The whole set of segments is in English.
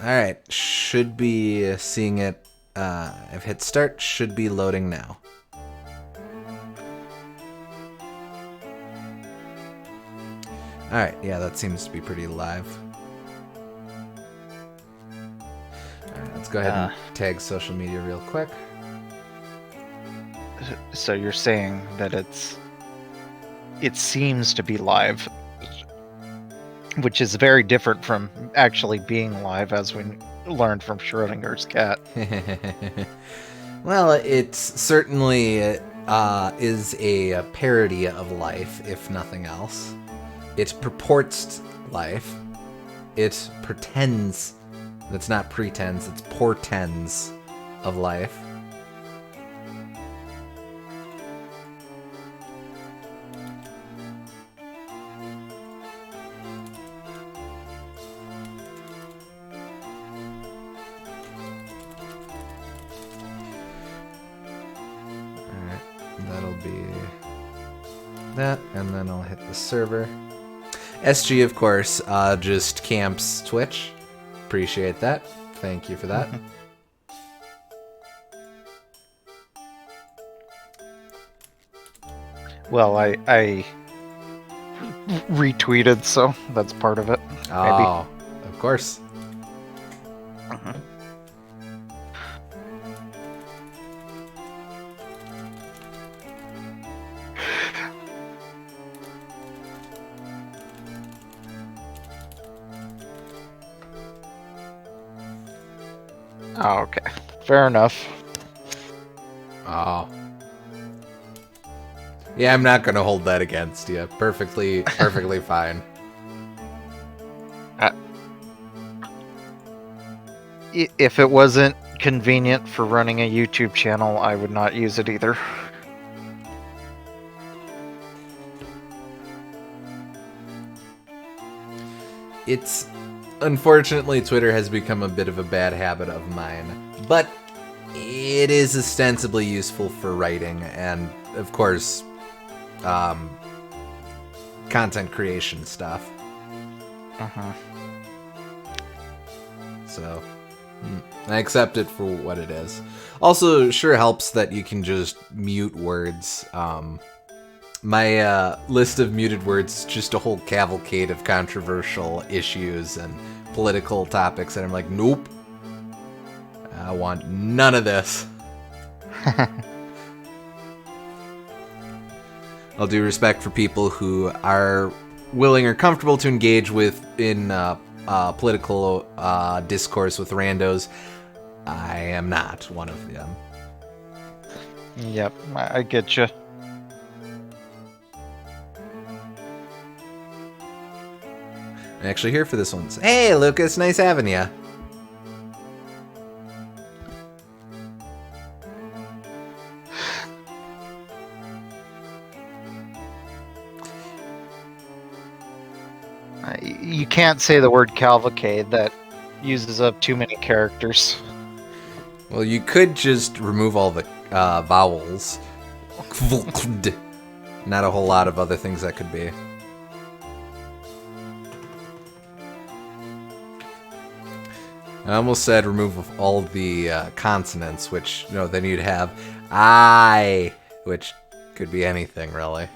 Alright, should be seeing it. I've hit start, should be loading now. Alright, yeah, that seems to be pretty live. Alright, let's go ahead and tag social media real quick. So you're saying that it seems to be live, which is very different from actually being live, as we learned from Schrodinger's cat. Well, it certainly is a parody of life, if nothing else. It purports life. It pretends. It's not pretends, it's portends of life. That'll be that, and then I'll hit the server. SG, of course, just camps Twitch. Appreciate that. Thank you for that. Well, I retweeted, so that's part of it. Oh, of course. Oh, okay. Fair enough. Oh. Yeah, I'm not gonna hold that against you. Perfectly fine. If it wasn't convenient for running a YouTube channel, I would not use it either. It's... Unfortunately, Twitter has become a bit of a bad habit of mine. But it is ostensibly useful for writing and, of course, content creation stuff. So, I accept it for what it is. Also, sure helps that you can just mute words. My list of muted words is just a whole cavalcade of controversial issues and political topics, and I'm like, nope. I want none of this. I'll do respect for people who are willing or comfortable to engage with in political discourse with randos. I am not one of them. Yep, I get you. I'm actually here for this one. Hey, Lucas, nice having ya. You can't say the word cavalcade. That uses up too many characters. Well, you could just remove all the vowels. Not a whole lot of other things that could be. I almost said remove all the consonants, which, you know, then you'd have I, which could be anything, really.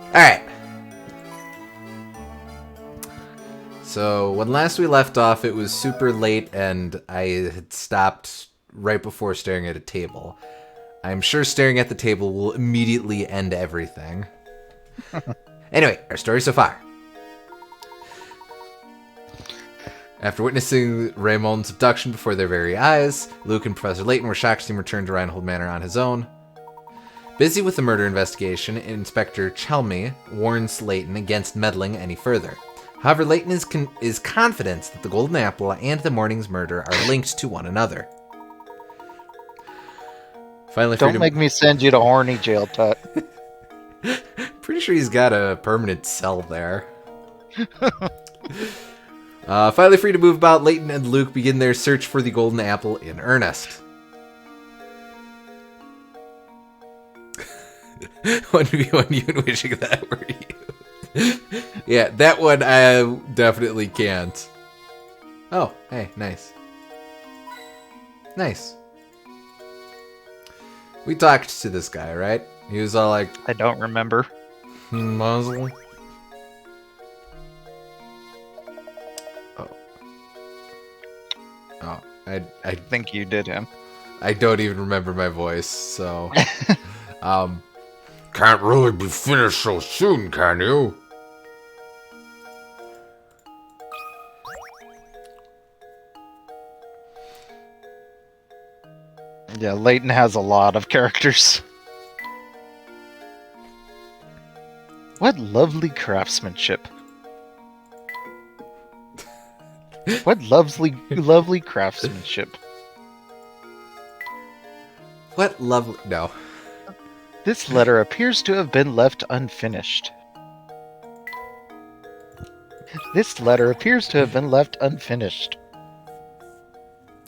Alright. So, when last we left off, it was super late, and I had stopped right before staring at a table. I'm sure staring at the table will immediately end everything. Anyway, our story so far. After witnessing Raymond's abduction before their very eyes, Luke and Professor Layton were shocked to see him return to Reinhold Manor on his own. Busy with the murder investigation, Inspector Chelmy warns Layton against meddling any further. However, Layton is confident that the Golden Apple and the morning's murder are linked to one another. Finally, Don't make me send you to horny jail, Tut. Pretty sure he's got a permanent cell there. Finally free to move about, Layton and Luke begin their search for the Golden Apple in earnest. When you wishing that were you. Yeah, that one I definitely can't. Oh, hey, nice. Nice. We talked to this guy, right? He was all like, I don't remember. muzzle. Oh, I I think you did him. I don't even remember my voice, so can't really be finished so soon, can you? Yeah, Layton has a lot of characters. What lovely craftsmanship. What lovely craftsmanship. What lovely... No. This letter appears to have been left unfinished. This letter appears to have been left unfinished.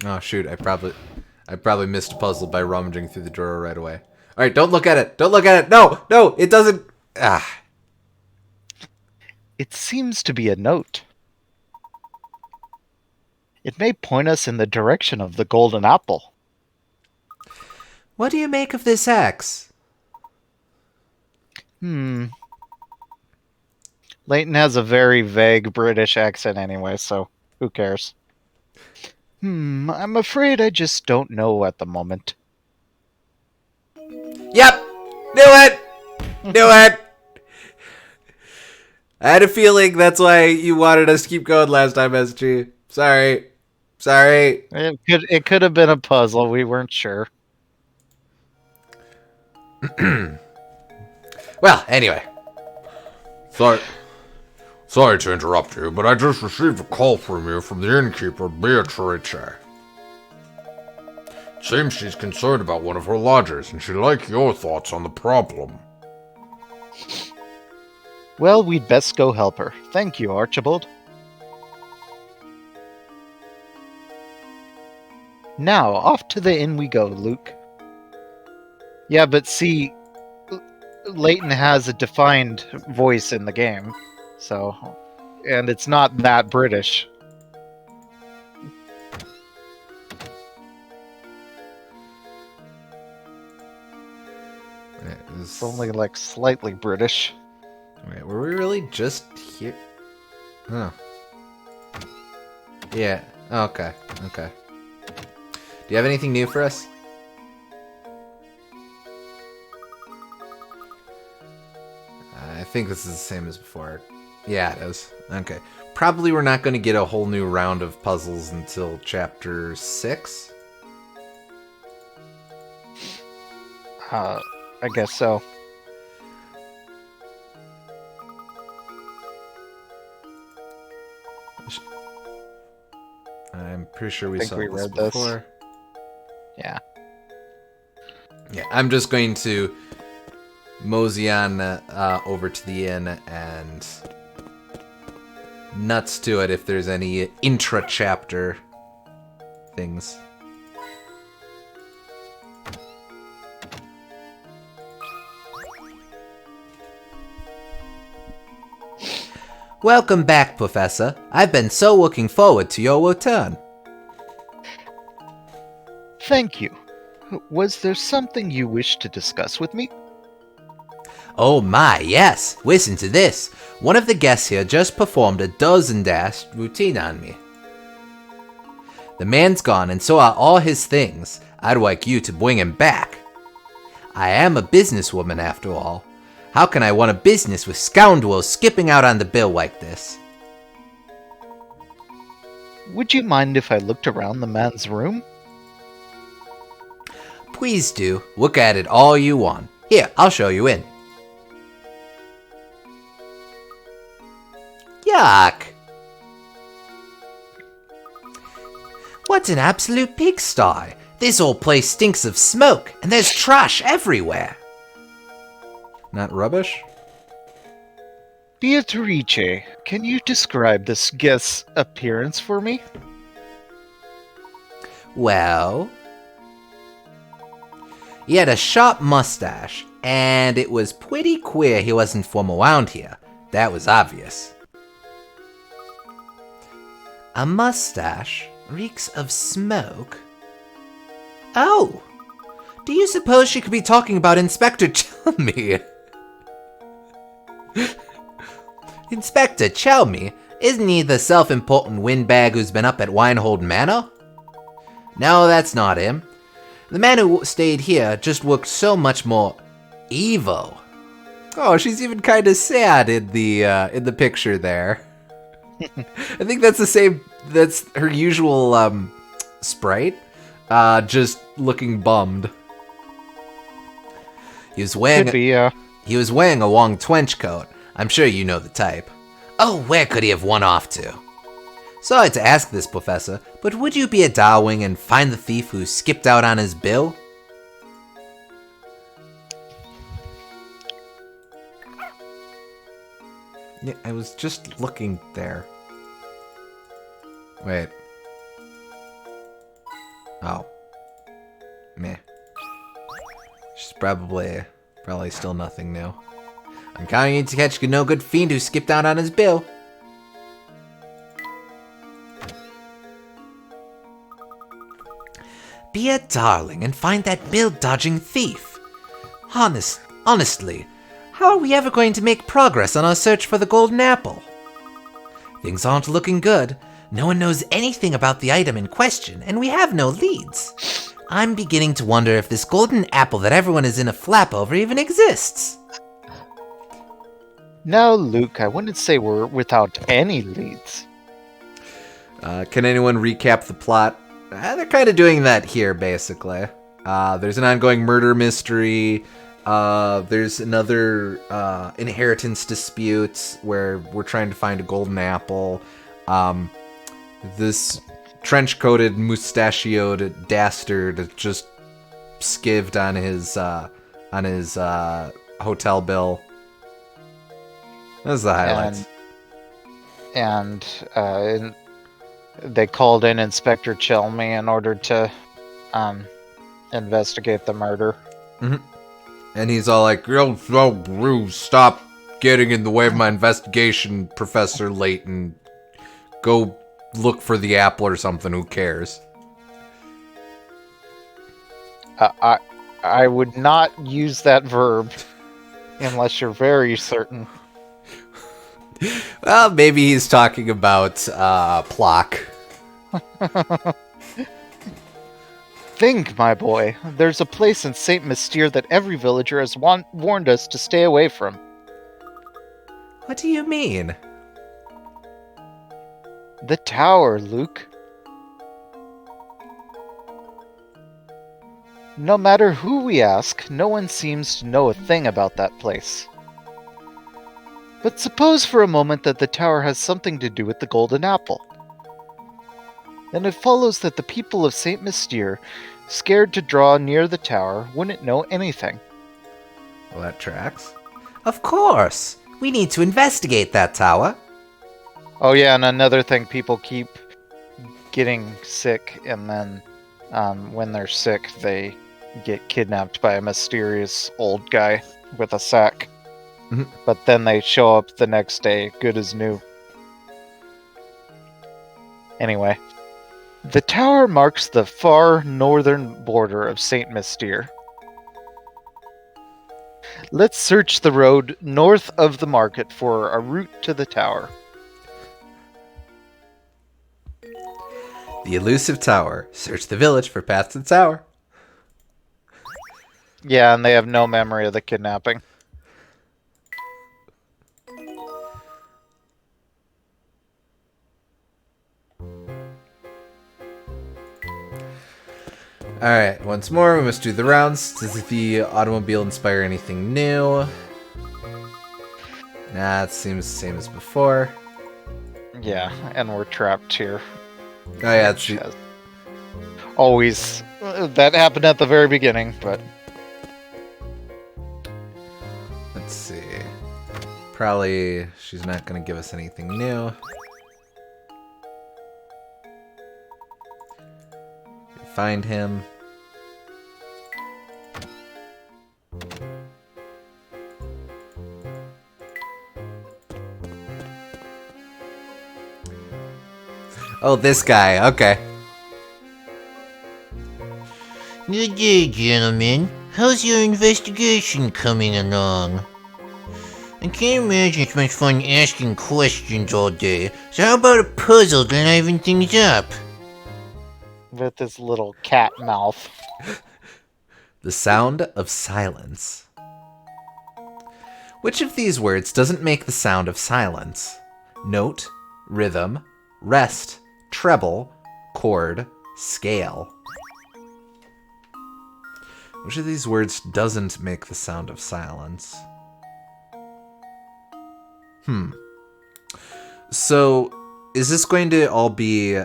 Oh, shoot, I probably missed a puzzle by rummaging through the drawer right away. Alright, don't look at it! Don't look at it! No! No! It doesn't... Ah. It seems to be a note. It may point us in the direction of the golden apple. What do you make of this axe? Layton has a very vague British accent anyway, so who cares? I'm afraid I just don't know at the moment. Yep! Knew it! Knew it! I had a feeling that's why you wanted us to keep going last time, SG. Sorry. Sorry. It could have been a puzzle, we weren't sure. Well, anyway. Sorry to interrupt you, but I just received a call from you from the innkeeper, Beatrice. Seems she's concerned about one of her lodgers, and she'd like your thoughts on the problem. Well, we'd best go help her. Thank you, Archibald. Now, off to the inn we go, Luke. Yeah, but see, Layton has a defined voice in the game, so... And it's not that British. It's only, like, slightly British. Wait, were we really just here? Huh. Yeah. Okay. Okay. Do you have anything new for us? I think this is the same as before. Yeah, it is. Okay. Probably we're not going to get a whole new round of puzzles until chapter 6. I guess so. I'm pretty sure we think saw we this read this. before. Yeah. Yeah, I'm just going to mosey on over to the inn and nuts to it if there's any intra-chapter things. Welcome back, Professor. I've been so looking forward to your return. Thank you. Was there something you wished to discuss with me? Oh my, yes. Listen to this. One of the guests here just performed a dozen-dash routine on me. The man's gone and so are all his things. I'd like you to bring him back. I am a businesswoman after all. How can I want a business with scoundrels skipping out on the bill like this? Would you mind if I looked around the man's room? Please do. Look at it all you want. Here, I'll show you in. Yuck! What an absolute pigsty! This old place stinks of smoke, and there's trash everywhere. Not rubbish? Beatrice, can you describe this guest's appearance for me? Well, he had a sharp mustache, and it was pretty queer he wasn't from around here. That was obvious. A mustache reeks of smoke. Oh! Do you suppose she could be talking about Inspector Chelmy? Inspector Chelmy? Isn't he the self-important windbag who's been up at Winehold Manor? No, that's not him. The man who stayed here just looked so much more evil. Oh, she's even kind of sad in the picture there. I think that's the same. That's her usual sprite, just looking bummed. He was wearing a long trench coat. I'm sure you know the type. Oh, where could he have won off to? Sorry to ask this, Professor, but would you be a Darwing and find the thief who skipped out on his bill? Yeah, I was just looking there. Wait. Oh. Meh. She's probably still nothing new. I'm counting you to catch a no-good fiend who skipped out on his bill. Be a darling and find that bill-dodging thief. Honestly, how are we ever going to make progress on our search for the golden apple? Things aren't looking good. No one knows anything about the item in question, and we have no leads. I'm beginning to wonder if this golden apple that everyone is in a flap over even exists. No, Luke, I wouldn't say we're without any leads. Can anyone recap the plot? They're kind of doing that here, basically. There's an ongoing murder mystery. There's another inheritance dispute where we're trying to find a golden apple. This trench-coated, mustachioed dastard just skivved on his hotel bill. Those are the highlights. And they called in Inspector Chelmy in order to investigate the murder. Mm-hmm. And he's all like, "You're so rude. Stop getting in the way of my investigation, Professor Layton. Go look for the apple or something. Who cares?" I would not use that verb unless you're very certain. Well, maybe he's talking about Plock. Think, my boy. There's a place in St. Mystere that every villager has warned us to stay away from. What do you mean? The tower, Luke. No matter who we ask, no one seems to know a thing about that place. But suppose for a moment that the tower has something to do with the golden apple. Then it follows that the people of St. Mystere, scared to draw near the tower, wouldn't know anything. Well, that tracks. Of course! We need to investigate that tower. Oh yeah, and another thing, people keep getting sick, and then when they're sick, they get kidnapped by a mysterious old guy with a sack. Mhm. But then they show up the next day, good as new. Anyway, the tower marks the far northern border of St. Mystere. Let's search the road north of the market for a route to the tower. The elusive tower. Search the village for path to the tower. Yeah, and they have no memory of the kidnapping. Alright, once more, we must do the rounds. Does the automobile inspire anything new? Nah, it seems the same as before. Yeah, and we're trapped here. Oh yeah, it's the, Always. That happened at the very beginning, but... let's see. Probably she's not going to give us anything new. Find him. Oh, this guy. Okay. Good day, gentlemen. How's your investigation coming along? I can't imagine it's much fun asking questions all day, so how about a puzzle to liven things up? With his little cat mouth. The sound of silence. Which of these words doesn't make the sound of silence? Note, rhythm, rest, treble, chord, scale. Which of these words doesn't make the sound of silence? So, is this going to all be,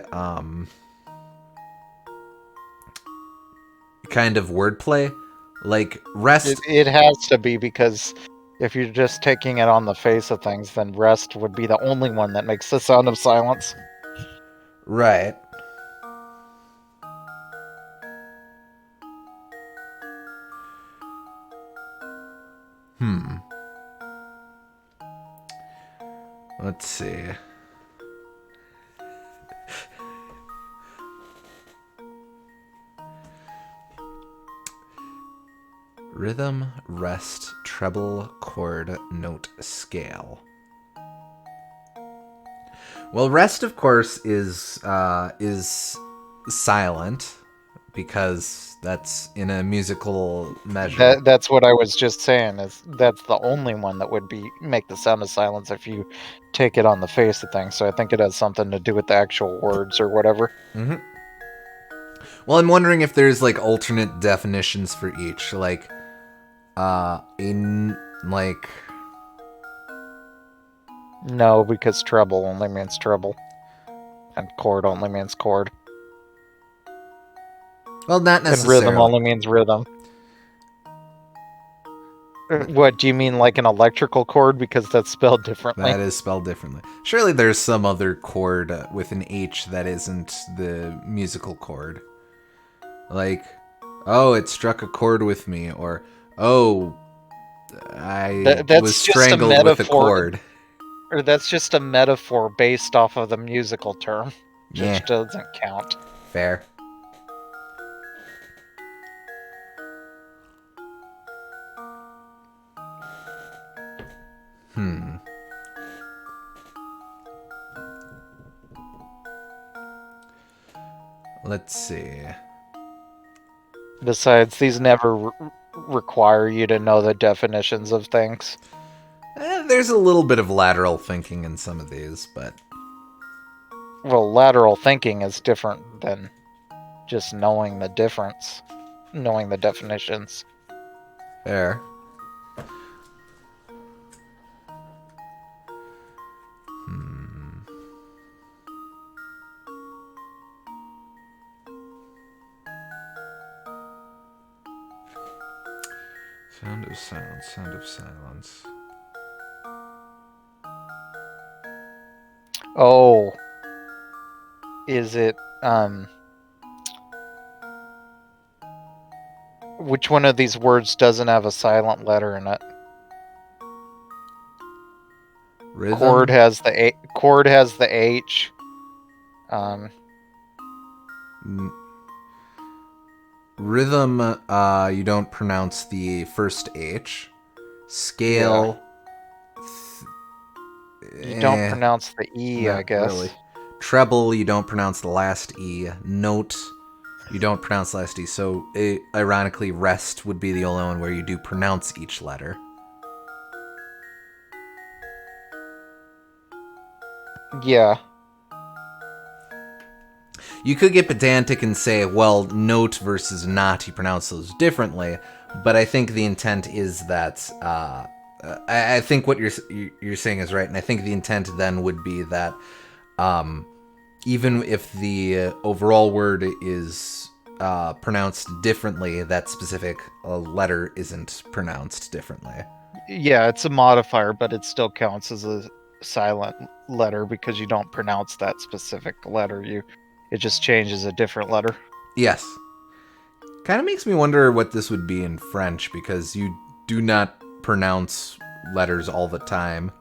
kind of wordplay? Like, rest... It has to be, because if you're just taking it on the face of things, then rest would be the only one that makes the sound of silence. Right. Let's see. Rhythm, rest, treble, chord, note, scale. Well, rest, of course, is silent, because that's in a musical measure. That's what I was just saying. Is that's the only one that would make the sound of silence if you take it on the face of things. So I think it has something to do with the actual words or whatever. Well, I'm wondering if there's like alternate definitions for each, like No, because treble only means treble, and chord only means chord, well, not and necessarily. rhythm only means rhythm. What do you mean, like an electrical chord? Because that's spelled differently. That is spelled differently. Surely there's some other chord with an H that isn't the musical chord. Like, oh, it struck a chord with me, or oh, I That's was just a strangled with a metaphor. chord. Or that's just a metaphor based off of the musical term, Yeah, which doesn't count. fair. Let's see. Besides, these never require you to know the definitions of things. There's a little bit of lateral thinking in some of these, but Well, lateral thinking is different than just knowing the difference, knowing the definitions. fair. Sound of silence, sound of silence. Oh, is it, which one of these words doesn't have a silent letter in it? Rhythm? Chord has the H. Rhythm, you don't pronounce the first H. Scale... You don't pronounce the E, I not guess. really. Treble, you don't pronounce the last E. Note, you don't pronounce the last E. So, ironically, rest would be the only one where you do pronounce each letter. Yeah. You could get pedantic and say, well, note versus not, you pronounce those differently. But I think the intent is that... I think what you're saying is right, and I think the intent then would be that even if the overall word is pronounced differently, that specific letter isn't pronounced differently. Yeah, it's a modifier, but it still counts as a silent letter because you don't pronounce that specific letter. It just changes a different letter. Yes. Kind of makes me wonder what this would be in French, because you do not pronounce letters all the time.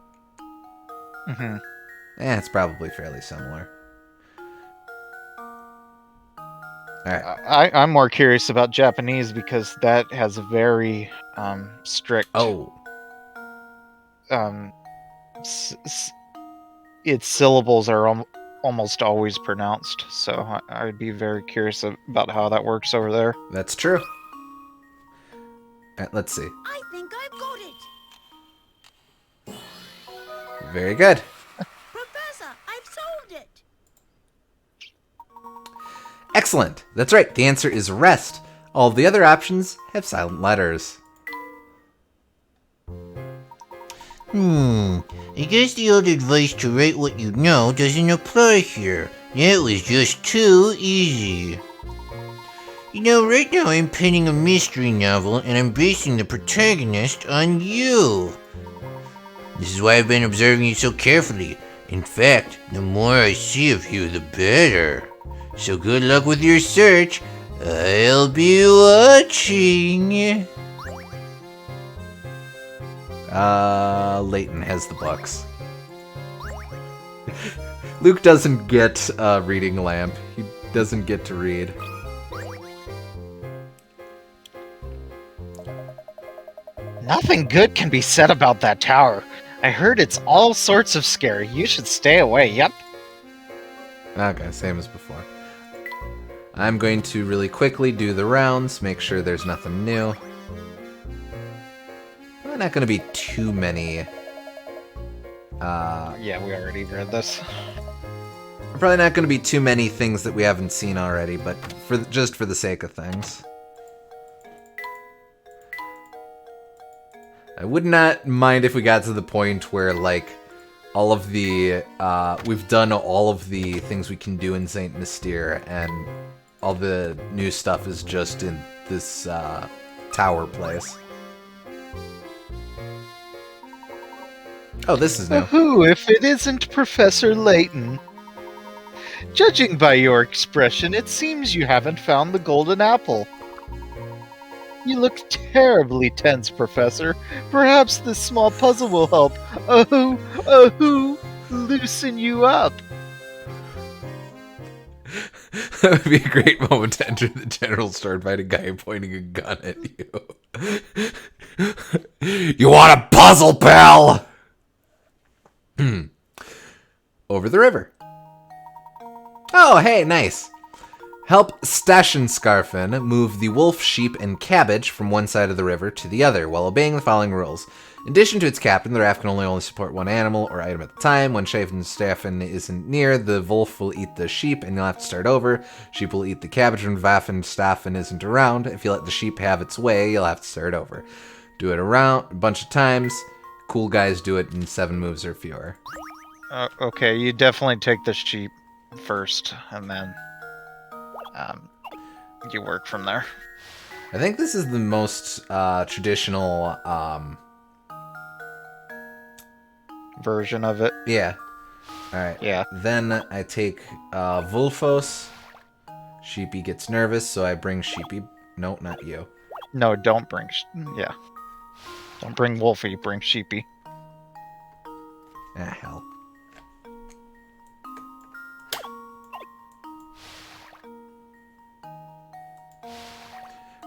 Mm-hmm. It's probably fairly similar. All right. I'm more curious about Japanese because that has a very strict. Oh, S- s- its syllables are almost always pronounced, so I'd be very curious about how that works over there. that's true. All right, let's see. I think I've got it. Very good. Professor, I've solved it. Excellent. That's right. The answer is rest. All of the other options have silent letters. I guess the old advice to write what you know doesn't apply here. That was just too easy. You know, right now I'm penning a mystery novel and I'm basing the protagonist on you. This is why I've been observing you so carefully. In fact, the more I see of you, the better. So good luck with your search. I'll be watching. Layton has the books. Luke doesn't get a reading lamp. He doesn't get to read. Nothing good can be said about that tower. I heard it's all sorts of scary. You should stay away. Yep. Okay, same as before. I'm going to really quickly do the rounds, make sure there's nothing new. Probably not going to be too many. Yeah, we already read this. Probably not going to be too many things that we haven't seen already, but just for the sake of things. I would not mind if we got to the point where, like, all of the, we've done all of the things we can do in Saint Mystere, and all the new stuff is just in this, tower place. Oh, this is new. Who if it isn't Professor Layton? Judging by your expression, it seems you haven't found the golden apple. You look terribly tense, Professor. Perhaps this small puzzle will help. Loosen you up. That would be a great moment to enter the general store and find a guy pointing a gun at you. You want a puzzle, pal? Over the river. Oh, hey, nice. Help Stashen move the wolf, sheep, and cabbage from one side of the river to the other while obeying the following rules. In addition to its captain, the raft can only support one animal or item at a time. When Staffen isn't near, the wolf will eat the sheep and you'll have to start over. Sheep will eat the cabbage when Staffen isn't around. If you let the sheep have its way, you'll have to start over. Do it around a bunch of times. Cool guys do it in 7 moves or fewer. Okay, you definitely take the sheep first, and then you work from there. I think this is the most traditional, Version of it. yeah. Alright. Yeah. Then I take Vulfos. Sheepy gets nervous, so I bring Sheepy. No, not you. No, don't bring. Yeah. Don't bring Wolfie, bring Sheepy. Ah, hell.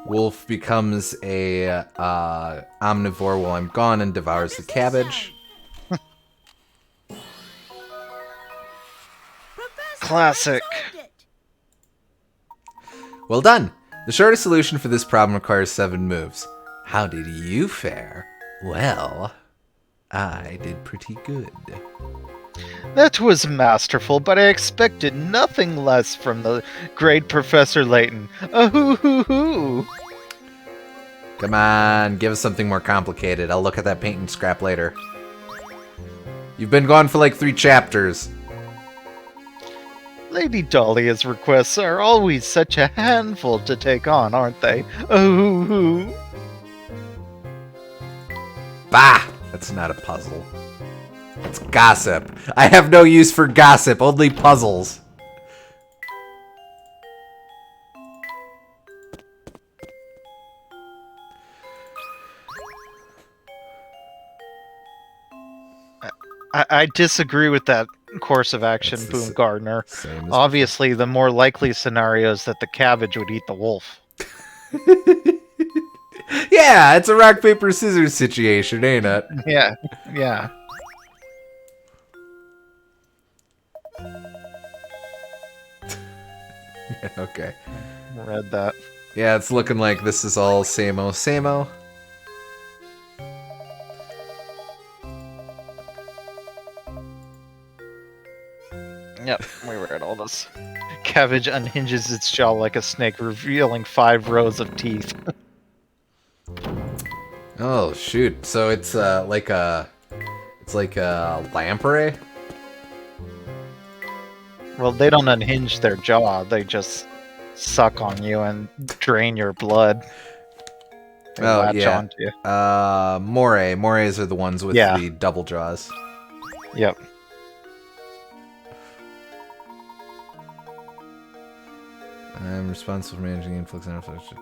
Wolf becomes a omnivore while I'm gone and devours the cabbage. Classic. Well done! The shortest solution for this problem requires 7 moves. How did you fare? Well, I did pretty good. That was masterful, but I expected nothing less from the great Professor Layton. Hoo. Come on, give us something more complicated. I'll look at that paint and scrap later. You've been gone for like 3 chapters. Lady Dahlia's requests are always such a handful to take on, aren't they? Hoo. Bah! That's not a puzzle. It's gossip. I have no use for gossip, only puzzles. I disagree with that course of action, That's the Boone Gardner. Same as Obviously, the more likely scenario is that the cabbage would eat the wolf. Yeah, it's a rock, paper, scissors situation, ain't it? Yeah, yeah. Okay. Read that. Yeah, it's looking like this is all same-o, same-o. Yep, we read all this. Cabbage unhinges its jaw like a snake, revealing 5 rows of teeth. Oh, shoot. So it's like a lamprey? Well, they don't unhinge their jaw, they just suck on you and drain your blood. They Oh, latch yeah. onto you. Moray. Morays are the ones with Yeah. the double jaws. Yep. I'm responsible for managing influx and outflux.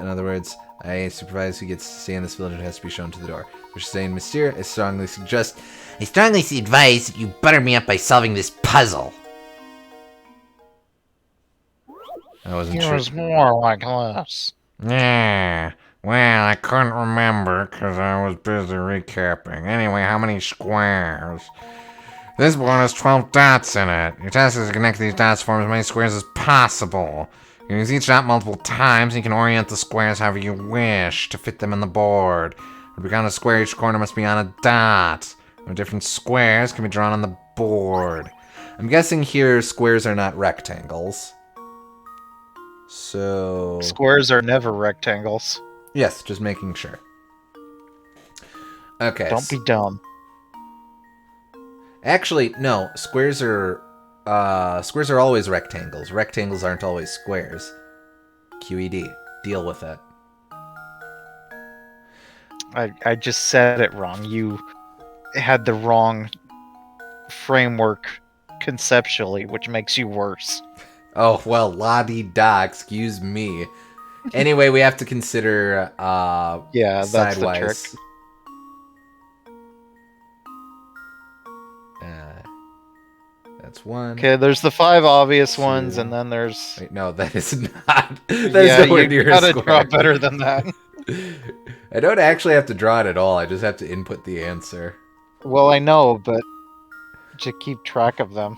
In other words, I supervise who gets to stay in this village and has to be shown to the door. For saying Mystere, I strongly advise that you butter me up by solving this puzzle. I wasn't sure. more like this. Yeah. Well, I couldn't remember because I was busy recapping. Anyway, how many squares? This board has 12 dots in it. Your task is to connect these dots to form as many squares as possible. You can use each dot multiple times, and you can orient the squares however you wish to fit them on the board. To become a square, each corner must be on a dot. Different squares can be drawn on the board. I'm guessing here squares are not rectangles. So... Squares are never rectangles. Yes, just making sure. Okay. Don't be dumb. Actually, no. Squares are always rectangles. Rectangles aren't always squares. QED. Deal with it. I just said it wrong. You had the wrong framework conceptually, which makes you worse. Oh, well, la-di-da, excuse me. Anyway, we have to consider Yeah, that's the trick. sidewise. That's one. Okay, there's the 5 obvious Two. ones, and then there's... Wait, no, that is not. That is nowhere near you a gotta square. draw better than that. I don't actually have to draw it at all. I just have to input the answer. Well, I know, but to keep track of them.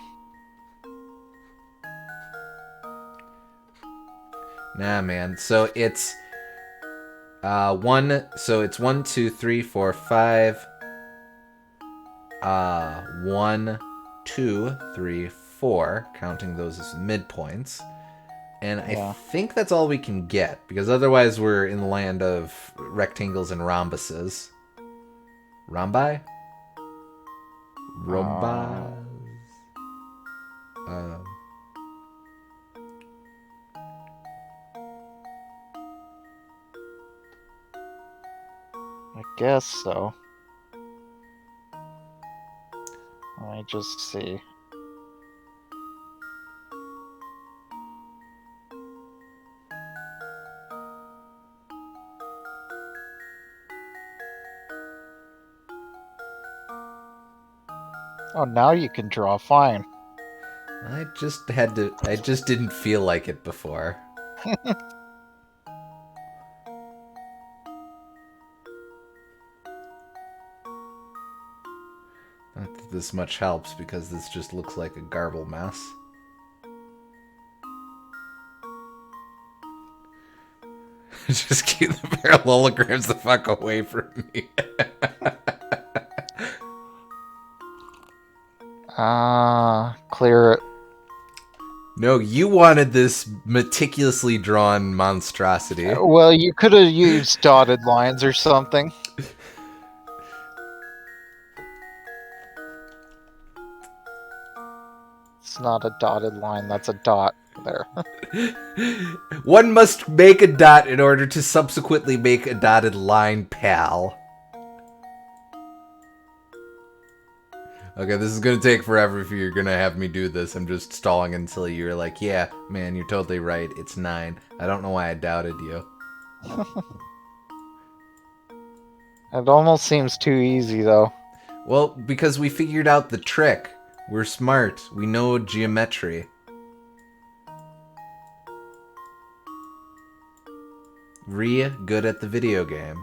Nah, man. So it's one. So it's 1, 2, 3, 4, 5. 1, 2, 3, 4. Counting those as midpoints. And I think that's all we can get, because otherwise we're in the land of rectangles and rhombuses. Rhombi? Rhombas? I guess so. Let me just see. Oh, now you can draw fine. I just didn't feel like it before. Not that this much helps, because this just looks like a garble mess. Just keep the parallelograms the fuck away from me. Clear it. No, you wanted this meticulously drawn monstrosity. Well, you could have used dotted lines or something. It's not a dotted line, that's a dot there. One must make a dot in order to subsequently make a dotted line, pal. Okay, this is gonna take forever if you're gonna have me do this. I'm just stalling until you're like, yeah, man, you're totally right. It's 9. I don't know why I doubted you. It almost seems too easy, though. Well, because we figured out the trick. We're smart. We know geometry. Good at the video game.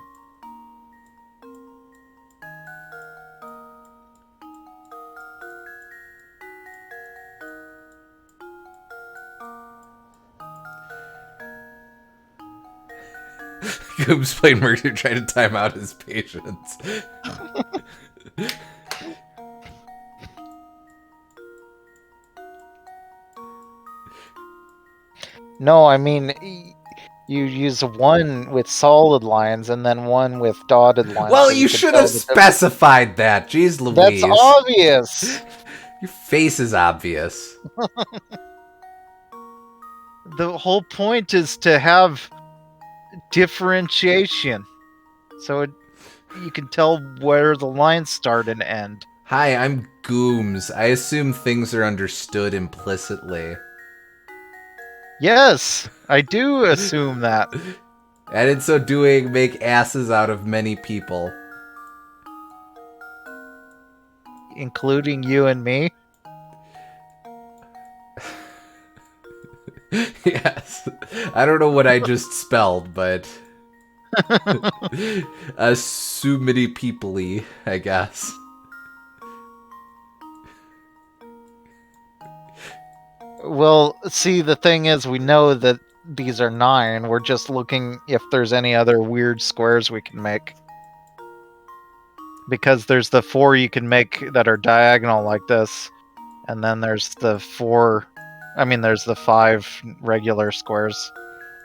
Goob's playing murder trying to time out his patience. No, I mean, you use one with solid lines and then one with dotted lines. Well, so you can should tell have the specified that. Jeez Louise. That's obvious. Your face is obvious. The whole point is to have differentiation. So you can tell where the lines start and end. Hi, I'm Gooms. I assume things are understood implicitly. Yes, I do assume that. And in so doing, make asses out of many people. Including you and me. Yes. I don't know what I just spelled, but... so many people-y, I guess. Well, see, the thing is, we know that these are 9. We're just looking if there's any other weird squares we can make. Because there's the 4 you can make that are diagonal like this. And then there's the 5 regular squares.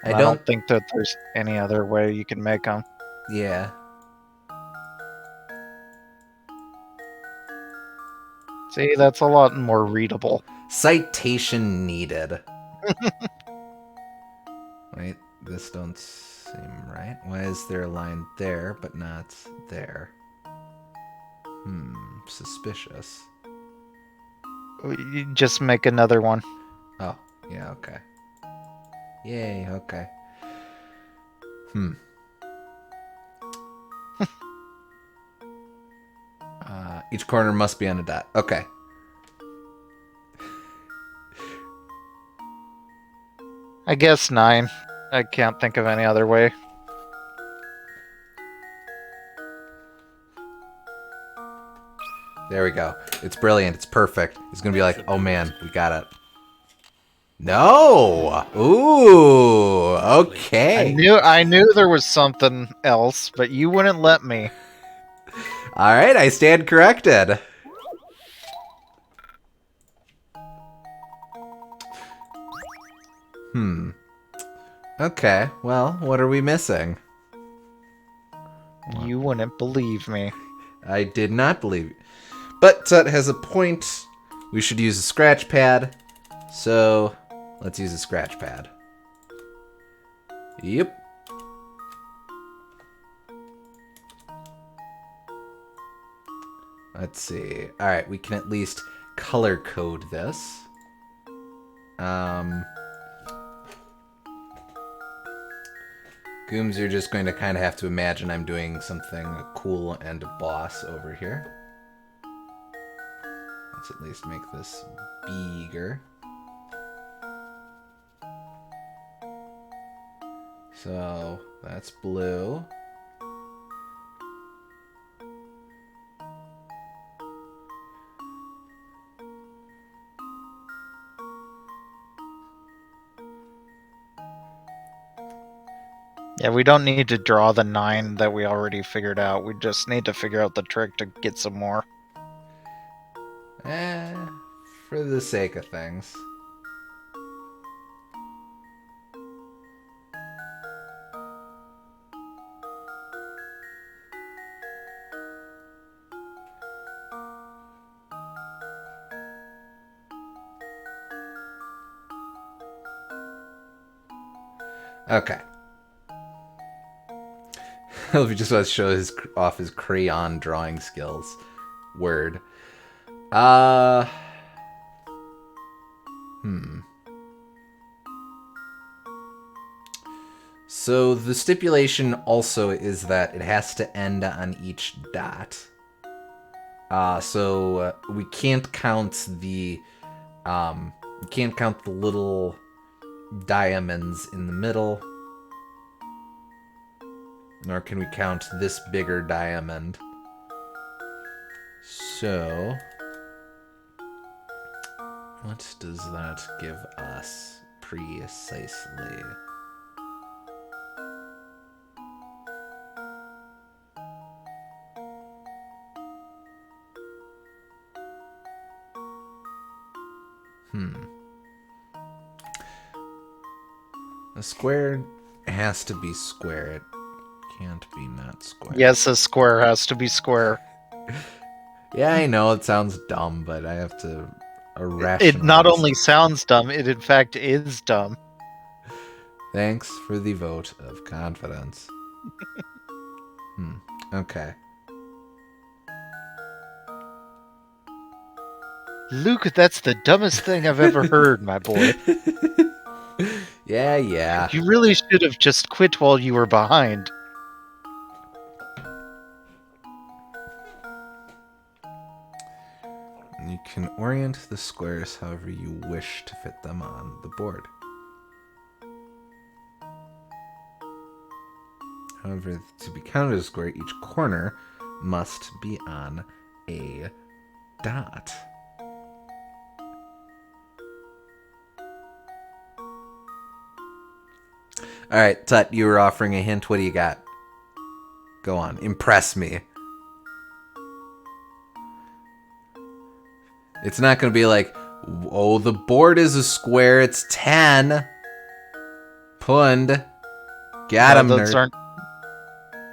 And I don't think that there's any other way you can make them. Yeah. See, that's a lot more readable. Citation needed. Wait, this don't seem right. Why is there a line there, but not there? Suspicious. You just make another one. Oh, yeah, okay. Yay, okay. Each corner must be on a dot. Okay. I guess 9. I can't think of any other way. There we go. It's brilliant. It's perfect. He's gonna be like, oh man, we got it. No! Ooh, okay. I knew there was something else, but you wouldn't let me. Alright, I stand corrected. Okay, well, what are we missing? You wouldn't believe me. I did not believe you. But Tut has a point. We should use a scratch pad. So, let's use a scratch pad. Yep. Let's see. Alright, we can at least color code this. Gooms, you're just going to kind of have to imagine I'm doing something cool and boss over here. Let's at least make this bigger. So, that's blue. Yeah, we don't need to draw the 9 that we already figured out. We just need to figure out the trick to get some more. For the sake of things. Okay. He just wants to show off his crayon drawing skills. Word. So the stipulation also is that it has to end on each dot. So we can't count the little diamonds in the middle, nor can we count this bigger diamond. So, what does that give us precisely? A square has to be square. It can't be not square. Yes, a square has to be square. Yeah, I know it sounds dumb, but I have to rationalize. It not only sounds dumb, it in fact is dumb. Thanks for the vote of confidence. Okay. Luke, that's the dumbest thing I've ever heard, my boy. Yeah. You really should have just quit while you were behind. You can orient the squares however you wish to fit them on the board. However, to be counted as a square, each corner must be on a dot. All right, Tut, you were offering a hint. What do you got? Go on, impress me. It's not going to be like, oh, the board is a square. It's 10. Pund. Got him, Those nerd. aren't.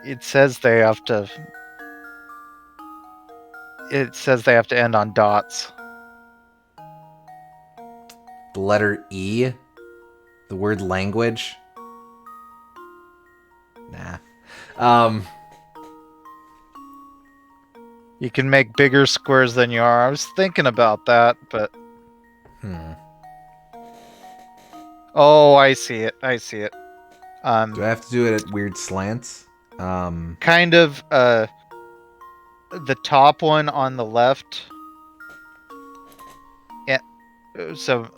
It says they have to. It says they have to end on dots. The letter E. The word language. Nah. You can make bigger squares than you are. I was thinking about that, but. Oh, I see it. I see it. Do I have to do it at weird slants? Kind of. The top one on the left. Yeah. So.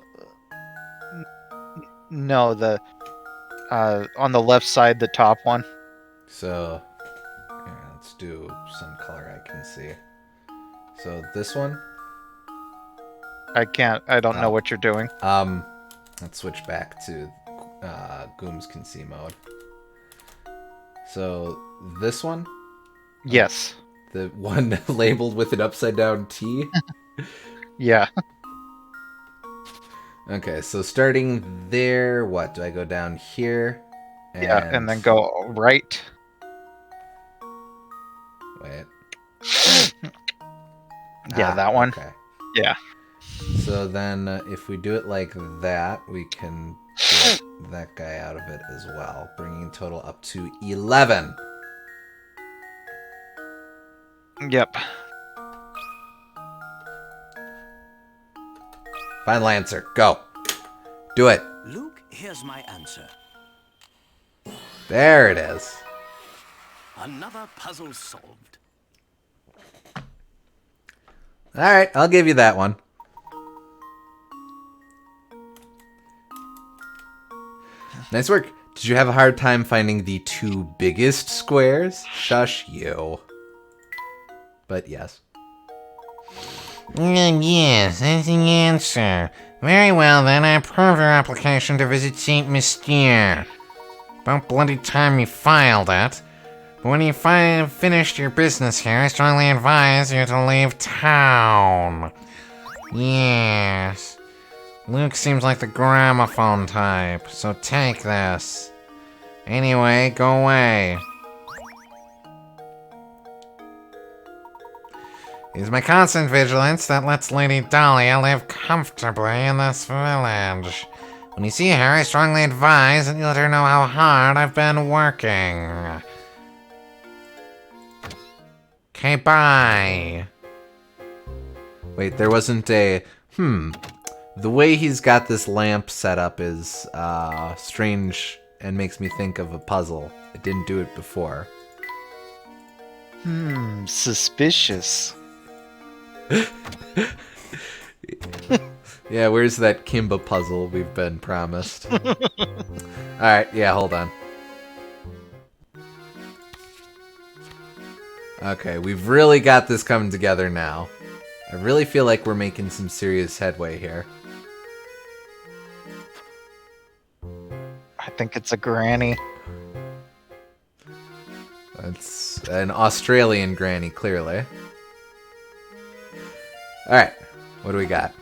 No, the. On the left side, the top one. So, yeah, let's do some color I can see. So this one. I can't. I don't know what you're doing. Let's switch back to Gooms can see mode. So this one. Yes. The one labeled with an upside down T. Yeah. Okay, so starting there, what do I go down here? Yeah, and then go right. Wait. Yeah, that one. Okay. Yeah. So then, if we do it like that, we can get that guy out of it as well, bringing total up to 11. Yep. Final answer. Go. Do it. Luke, here's my answer. There it is. Another puzzle solved. All right, I'll give you that one. Nice work. Did you have a hard time finding the two biggest squares? Shush you. But yes. Yes, that's the answer. Very well then, I approve your application to visit Saint Mystere. About bloody time you filed it. But when you finished your business here, I strongly advise you to leave town. Yes. Luke seems like the gramophone type, so take this. Anyway, go away. It's my constant vigilance that lets Lady Dahlia live comfortably in this village. When you see her, I strongly advise that you let her know how hard I've been working. Okay, bye. Wait, there wasn't a... The way he's got this lamp set up is strange and makes me think of a puzzle. It didn't do it before. Suspicious. Yeah, where's that Kimba puzzle we've been promised? Alright, yeah, hold on. Okay, we've really got this coming together now. I really feel like we're making some serious headway here. I think it's a granny. That's an Australian granny, clearly. Alright, what do we got?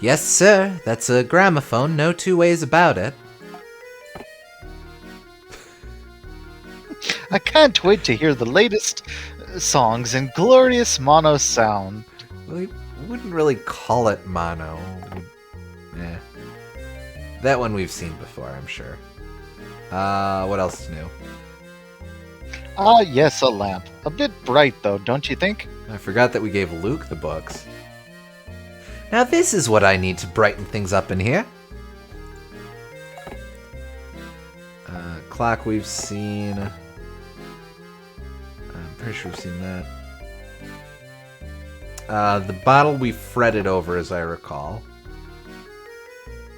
Yes, sir, that's a gramophone, no two ways about it. I can't wait to hear the latest songs in glorious mono sound. We wouldn't really call it mono. Yeah. That one we've seen before, I'm sure. What else is new? Ah, yes, a lamp. A bit bright, though, don't you think? I forgot that we gave Luke the books. Now this is what I need to brighten things up in here. Clock we've seen. I'm pretty sure we've seen that. The bottle we fretted over, as I recall.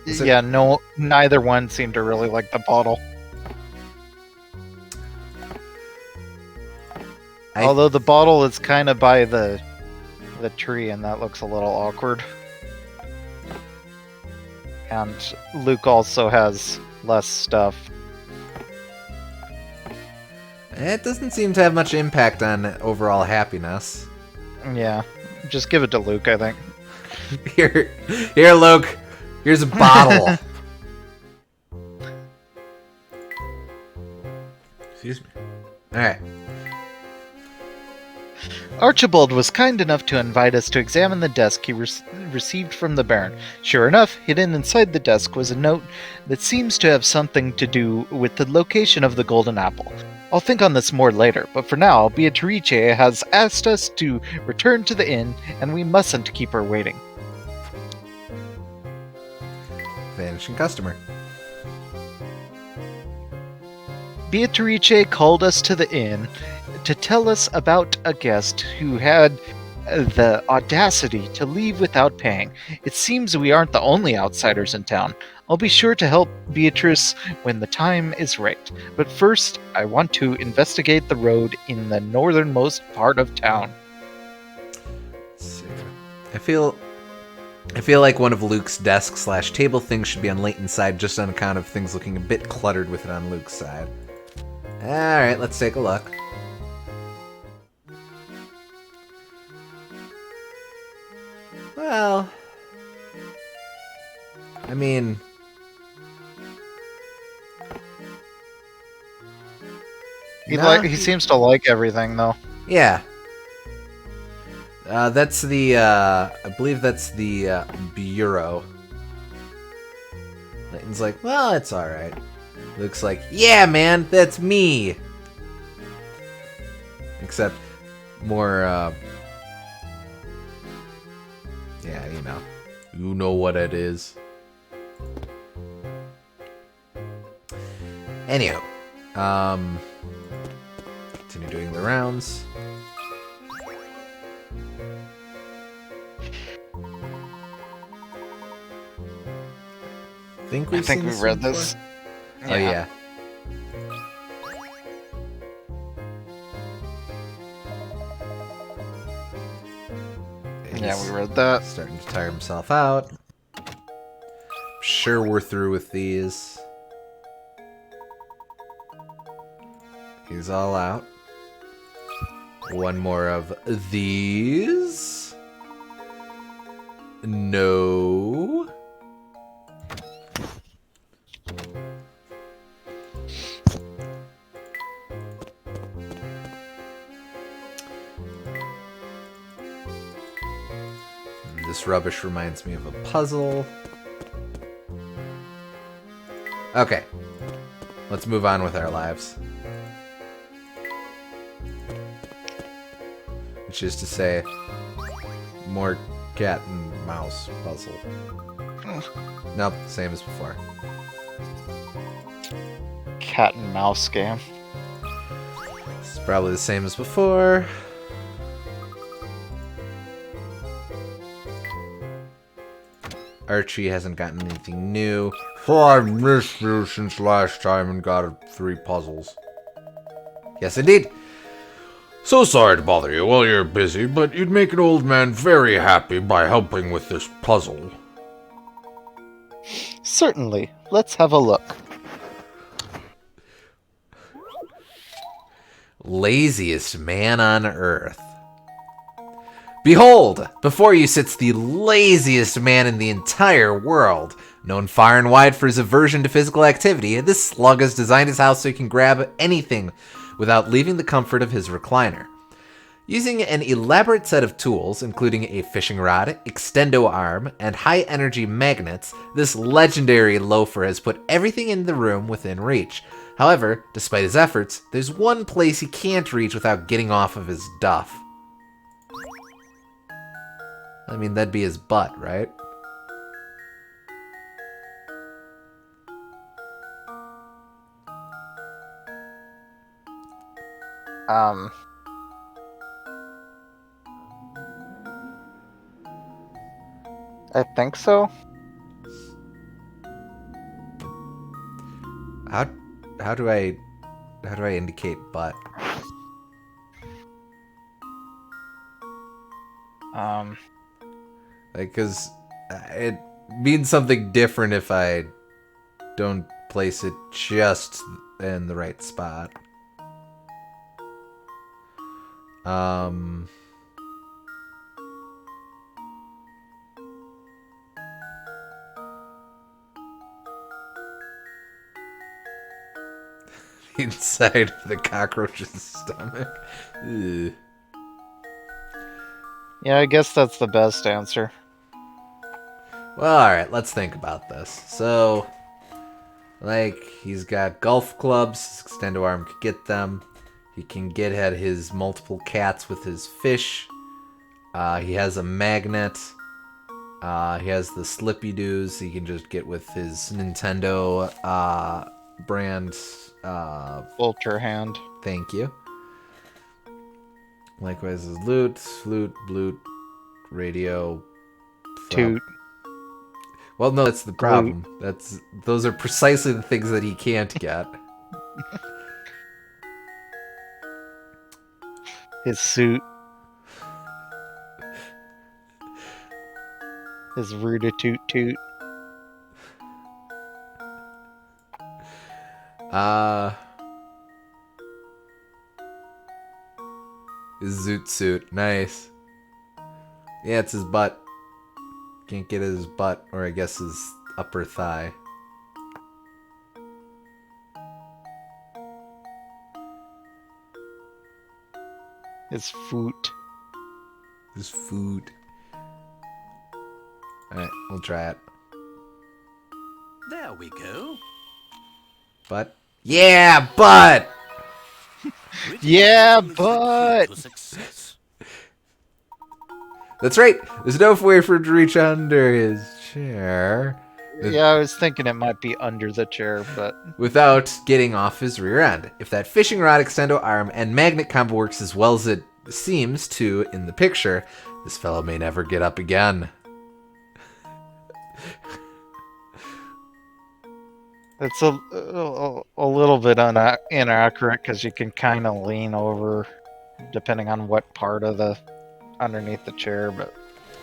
Is it- Yeah, no, neither one seemed to really like the bottle. Although the bottle is kind of by the tree, and that looks a little awkward. And Luke also has less stuff. It doesn't seem to have much impact on overall happiness. Yeah, just give it to Luke, I think. Here, Luke. Here's a bottle. Excuse me. All right. Archibald was kind enough to invite us to examine the desk he received from the Baron. Sure enough, hidden inside the desk was a note that seems to have something to do with the location of the golden apple. I'll think on this more later, but for now, Beatrice has asked us to return to the inn, and we mustn't keep her waiting. Vanishing customer. Beatrice called us to the inn to tell us about a guest who had the audacity to leave without paying. It seems we aren't the only outsiders in town. I'll be sure to help Beatrice when the time is right. But first, I want to investigate the road in the northernmost part of town. Let's see. I feel like one of Luke's desk/table things should be on Layton's side, just on account of things looking a bit cluttered with it on Luke's side. Alright, let's take a look. Well, I mean, He seems to like everything, though. yeah. That's the, I believe that's the, bureau. Layton's like, well, it's alright. Luke's like, yeah, man, that's me. Except more, yeah, you know. You know what it is. Anywho, continue doing the rounds. I think I think we read before? this. Oh yeah. Yeah, He's we read that. starting to tire himself out. Sure, we're through with these. He's all out. One more of these. No. This rubbish reminds me of a puzzle. Okay. Let's move on with our lives. Which is to say, more cat and mouse puzzle. Nope, same as before. Cat and mouse game. It's probably the same as before. Archie hasn't gotten anything new. So I've missed you since last time and got 3 puzzles. Yes, indeed. So sorry to bother you while you're busy, but you'd make an old man very happy by helping with this puzzle. Certainly. Let's have a look. Laziest man on earth. Behold, before you sits the laziest man in the entire world. Known far and wide for his aversion to physical activity, this slug has designed his house so he can grab anything without leaving the comfort of his recliner. Using an elaborate set of tools, including a fishing rod, extendo arm, and high-energy magnets, this legendary loafer has put everything in the room within reach. However, despite his efforts, there's one place he can't reach without getting off of his duff. I mean, that'd be his butt, right? I think so. How do I indicate butt? Like, cause it means something different if I don't place it just in the right spot. Inside of the cockroach's stomach. Ugh. Yeah, I guess that's the best answer. Well, alright, let's think about this. So, like, he's got golf clubs, his extendo arm could get them. He can get at his multiple cats with his fish. He has a magnet. He has the Slippy Doos he can just get with his Nintendo brand. Vulture hand. Thank you. Likewise, his lute, flute, blute, radio, Toot. Well, no, that's the problem. Those are precisely the things that he can't get. His suit. His root-a-toot toot. His zoot suit. Nice. Yeah, it's his butt. Can't get his butt, or I guess his upper thigh. His foot. His food. Alright, we'll try it. There we go. Butt. Yeah, butt! Yeah, Written but- to success. That's right. There's no way for him to reach under his chair Yeah, I was thinking it might be under the chair, but without getting off his rear end. If that fishing rod, extendo arm, and magnet combo works as well as it seems to in the picture, this fellow may never get up again. it's a little bit inaccurate because you can kind of lean over depending on what part of the underneath the chair, but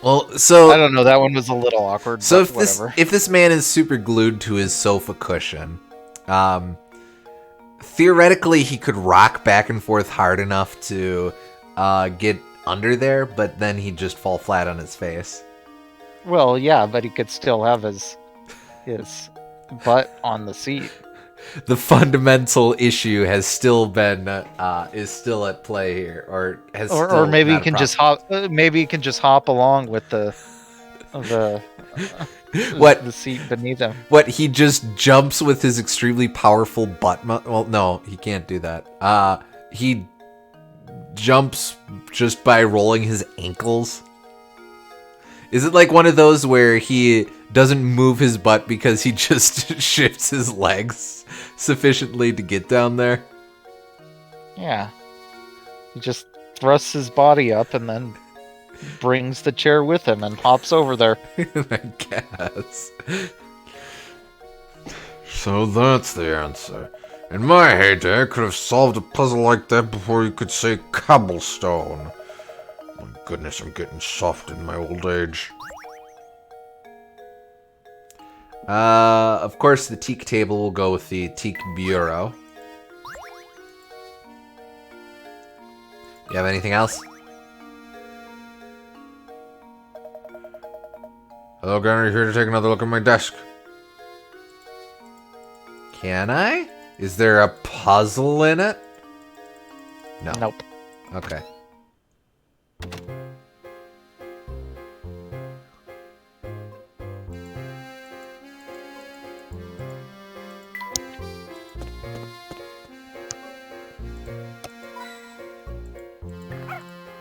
Well, so I don't know. That one was a little awkward. So but whatever. if this man is super glued to his sofa cushion, theoretically he could rock back and forth hard enough to get under there, but then he'd just fall flat on his face. Well, yeah, but he could still have his butt on the seat. The fundamental issue has still been is still at play here, or has Or still maybe not he can a just problem. hop. Maybe he can just hop along with the What? the seat beneath him. What, he just jumps with his extremely powerful butt? Well, no, he can't do that. He jumps just by rolling his ankles. Is it like one of those where he doesn't move his butt because he just shifts his legs sufficiently to get down there? Yeah, he just thrusts his body up and then brings the chair with him and hops over there. I guess. So that's the answer. In my heyday, I could have solved a puzzle like that before you could say cobblestone. My goodness, I'm getting soft in my old age. Of course, the teak table will go with the teak bureau. You have anything else? Hello, Gunner, here to take another look at my desk. Can I? Is there a puzzle in it? No. Nope. Okay.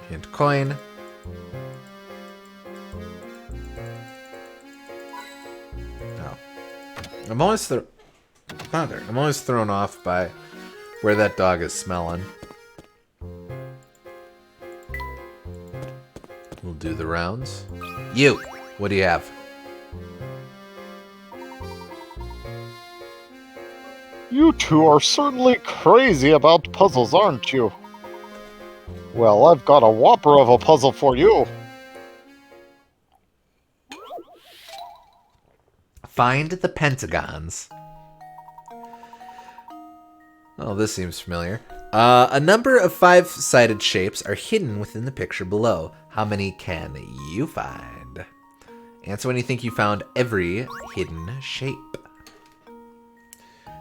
Hint coin. No. I'm always thrown off by where that dog is smelling. We'll do the rounds. You! What do you have? You two are certainly crazy about puzzles, aren't you? Well, I've got a whopper of a puzzle for you. Find the Pentagons. Oh, this seems familiar. A number of 5-sided shapes are hidden within the picture below. How many can you find? Answer when you think you found every hidden shape.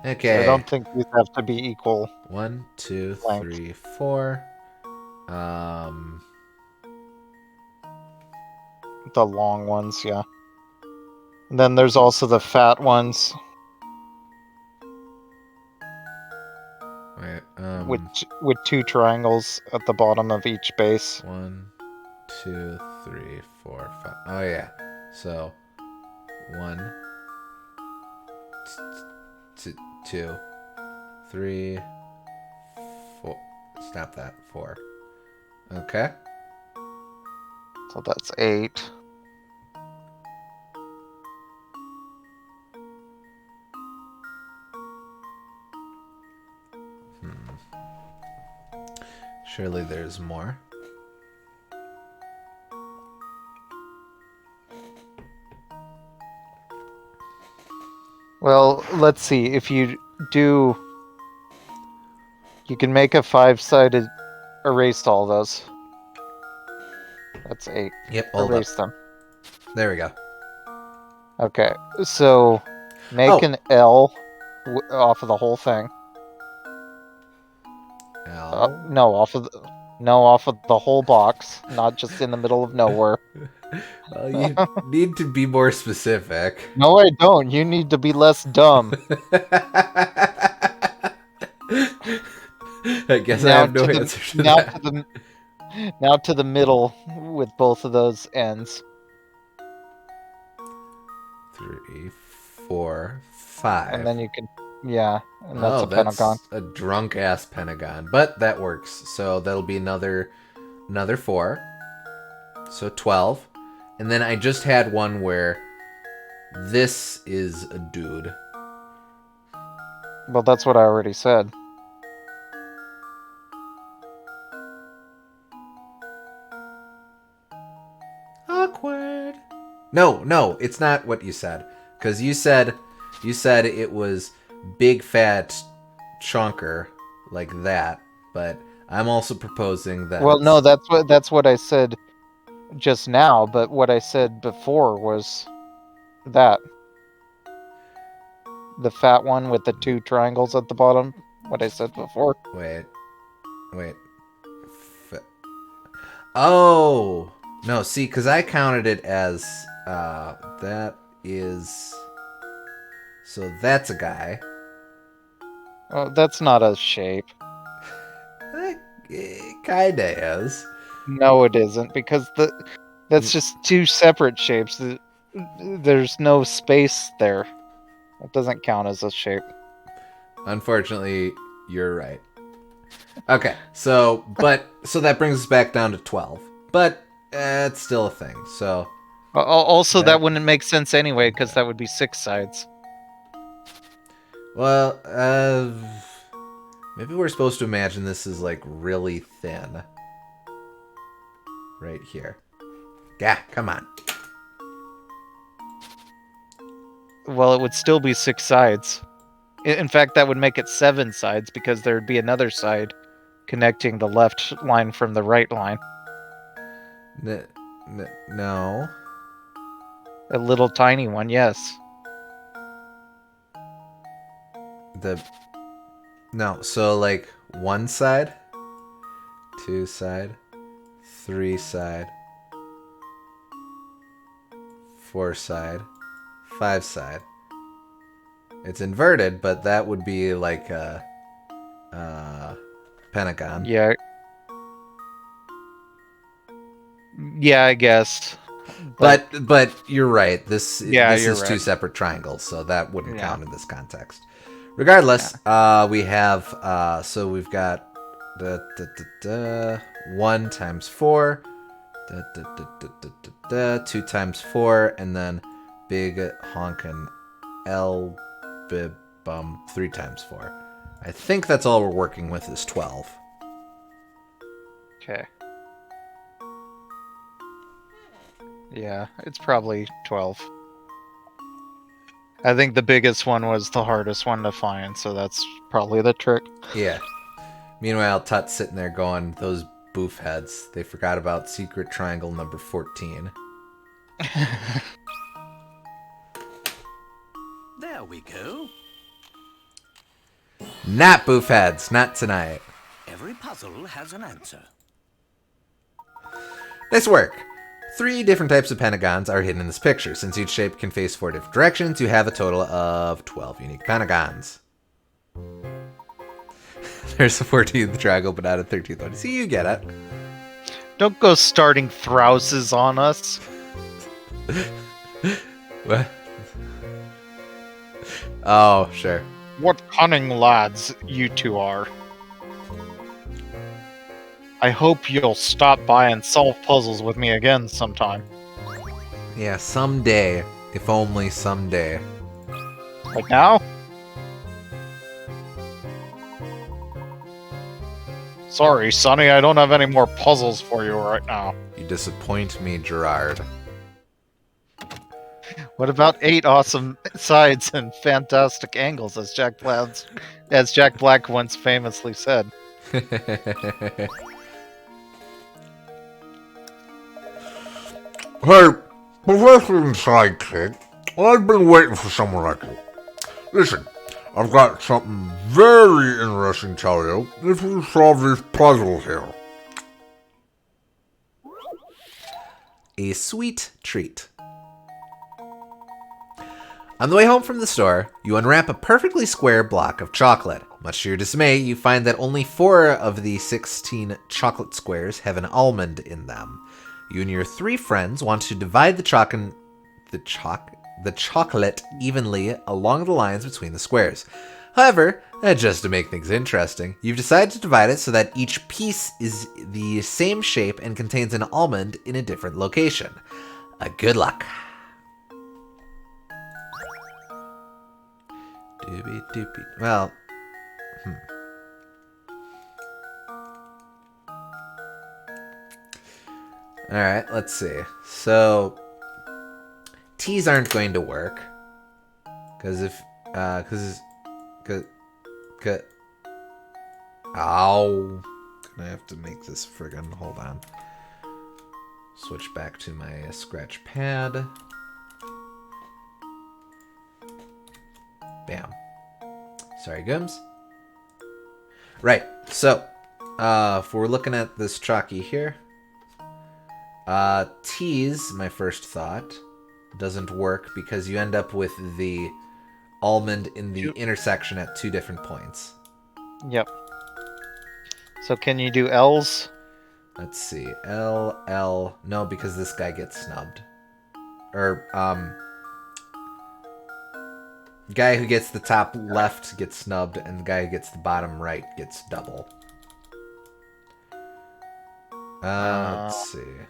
Okay. I don't think these have to be equal. 1, 2, Length. 3, 4. The long ones, yeah. And then there's also the fat ones Wait, with 2 triangles at the bottom of each base. 1, 2, 3, 4, 5. Oh yeah. So 1, 2, 3, 4. Stop that. 4. Okay. So that's 8. Surely there's more. Well, let's see. If you do... You can make a 5-sided... Erase all those. That's 8. Yep, hold up. Erase them. There we go. Okay, so... Make an L off of the whole thing. L. No, off of the whole box, not just in the middle of nowhere. Well, you need to be more specific. No, I don't. You need to be less dumb. I guess I have no answer to that. Now to the middle with both of those ends. 3, 4, 5. And then you can... Yeah, and that's a that's pentagon. a drunk-ass pentagon. But that works. So that'll be another 4. So 12. And then I just had one where this is a dude. Well, that's what I already said. Awkward. No, it's not what you said. Because you said it was big fat chunker like that. But I'm also proposing that. Well, no, that's what I said just now. But what I said before was that the fat one with the 2 triangles at the bottom. What I said before. Wait. Oh no! See, because I counted it as that is. So that's a guy. That's not a shape. It kinda is. No, it isn't, because that's just 2 separate shapes. There's no space there. It doesn't count as a shape. Unfortunately, you're right. Okay, so that brings us back down to 12. But It's still a thing. So, Also, Right. that wouldn't make sense anyway, because that would be 6 sides. well, maybe we're supposed to imagine this is like really thin. Right here. Yeah, come on. Well, it would still be 6 sides. In fact, that would make it 7 sides, because there would be another side connecting the left line from the right line. No. A little tiny one, yes. No, so like 1 side, 2 side, 3 side, 4 side, 5 side. It's inverted, but that would be like a pentagon. Yeah. Yeah, I guess. But you're right. This Yeah, this you're is 2 right. separate triangles, so that wouldn't Yeah. count in this context. Regardless, we have so we've got 1 times 4, 2 times 4, and then big honkin' L bib bum 3 times 4. I think that's all we're working with is 12. Okay. Yeah, it's probably 12. I think the biggest one was the hardest one to find, so that's probably the trick. Yeah. Meanwhile, Tut's sitting there going, those boof heads. They forgot about secret triangle number 14. There we go. Not boof heads, not tonight. Every puzzle has an answer. Nice work. 3 different types of pentagons are hidden in this picture. Since each shape can face 4 different directions, you have a total of 12 unique pentagons. There's a 14th triangle, but not a 13th one. See, you get it. Don't go starting throuses on us. What? Oh, sure. What cunning lads you two are. I hope you'll stop by and solve puzzles with me again sometime. Yeah, someday. If only someday. Like now? Sorry, Sonny, I don't have any more puzzles for you right now. You disappoint me, Gerard. What about 8 awesome sides and fantastic angles, as Jack Black once famously said? Hey, Professor and Sidekick, I've been waiting for someone like you. Listen, I've got something very interesting to tell you if you solve these puzzles here. A sweet treat. On the way home from the store, you unwrap a perfectly square block of chocolate. Much to your dismay, you find that only 4 of the 16 chocolate squares have an almond in them. You and your 3 friends want to divide the chocolate evenly along the lines between the squares. However, just to make things interesting, you've decided to divide it so that each piece is the same shape and contains an almond in a different location. Good luck. Doobie. Well, Alright, let's see. So, T's aren't going to work. Because if, ow. Gonna have to make this friggin', hold on. Switch back to my scratch pad. Bam. Sorry, Gums. Right, so, if we're looking at this chalky here, T's, my first thought, doesn't work because you end up with the almond in the intersection at 2 different points. Yep. So can you do L's? Let's see. L. No, because this guy gets snubbed. Or, guy who gets the top left gets snubbed, and the guy who gets the bottom right gets double. Let's see.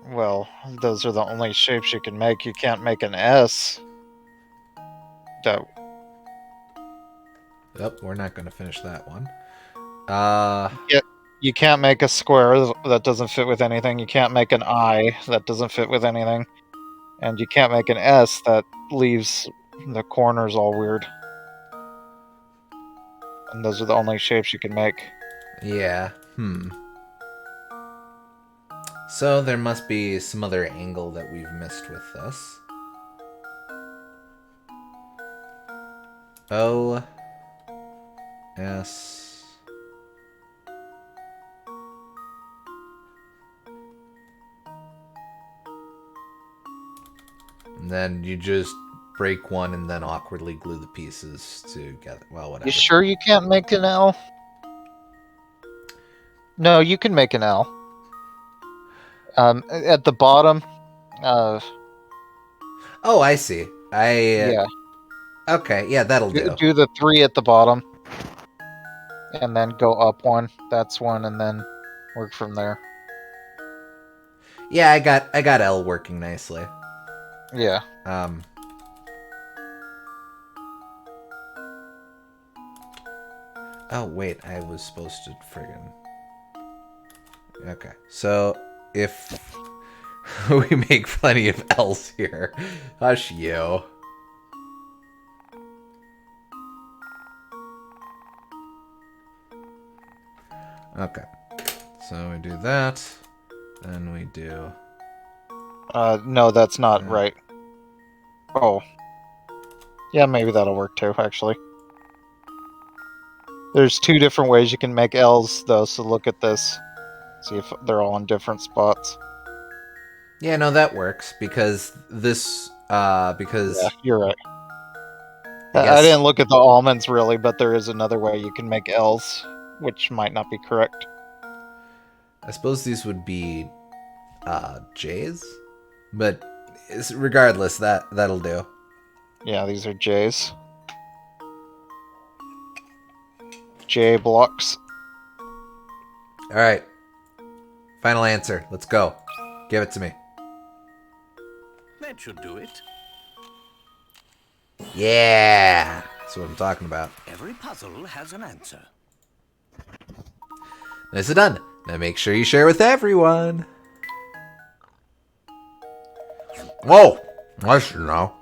Well, those are the only shapes you can make. You can't make an S. That Oh, we're not going to finish that one. you can't make a square that doesn't fit with anything. You can't make an I that doesn't fit with anything. And you can't make an S that leaves the corners all weird. And those are the only shapes you can make. Yeah. So there must be some other angle that we've missed with this. O S. And then you just break one and then awkwardly glue the pieces together. Well, whatever. You sure you can't make an L? No, you can make an L. At the bottom. Oh, I see. Yeah. Okay, yeah, that'll do. Do the 3 at the bottom. And then go up one. That's one, and then work from there. Yeah, I got L working nicely. Yeah. Oh, wait, I was supposed to friggin'... Okay, so if we make plenty of L's here, hush you. Okay, so we do that, then we do... No, that's not right. Oh. Yeah, maybe that'll work too, actually. There's 2 different ways you can make L's, though, so look at this. See if they're all in different spots. Yeah, no, that works, because this, Yeah, you're right. I didn't look at the almonds, really, but there is another way you can make L's, which might not be correct. I suppose these would be, J's? But regardless, that'll do. Yeah, these are J's. J blocks. Alright. Final answer. Let's go. Give it to me. That should do it. Yeah! That's what I'm talking about. Every puzzle has an answer. Nicely done. Now make sure you share with everyone. Oh, I see now.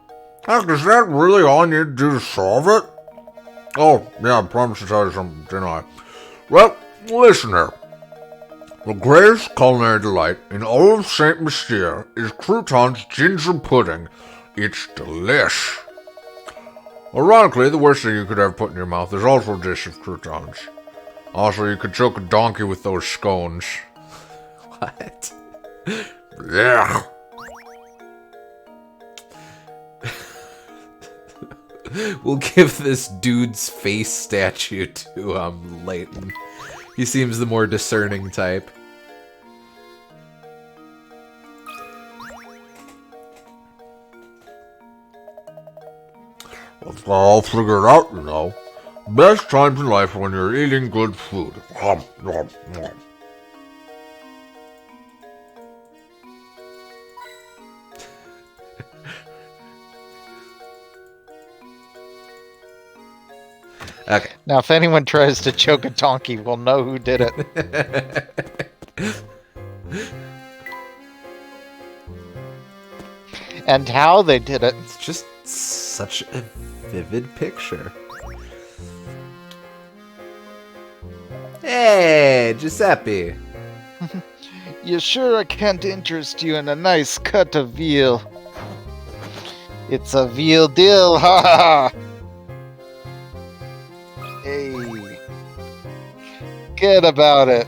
Heck, is that really all you need to do to solve it? Oh, yeah, I promised to tell you something, didn't I? Well, listen here. The greatest culinary delight in all of Saint Mystere is Crouton's ginger pudding. It's delish. Ironically, the worst thing you could ever put in your mouth is also a dish of croutons. Also, you could choke a donkey with those scones. What? Yeah. We'll give this dude's face statue to, Layton. He seems the more discerning type. I've all figured out, you know. Best times in life are when you're eating good food. Nom, nom, nom. Okay. Now, if anyone tries to choke a donkey, we'll know who did it. And how they did it. It's just such a vivid picture. Hey, Giuseppe. You sure I can't interest you in a nice cut of veal? It's a veal deal, ha ha ha! Hey. Get about it.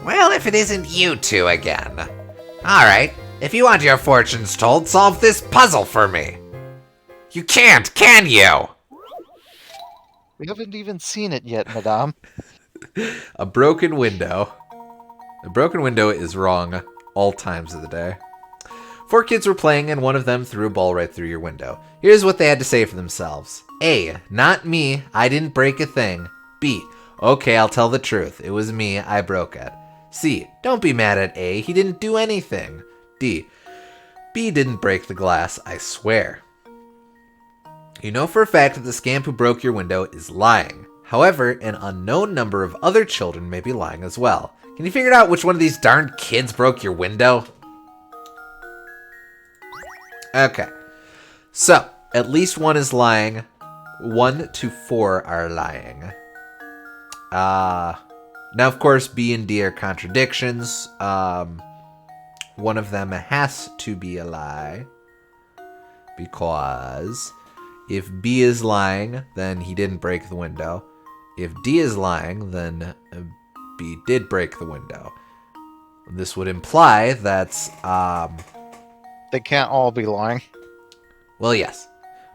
Well, if it isn't you two again. Alright, if you want your fortunes told, solve this puzzle for me. You can't, can you? We haven't even seen it yet, madame. A broken window. A broken window is wrong all times of the day. 4 kids were playing and one of them threw a ball right through your window. Here's what they had to say for themselves. A. Not me. I didn't break a thing. B. Okay, I'll tell the truth. It was me. I broke it. C. Don't be mad at A. He didn't do anything. D. B didn't break the glass, I swear. You know for a fact that the scamp who broke your window is lying. However, an unknown number of other children may be lying as well. Can you figure out which one of these darned kids broke your window? Okay. So, at least one is lying. 1 to 4 are lying. Now, of course, B and D are contradictions. One of them has to be a lie. Because if B is lying, then he didn't break the window. If D is lying, then B did break the window. This would imply that, They can't all be lying. well, yes.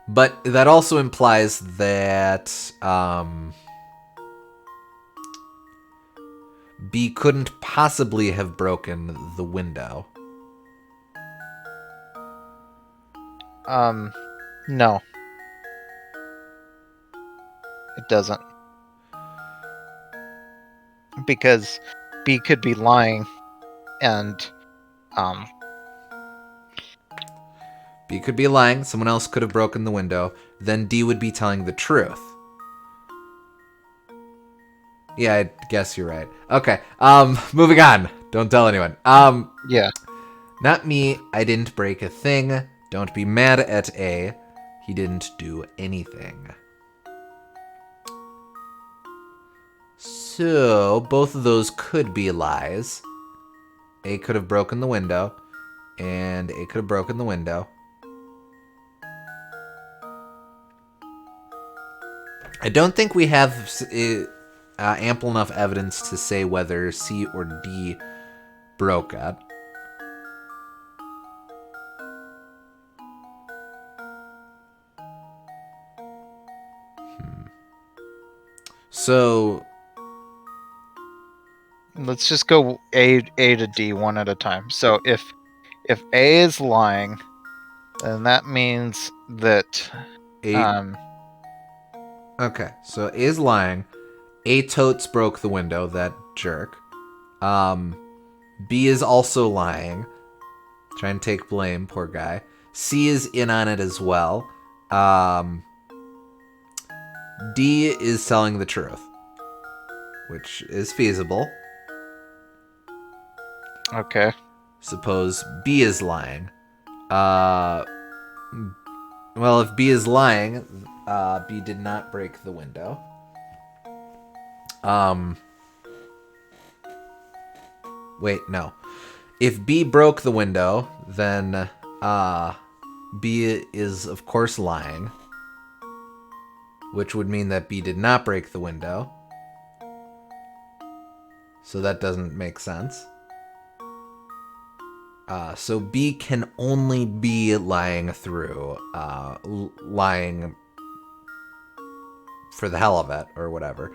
But that also implies that, B couldn't possibly have broken the window. No. It doesn't. Because B could be lying and B could be lying, someone else could have broken the window, then D would be telling the truth. Yeah, I guess you're right. Okay, moving on. Don't tell anyone. yeah. Not me, I didn't break a thing. Don't be mad at A. He didn't do anything. So, both of those could be lies. A could have broken the window, and A could have broken the window. I don't think we have ample enough evidence to say whether C or D broke it. So, Let's just go A to D one at a time. So if A is lying, then that means that A. Okay, so A is lying. A totes broke the window, that jerk. B is also lying. Trying to take blame, poor guy. C is in on it as well. D is telling the truth, which is feasible. okay. Suppose B is lying. Well, if B is lying, B did not break the window. Wait, no. If B broke the window, then B is of course lying, which would mean that B did not break the window. So that doesn't make sense. So B can only be lying through, lying for the hell of it, or whatever.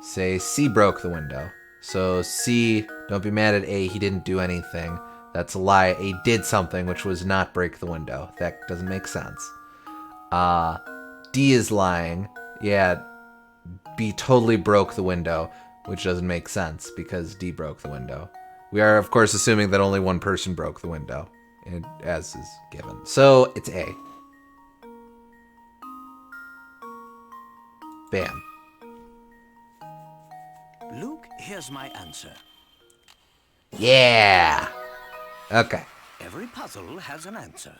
Say C broke the window. So C, don't be mad at A, he didn't do anything. That's a lie. A did something, which was not break the window. That doesn't make sense. D is lying. Yeah, B totally broke the window, which doesn't make sense because D broke the window. We are, of course, assuming that only one person broke the window, as is given. So, it's A. Bam. Luke, here's my answer. Yeah! Okay. Every puzzle has an answer.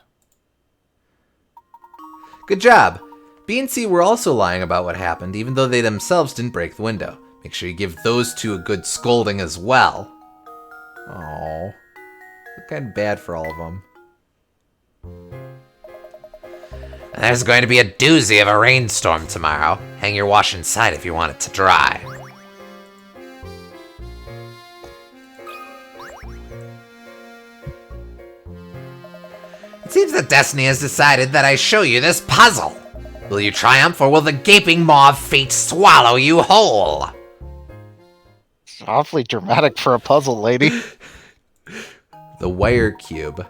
Good job! B and C were also lying about what happened, even though they themselves didn't break the window. Make sure you give those two a good scolding as well. Oh, look kind of bad for all of them. There's going to be a doozy of a rainstorm tomorrow. Hang your wash inside if you want it to dry. It seems that destiny has decided that I show you this puzzle. Will you triumph, or will the gaping maw of fate swallow you whole? It's awfully dramatic for a puzzle, lady. The wire cube.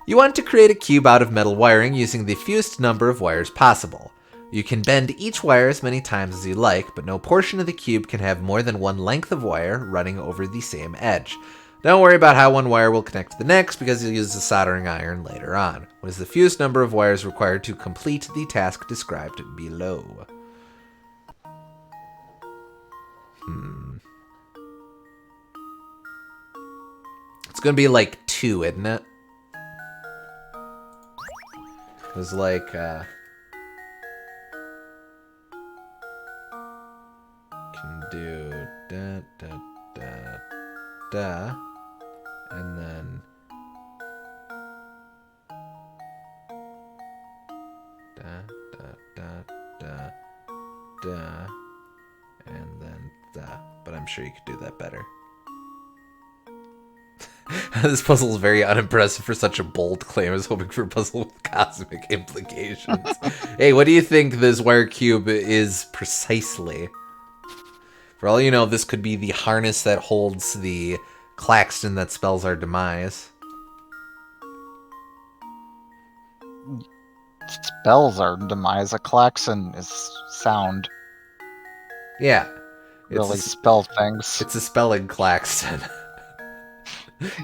You want to create a cube out of metal wiring using the fewest number of wires possible. You can bend each wire as many times as you like, but no portion of the cube can have more than one length of wire running over the same edge. Don't worry about how one wire will connect to the next, because you'll use the soldering iron later on. What is the fewest number of wires required to complete the task described below? It's gonna be like 2, isn't it? Because like, can do da da da da, and then da da da da da, and then da. But I'm sure you could do that better. This puzzle is very unimpressive for such a bold claim. I was hoping for a puzzle with cosmic implications. Hey, what do you think this wire cube is precisely? For all you know, this could be the harness that holds the klaxon that spells our demise. Spells our demise. A klaxon is sound. Yeah. Really spell things. It's a spelling klaxon.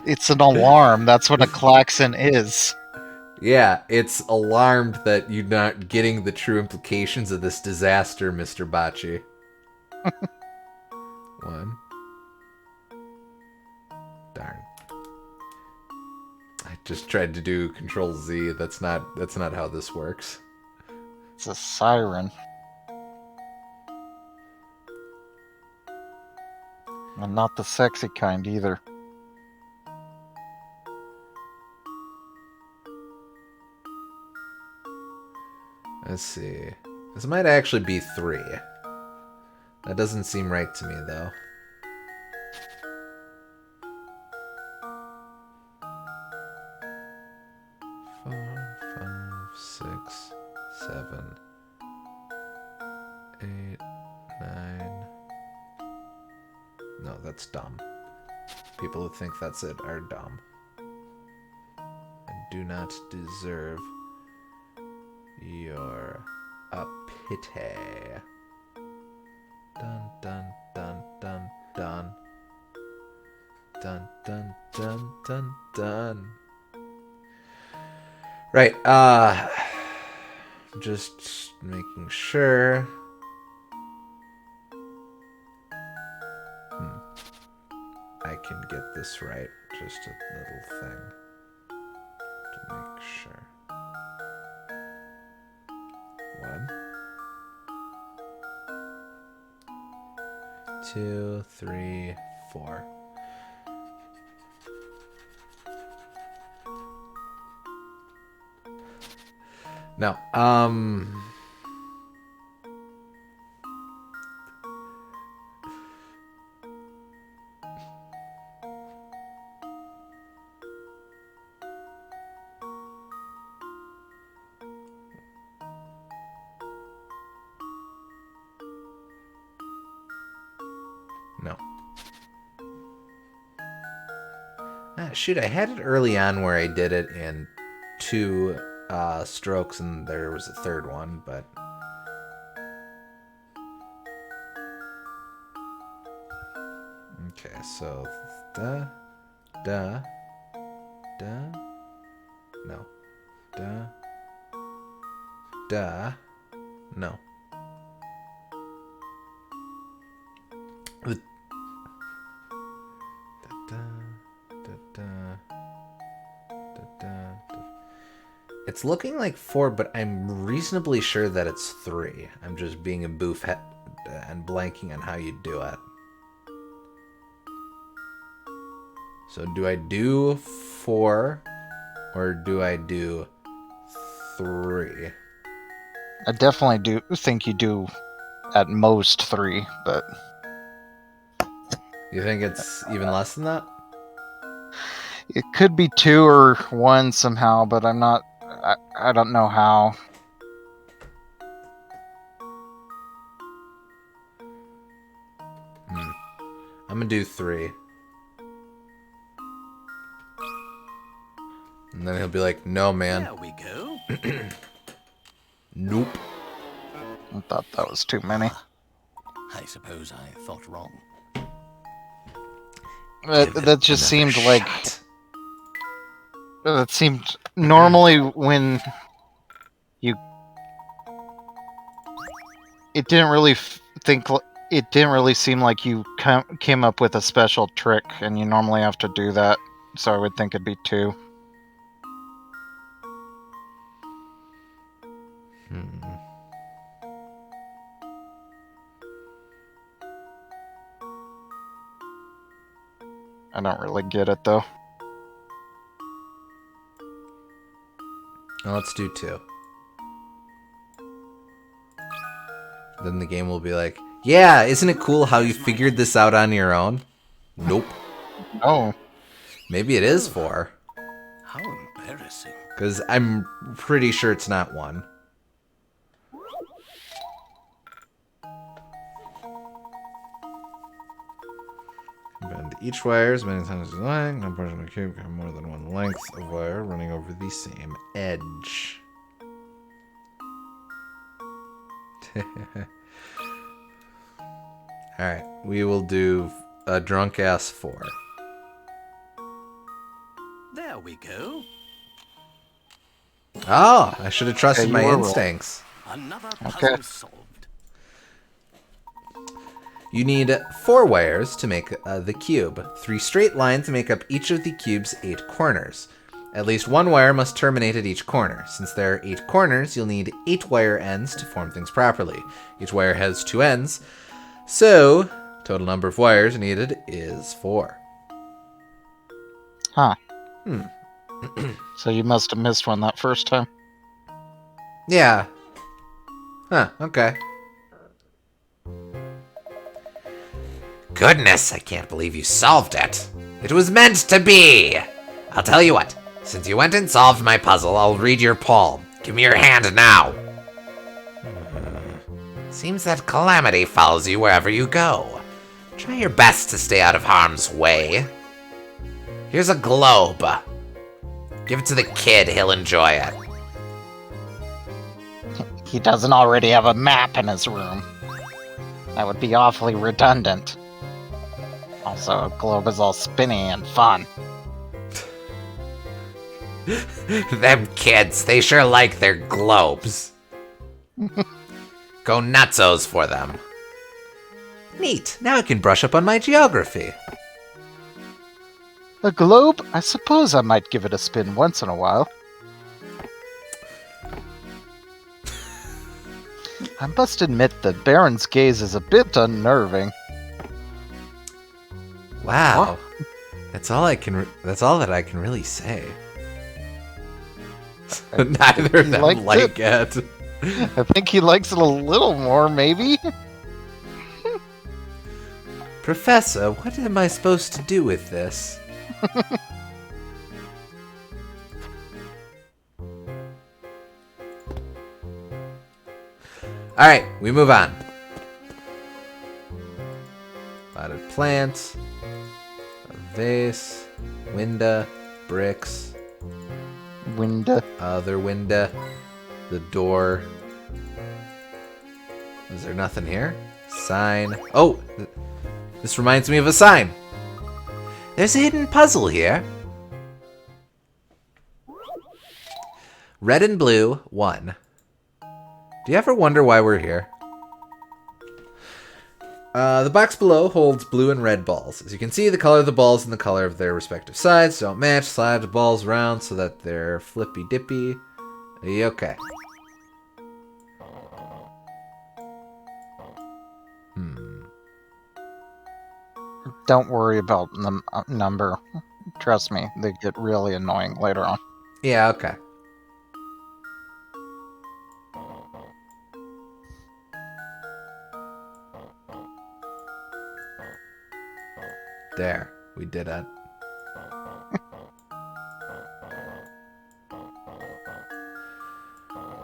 It's an alarm. That's what a klaxon is. Yeah, it's alarmed that you're not getting the true implications of this disaster, Mr. Bocce. 1. Darn. I just tried to do Control Z. That's not how this works. It's a siren. And not the sexy kind either. Let's see. This might actually be 3. That doesn't seem right to me, though. 4, 5, 6, 7, 8, 9. No, that's dumb. People who think that's it are dumb. And do not deserve your pity. Dun dun dun dun dun. Dun dun dun dun dun. Right, just making sure. I can get this right. Just a little thing to make sure. 1, 2, 3, 4. No, no. Shoot, I had it early on where I did it in 2 strokes and there was a third one, but... Okay, so... Da... Da... Da... No. Da... Da... No. It's looking like 4, but I'm reasonably sure that it's 3. I'm just being a boof and blanking on how you do it. So do I do 4 or do I do 3? I definitely do think you do at most 3, but... You think it's even less than that? It could be 2 or 1 somehow, but I'm not... I don't know how. I'm gonna do 3. And then he'll be like, no, man. There we go. Nope. I thought that was too many. I suppose I thought wrong. That just seemed like... Shot. That seemed... Normally when you... It didn't really it didn't really seem like you came up with a special trick, and you normally have to do that. So I would think it'd be 2. I don't really get it, though. Well, let's do 2. Then the game will be like, yeah, isn't it cool how you figured this out on your own? Nope. Oh. Maybe it is 4. How embarrassing. Because I'm pretty sure it's not 1. Bend each wire as many times as you like. No portion of the cube can have more than one length of wire running over the same edge. Alright, we will do a drunk ass 4. There we go. Oh, I should have trusted Okay, my you were wrong. instincts. Another Okay. puzzle solved. You need 4 wires to make the cube. 3 straight lines make up each of the cube's 8 corners. At least 1 wire must terminate at each corner. Since there are 8 corners, you'll need 8 wire ends to form things properly. Each wire has 2 ends, so total number of wires needed is 4. Huh. So you must have missed one that first time. Yeah. Huh, okay. Goodness, I can't believe you solved it. It was meant to be. I'll tell you what. Since you went and solved my puzzle, I'll read your palm. Give me your hand now. Seems that calamity follows you wherever you go. Try your best to stay out of harm's way. Here's a globe. Give it to the kid, he'll enjoy it. He doesn't already have a map in his room. That would be awfully redundant. Also, a globe is all spinny and fun. Them kids, they sure like their globes. Go nutsos for them. Neat. Now I can brush up on my geography. A globe? I suppose I might give it a spin once in a while. I must admit that Baron's gaze is a bit unnerving. Wow. That's all that I can really say. Neither of He them liked like it. I think he likes it a little more, maybe? Professor, what am I supposed to do with this? Alright, we move on. Potted plant, a vase, window, bricks, Window. other window, the door. Is there nothing here? Sign. Oh! This reminds me of a sign. There's a hidden puzzle here. Red and blue, 1. Do you ever wonder why we're here? The box below holds blue and red balls. As you can see, the color of the balls and the color of their respective sides don't match. Slide the balls around so that they're flippy-dippy. Okay. Don't worry about the number. Trust me, they get really annoying later on. Yeah, okay. There, we did it.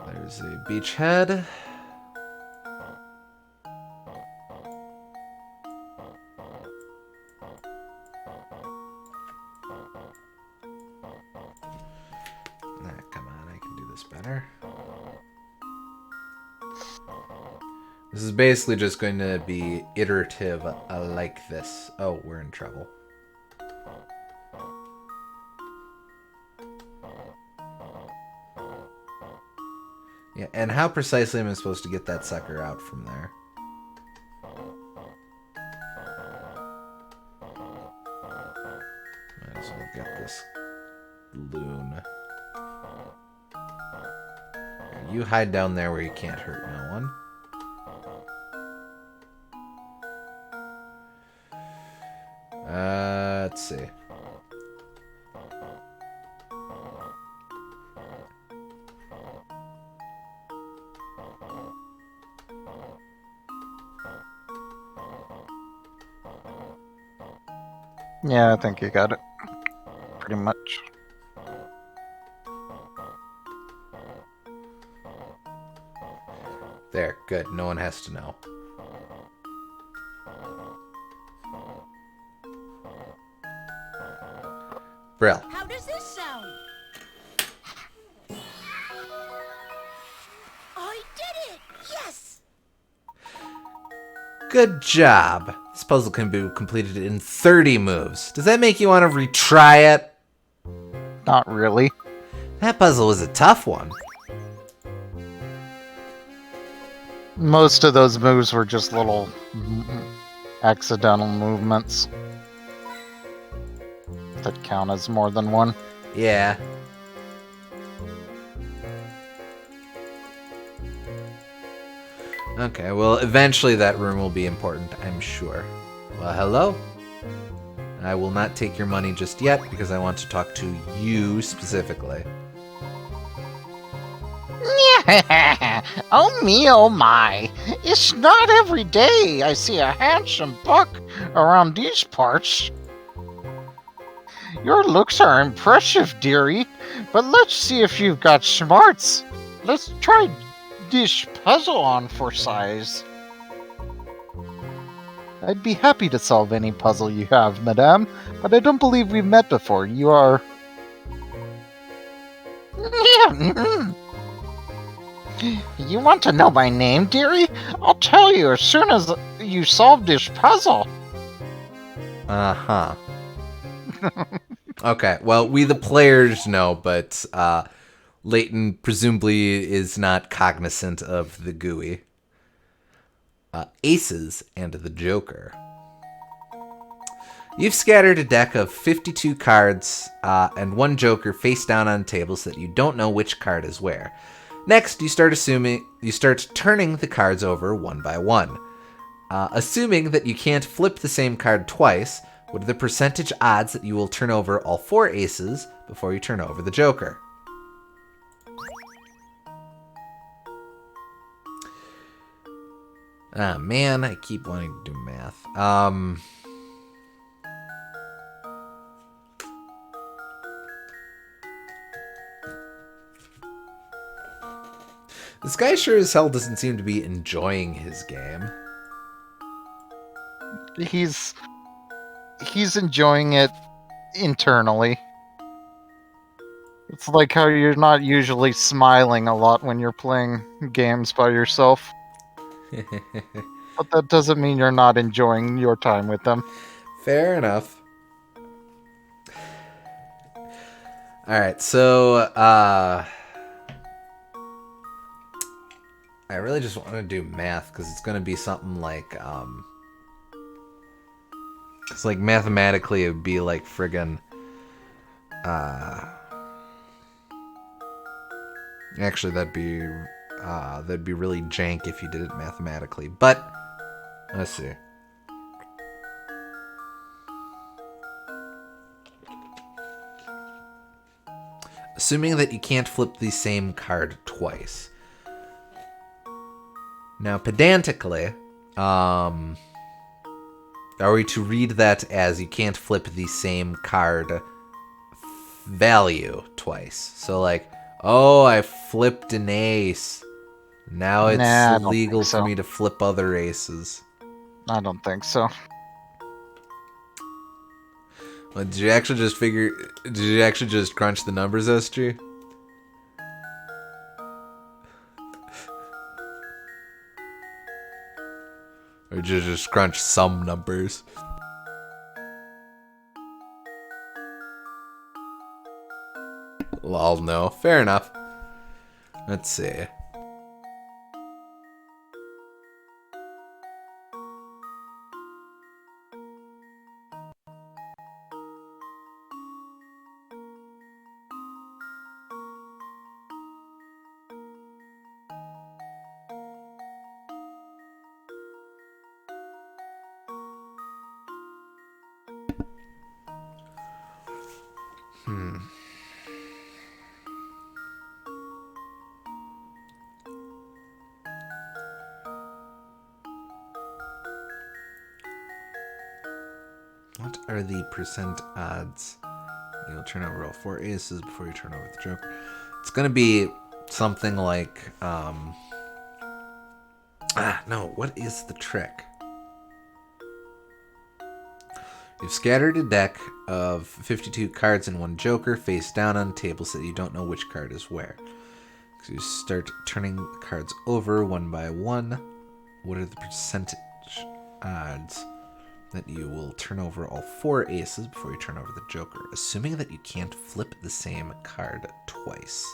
There's a beachhead. Nah, come on, I can do this better. This is basically just going to be iterative like this. Oh, we're in trouble. Yeah, and how precisely am I supposed to get that sucker out from there? Might as well get this loon. You hide down there where you can't hurt no one. Let's see. Yeah, I think you got it. Pretty much. There, good. No one has to know. Brill. How does this sound? I did it! Yes! Good job. This puzzle can be completed in 30 moves. Does that make you want to retry it? Not really. That puzzle was a tough one. Most of those moves were just little accidental movements that count as more than one. Yeah. Okay, well, eventually that room will be important, I'm sure. Well, hello? I will not take your money just yet, because I want to talk to you specifically. Oh me, oh my. It's not every day I see a handsome buck around these parts. Your looks are impressive, dearie, but let's see if you've got smarts. Let's try this puzzle on for size. I'd be happy to solve any puzzle you have, madame, but I don't believe we've met before. You are... You want to know my name, dearie? I'll tell you as soon as you solve this puzzle. Uh-huh. Okay, well, we the players know, but Layton presumably is not cognizant of the GUI. Aces and the Joker. You've scattered a deck of 52 cards and one Joker face down on tables so that you don't know which card is where. Next, you start turning the cards over one by one. Assuming that you can't flip the same card twice, what are the percentage odds that you will turn over all 4 aces before you turn over the Joker? Ah, man, I keep wanting to do math. This guy sure as hell doesn't seem to be enjoying his game. He's enjoying it internally. It's like how you're not usually smiling a lot when you're playing games by yourself. But that doesn't mean you're not enjoying your time with them. Fair enough. Alright, so, I really just want to do math, because it's going to be something like, it's like mathematically it would be like friggin', actually that'd be really jank if you did it mathematically, but, let's see. Assuming that you can't flip the same card twice. Now, pedantically, are we to read that as you can't flip the same card value twice? So, like, oh, I flipped an ace. Now it's illegal for me to flip other aces. I don't think so. Well, did you actually just crunch the numbers, SG? Or just crunch some numbers. Lol, no. Fair enough. Let's see. What are the percent odds you'll turn over all 4 aces before you turn over the joker? It's gonna be something like, no, what is the trick? You've scattered a deck of 52 cards and 1 joker face down on a table so that you don't know which card is where. So you start turning cards over one by one. What are the percentage odds that you will turn over all 4 aces before you turn over the joker, assuming that you can't flip the same card twice?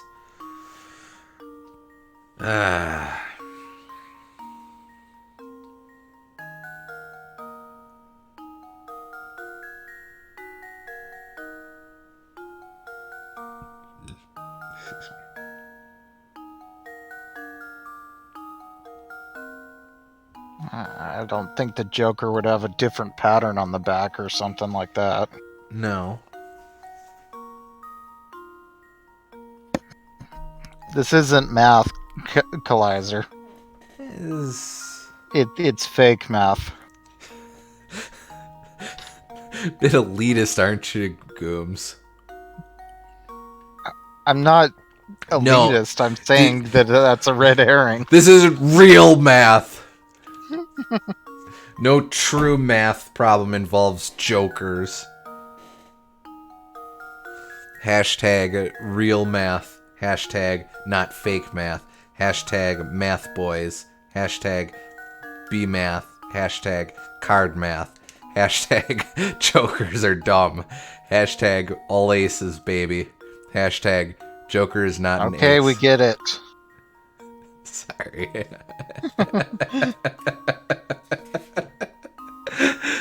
I don't think the Joker would have a different pattern on the back or something like that. No. This isn't math, Kalizer. It's fake math. Bit elitist, aren't you, Gooms? I'm not No. elitist. I'm saying that that's a red herring. This is real math. No true math problem involves jokers. Hashtag real math. Hashtag not fake math. Hashtag math boys. Hashtag be math. Hashtag card math. Hashtag jokers are dumb. Hashtag all aces, baby. Hashtag joker is not an ace. Okay, we get it. Sorry.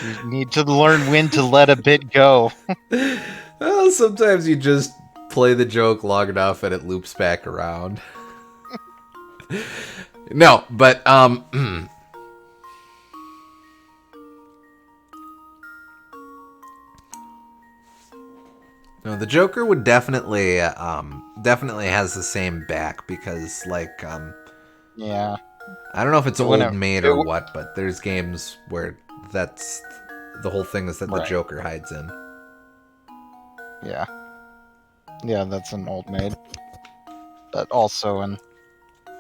You need to learn when to let a bit go. Well, sometimes you just play the joke long enough and it loops back around. No, but no, the Joker would definitely has the same back because Yeah. I don't know if it's It old wouldn't- maid it or w- what, but there's games where that's the whole thing is that the Right. Joker hides in. Yeah. Yeah, that's an old maid. But also in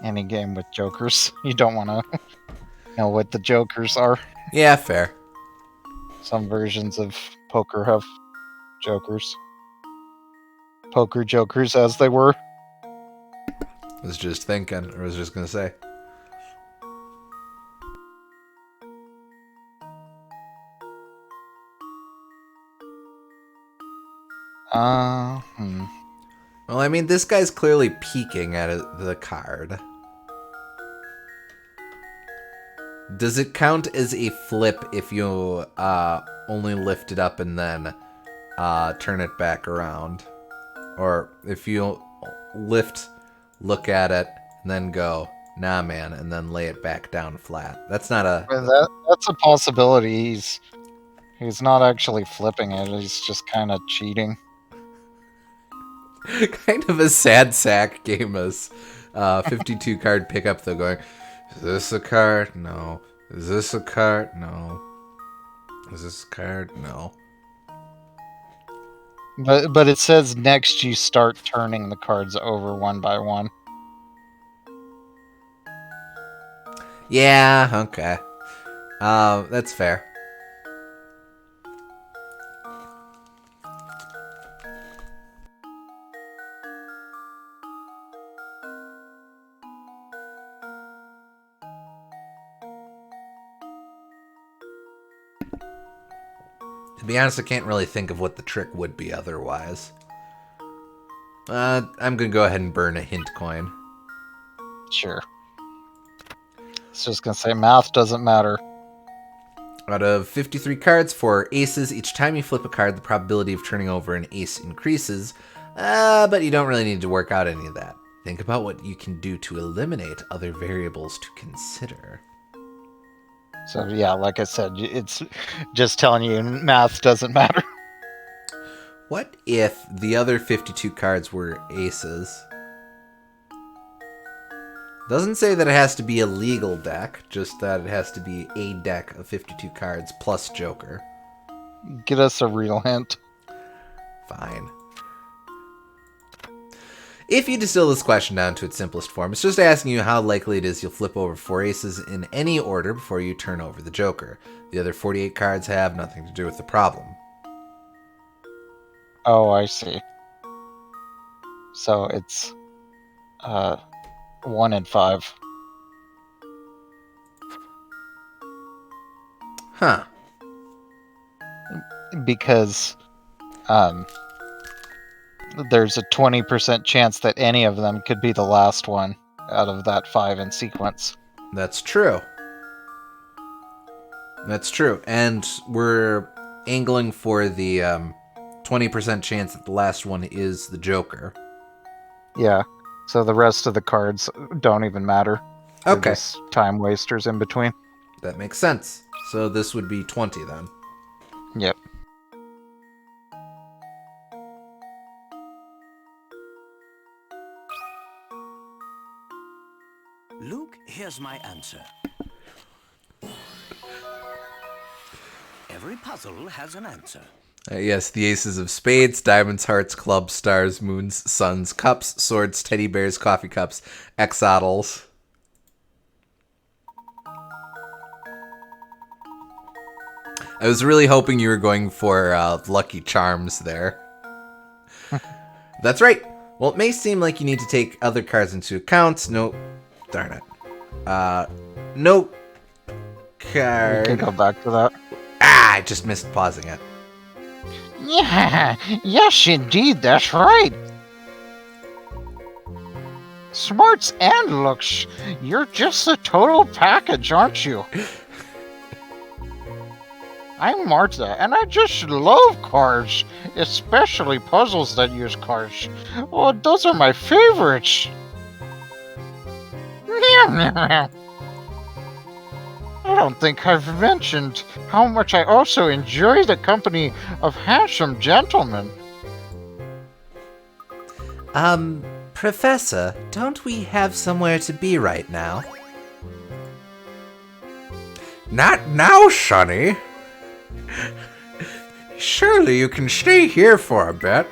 any game with jokers, you don't want to know what the jokers are. Yeah, fair. Some versions of poker have jokers. Poker jokers, as they were. I was just thinking, or I was just gonna say. Well, I mean, this guy's clearly peeking at the card. Does it count as a flip if you only lift it up and then turn it back around? Or if you lift, look at it, and then go, nah, man, and then lay it back down flat? That's not a... That's a possibility. He's not actually flipping it. He's just kind of cheating. kind of a sad sack game as 52 card pickup, though, going, is this a card? No. Is this a card? No. Is this a card? No. But it says next you start turning the cards over one by one. Yeah, okay. That's fair. To be honest, I can't really think of what the trick would be otherwise. I'm gonna go ahead and burn a hint coin. Sure. It's just gonna say math doesn't matter. Out of 53 cards for aces, each time you flip a card, the probability of turning over an ace increases, but you don't really need to work out any of that. Think about what you can do to eliminate other variables to consider. So yeah, like I said, it's just telling you math doesn't matter. What if the other 52 cards were aces? Doesn't say that it has to be a legal deck, just that it has to be a deck of 52 cards plus Joker. Get us a real hint. Fine. If you distill this question down to its simplest form, it's just asking you how likely it is you'll flip over 4 aces in any order before you turn over the Joker. The other 48 cards have nothing to do with the problem. Oh, I see. So it's 1 in 5. Huh. Because there's a 20% chance that any of them could be the last one out of that 5 in sequence. That's true. That's true. And we're angling for the 20% chance that the last one is the Joker. Yeah. So the rest of the cards don't even matter. They're Okay. just time wasters in between. That makes sense. So this would be 20 then. Yep. Luke, here's my answer. Every puzzle has an answer. Yes, the aces of spades, diamonds, hearts, clubs, stars, moons, suns, cups, swords, teddy bears, coffee cups, exoddles. I was really hoping you were going for Lucky Charms there. That's right. Well, it may seem like you need to take other cards into account. No, darn it. No card. You can go back to that. Ah, I just missed pausing it. Yeah, yes, indeed, that's right. Smarts and looks. You're just a total package, aren't you? I'm Martha, and I just love cards, especially puzzles that use cards. Oh, those are my favorites. I don't think I've mentioned how much I also enjoy the company of handsome gentlemen. Professor, don't we have somewhere to be right now? Not now, Sonny. Surely you can stay here for a bit.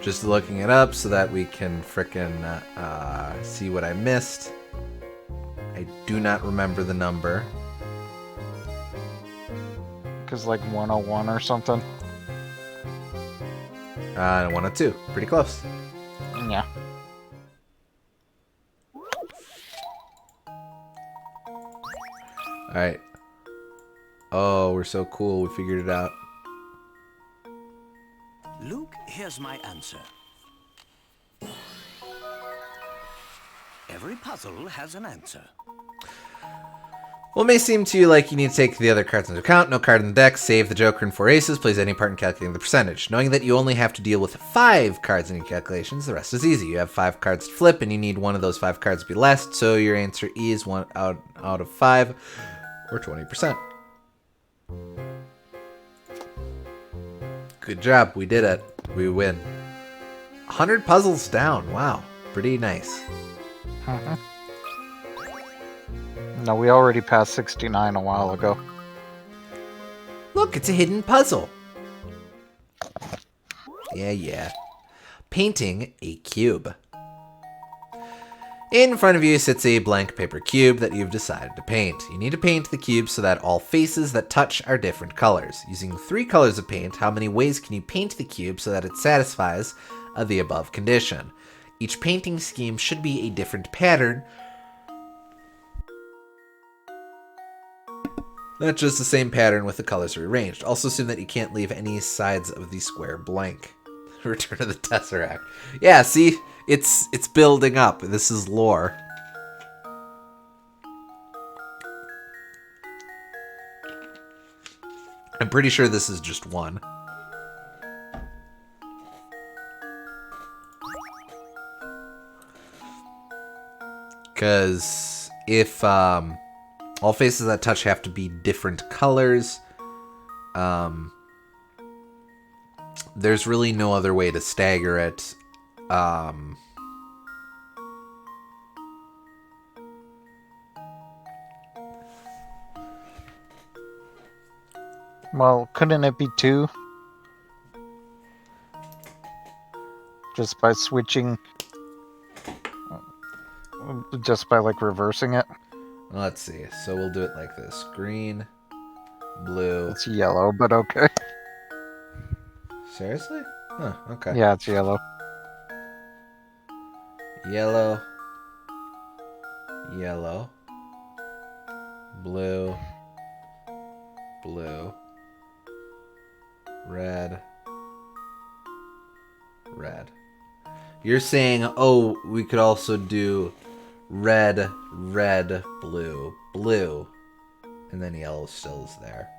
Just looking it up so that we can frickin' see what I missed. I do not remember the number. Because like 101 or something. 102. Pretty close. Yeah. Alright. Oh, we're so cool. We figured it out. Luke, here's my answer. Every puzzle has an answer. Well, it may seem to you like you need to take the other cards into account. No card in the deck, save the Joker and 4 aces, plays any part in calculating the percentage. Knowing that you only have to deal with 5 cards in your calculations, the rest is easy. You have 5 cards to flip, and you need one of those 5 cards to be last, so your answer is 1 out of 5, or 20%. Good job, we did it. We win. 100 puzzles down, wow. Pretty nice. No, we already passed 69 a while ago. Look, it's a hidden puzzle. Yeah. Painting a cube. In front of you sits a blank paper cube that you've decided to paint. You need to paint the cube so that all faces that touch are different colors. Using 3 colors of paint, how many ways can you paint the cube so that it satisfies the above condition? Each painting scheme should be a different pattern. Not just the same pattern with the colors rearranged. Also assume that you can't leave any sides of the square blank. Return of the Tesseract. Yeah, see? It's building up. This is lore. I'm pretty sure this is just one. Because if all faces that touch have to be different colors, there's really no other way to stagger it. Well, couldn't it be 2? Just by switching... Just by, like, reversing it? Let's see. So we'll do it like this. Green, blue. It's yellow, but okay. Seriously? Huh, okay. Yeah, it's yellow. Yellow. Yellow. Blue. Blue. Red. Red. You're saying, oh, we could also do red, red, blue, blue. And then yellow still is there.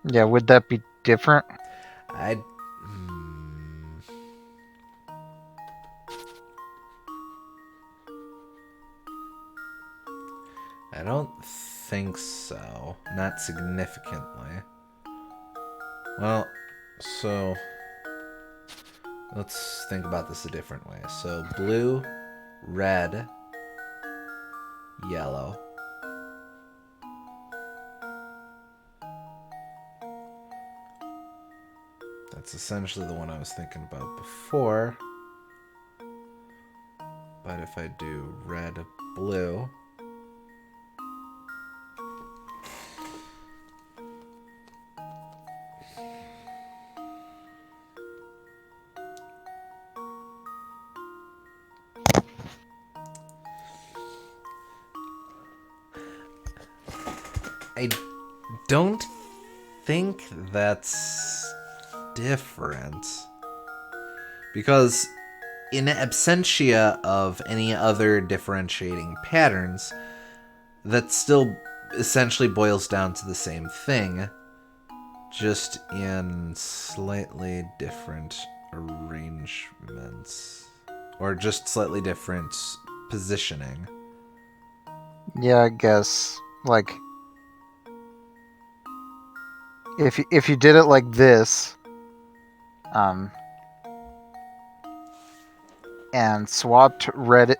Yeah, would that be different? I don't think so. Not significantly. Well, so let's think about this a different way. So blue, red, yellow. That's essentially the one I was thinking about before. But if I do red, blue. I don't think that's different. Because in absentia of any other differentiating patterns, that still essentially boils down to the same thing, just in slightly different arrangements. Or just slightly different positioning. Yeah, I guess. Like, if you did it like this, and swapped red,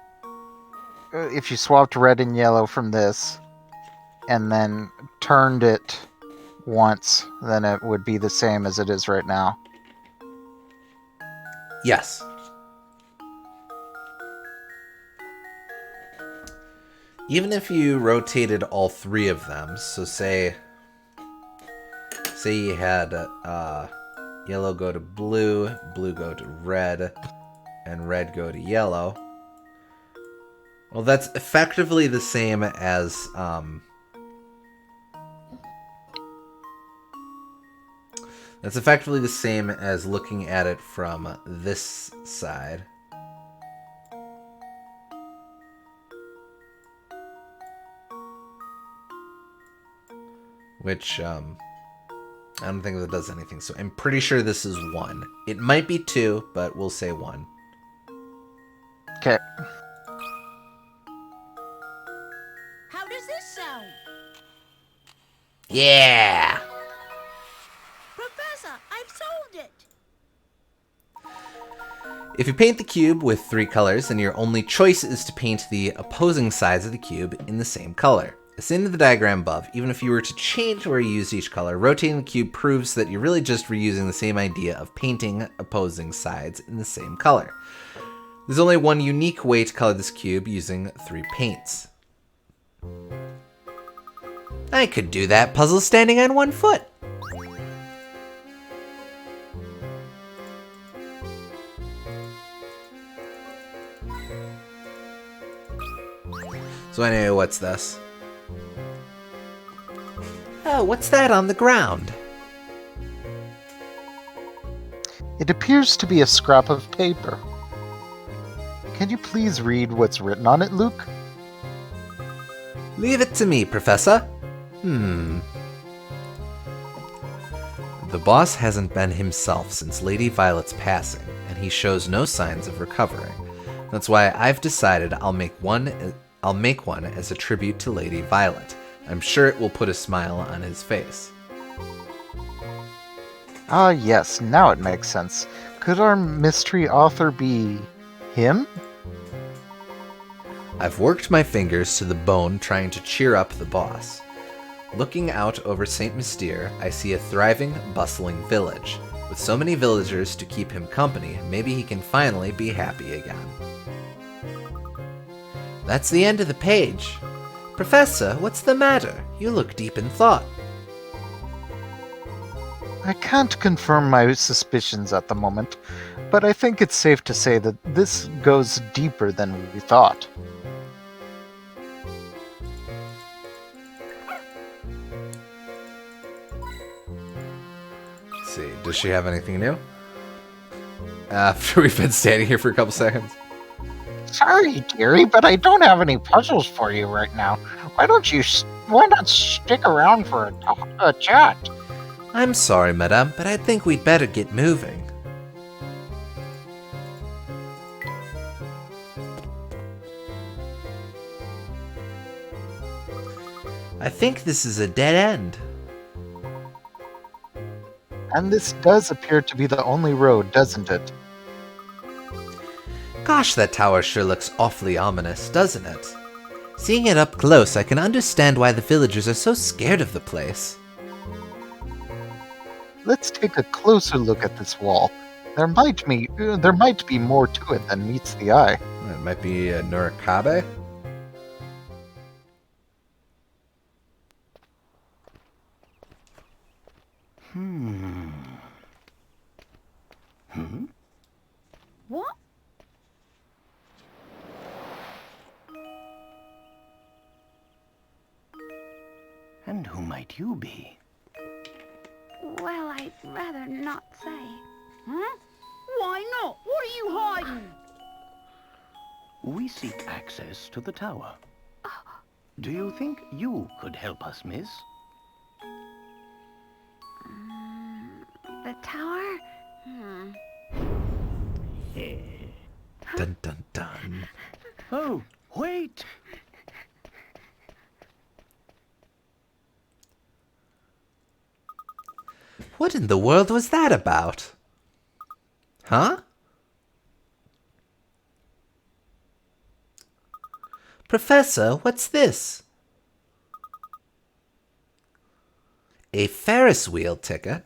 if you swapped red and yellow from this, and then turned it once, then it would be the same as it is right now. Yes. Even if you rotated all three of them, so say you had yellow go to blue, blue go to red, and red go to yellow. Well, that's effectively the same as looking at it from this side. Which, I don't think that does anything. So I'm pretty sure this is 1. It might be 2, but we'll say 1. Okay. How does this sound? Yeah! Professor, I've solved it. If you paint the cube with 3 colors, then your only choice is to paint the opposing sides of the cube in the same color. As seen in the diagram above, even if you were to change where you use each color, rotating the cube proves that you're really just reusing the same idea of painting opposing sides in the same color. There's only one unique way to color this cube using 3 paints. I could do that puzzle standing on 1 foot. So anyway, what's this? Professor, what's that on the ground? It appears to be a scrap of paper. Can you please read what's written on it, Luke? Leave it to me, Professor. The boss hasn't been himself since Lady Violet's passing, and he shows no signs of recovering. That's why I've decided I'll make one as a tribute to Lady Violet. I'm sure it will put a smile on his face. Ah, yes, now it makes sense. Could our mystery author be him? I've worked my fingers to the bone trying to cheer up the boss. Looking out over St. Mystere, I see a thriving, bustling village. With so many villagers to keep him company, maybe he can finally be happy again. That's the end of the page. Professor, what's the matter? You look deep in thought. I can't confirm my suspicions at the moment, but I think it's safe to say that this goes deeper than we thought. Let's see, does she have anything new? After we've been standing here for a couple seconds. Sorry, dearie, but I don't have any puzzles for you right now. Why not stick around for a chat? I'm sorry, madame, but I think we'd better get moving. I think this is a dead end. And this does appear to be the only road, doesn't it? Gosh, that tower sure looks awfully ominous, doesn't it? Seeing it up close, I can understand why the villagers are so scared of the place. Let's take a closer look at this wall. There might be more to it than meets the eye. It might be a Nurikabe? What? And who might you be? Well, I'd rather not say. Huh? Why not? What are you hiding? We seek access to the tower. Do you think you could help us, miss? The tower? Dun dun dun. Oh, wait! What in the world was that about? Huh? Professor, what's this? A Ferris wheel ticket?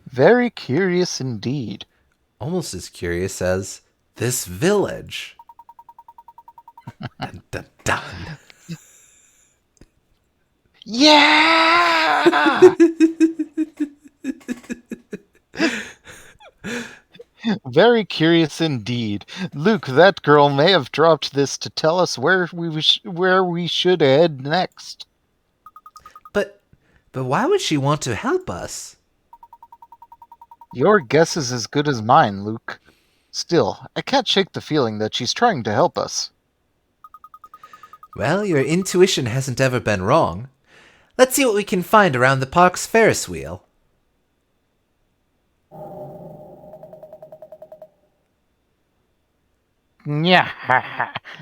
Very curious indeed. Almost as curious as this village. Dun dun dun. Yeah! Very curious indeed. Luke, that girl may have dropped this to tell us where we should head next. But why would she want to help us? Your guess is as good as mine, Luke. Still, I can't shake the feeling that she's trying to help us. Well, your intuition hasn't ever been wrong. Let's see what we can find around the park's Ferris wheel. Yeah,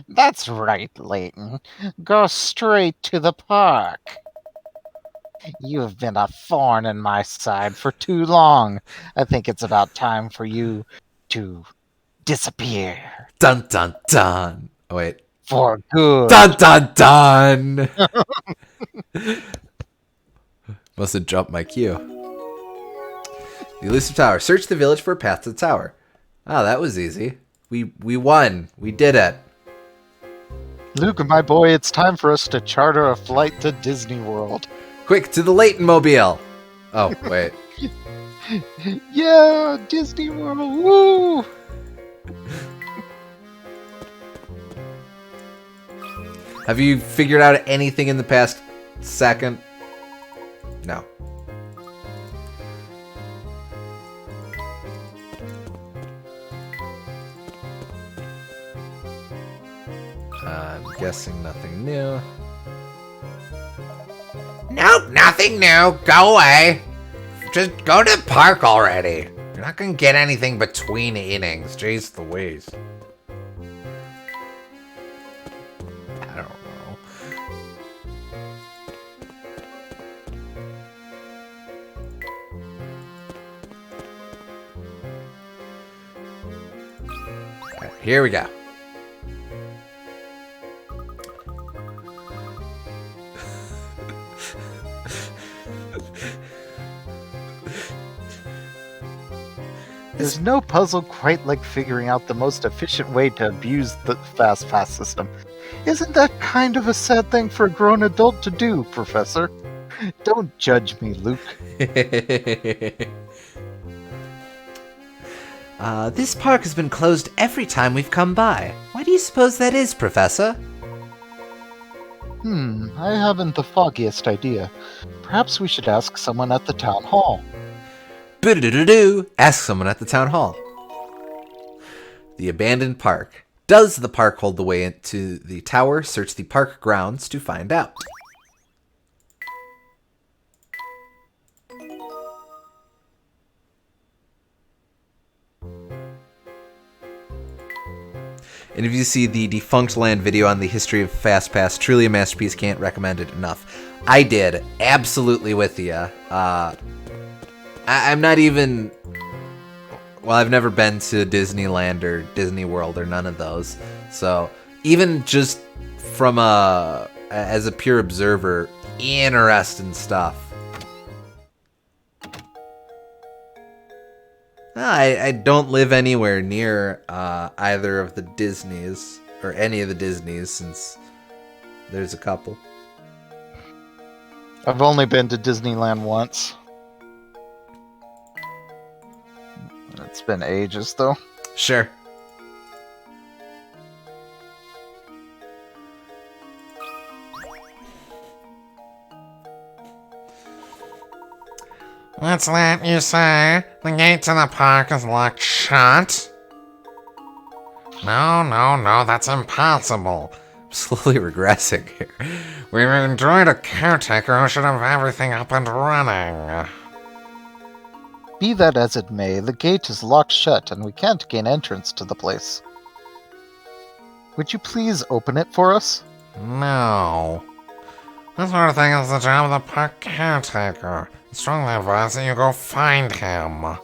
that's right, Layton. Go straight to the park. You've been a thorn in my side for too long. I think it's about time for you to disappear. Dun dun dun. Oh wait. For good. Dun dun dun. Must have jumped my cue. The elusive tower. Search the village for a path to the tower. Ah, that was easy. We won. We did it. Luke, my boy, it's time for us to charter a flight to Disney World. Quick, to the Layton mobile. Oh, wait. Yeah, Disney World, woo! Have you figured out anything in the past second. No. I'm guessing nothing new. Nope, nothing new. Go away. Just go to the park already. You're not gonna get anything between innings. Jeez Louise. I don't know. Alright, here we go. There's no puzzle quite like figuring out the most efficient way to abuse the fast pass system. Isn't that kind of a sad thing for a grown adult to do, Professor? Don't judge me, Luke. This park has been closed every time we've come by. Why do you suppose that is, Professor? I haven't the foggiest idea. Perhaps we should ask someone at the town hall. Boo-doo-doo-doo! Ask someone at the town hall. The abandoned park. Does the park hold the way into the tower? Search the park grounds to find out. And if you see the Defunct Land video on the history of FastPass, truly a masterpiece, can't recommend it enough. I did. Absolutely with you. I'm not even... Well, I've never been to Disneyland or Disney World or none of those. So, even just from as a pure observer, interesting stuff. I don't live anywhere near either of the Disneys, or any of the Disneys, since there's a couple. I've only been to Disneyland once. It's been ages, though. Sure. What's that you say? The gate to the park is locked shut? No, that's impossible. I'm slowly regressing here. We've enjoyed a caretaker who should have everything up and running. Be that as it may, the gate is locked shut and we can't gain entrance to the place. Would you please open it for us? No. This sort of thing is the job of the park caretaker. I strongly advise that you go find him.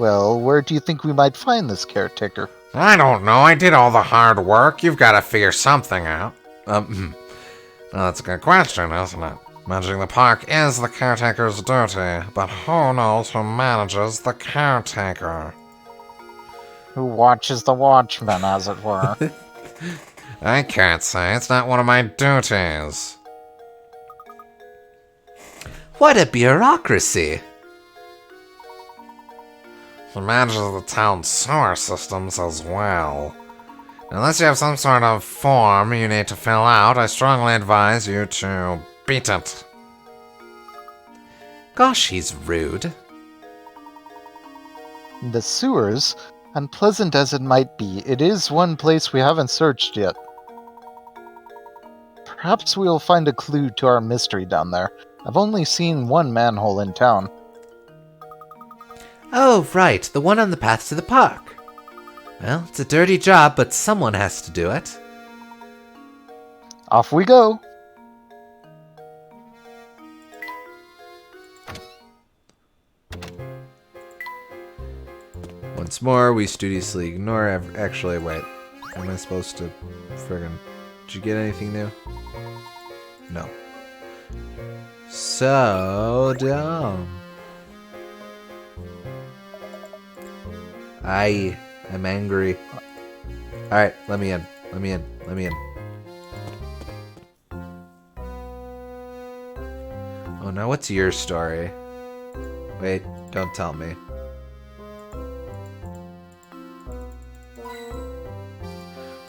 Well, where do you think we might find this caretaker? I don't know. I did all the hard work. You've got to figure something out. Well, that's a good question, isn't it? Managing the park is the caretaker's duty, but who knows who manages the caretaker? Who watches the watchman, as it were. I can't say. It's not one of my duties. What a bureaucracy! He manages the town's sewer systems as well. Unless you have some sort of form you need to fill out, I strongly advise you to beat it. Gosh, he's rude. The sewers, unpleasant as it might be, it is one place we haven't searched yet. Perhaps we will find a clue to our mystery down there. I've only seen one manhole in town. Oh, right, the one on the path to the park. Well, it's a dirty job, but someone has to do it. Off we go! Once more, we studiously ignore... Actually, wait. Am I supposed to... Friggin'... Did you get anything new? No. So dumb. I'm angry. Alright, let me in. Let me in. Let me in. Oh, now what's your story? Wait, don't tell me.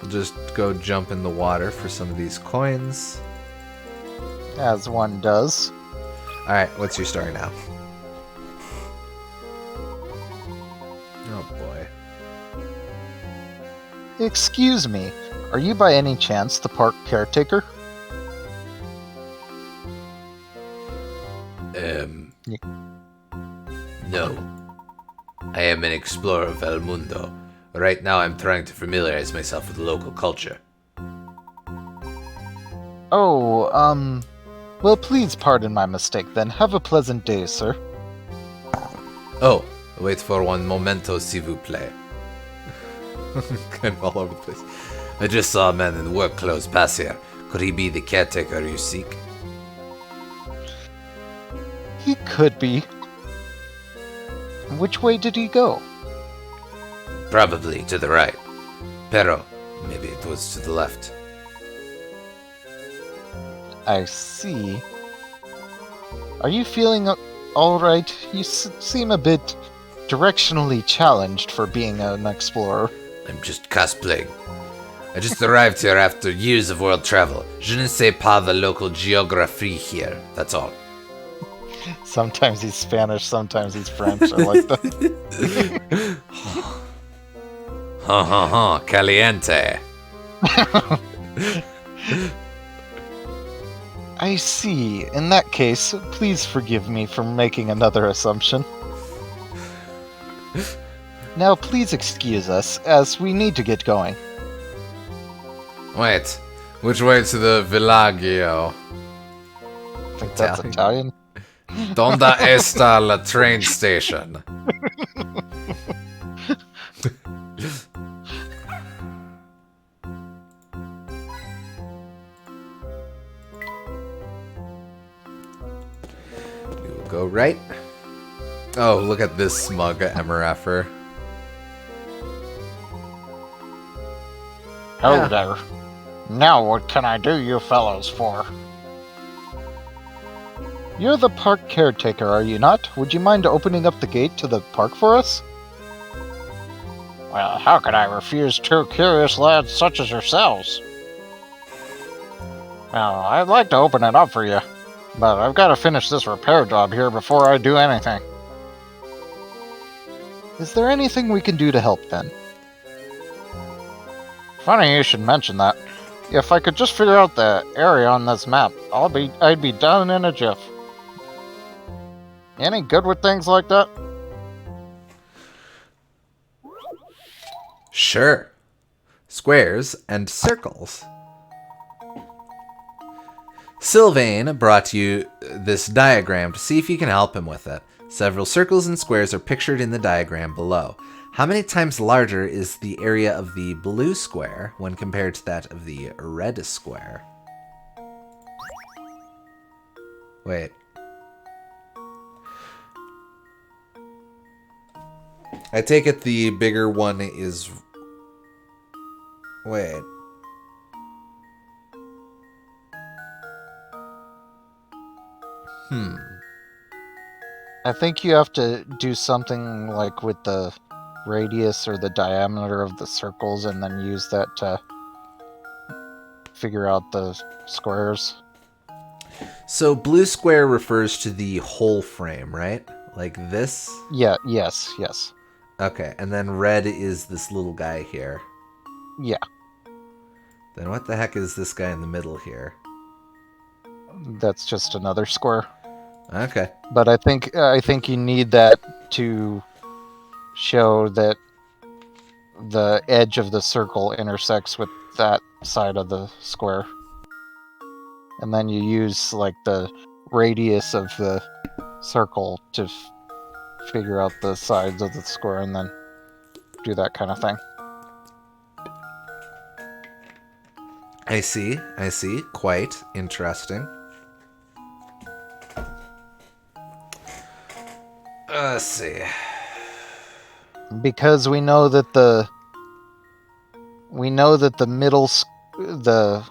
We'll just go jump in the water for some of these coins. as one does. All right, what's your story now? Oh boy. Excuse me, are you by any chance the park caretaker? No. I am an explorer of El Mundo. Right now I'm trying to familiarize myself with local culture. Oh, well, please pardon my mistake then. Have a pleasant day, sir. Oh, wait for one momento, s'il vous plaît. Kind of all over the place. I just saw a man in work clothes pass here. Could he be the caretaker you seek? He could be. Which way did he go? Probably to the right. Pero, maybe it was to the left. I see. Are you feeling alright? You seem a bit directionally challenged for being an explorer. I'm just cosplaying. I just arrived here after years of world travel. Je ne sais pas the local geography here. That's all. Sometimes he's Spanish, sometimes he's French. I like that. Ha ha ha, caliente. I see. In that case, please forgive me for making another assumption. Now, please excuse us, as we need to get going. Wait, which way to the Villaggio? I think that's Italian. Donde está la train station? We will go right. Oh, look at this smug MRFer. Oh there. Now what can I do you fellows for? You're the park caretaker, are you not? Would you mind opening up the gate to the park for us? Well, how could I refuse two curious lads such as yourselves? Well, I'd like to open it up for you, but I've got to finish this repair job here before I do anything. Is there anything we can do to help then? Funny you should mention that. If I could just figure out the area on this map, I'd be done in a jiff. Any good with things like that? Sure. Squares and circles. Sylvain brought you this diagram to see if you can help him with it. Several circles and squares are pictured in the diagram below. How many times larger is the area of the blue square when compared to that of the red square? Wait. I take it the bigger one is... Wait. I think you have to do something like with the radius or the diameter of the circles and then use that to figure out the squares. So blue square refers to the whole frame, right? Like this? Yeah, yes. Okay, and then red is this little guy here. Yeah, Then what the heck is this guy in the middle here? that's just another square. Okay. But I think you need that to show that the edge of the circle intersects with that side of the square. And then you use like the radius of the circle to figure out the sides of the square and then do that kind of thing. I see. Quite interesting. Let's see. Because we know that the the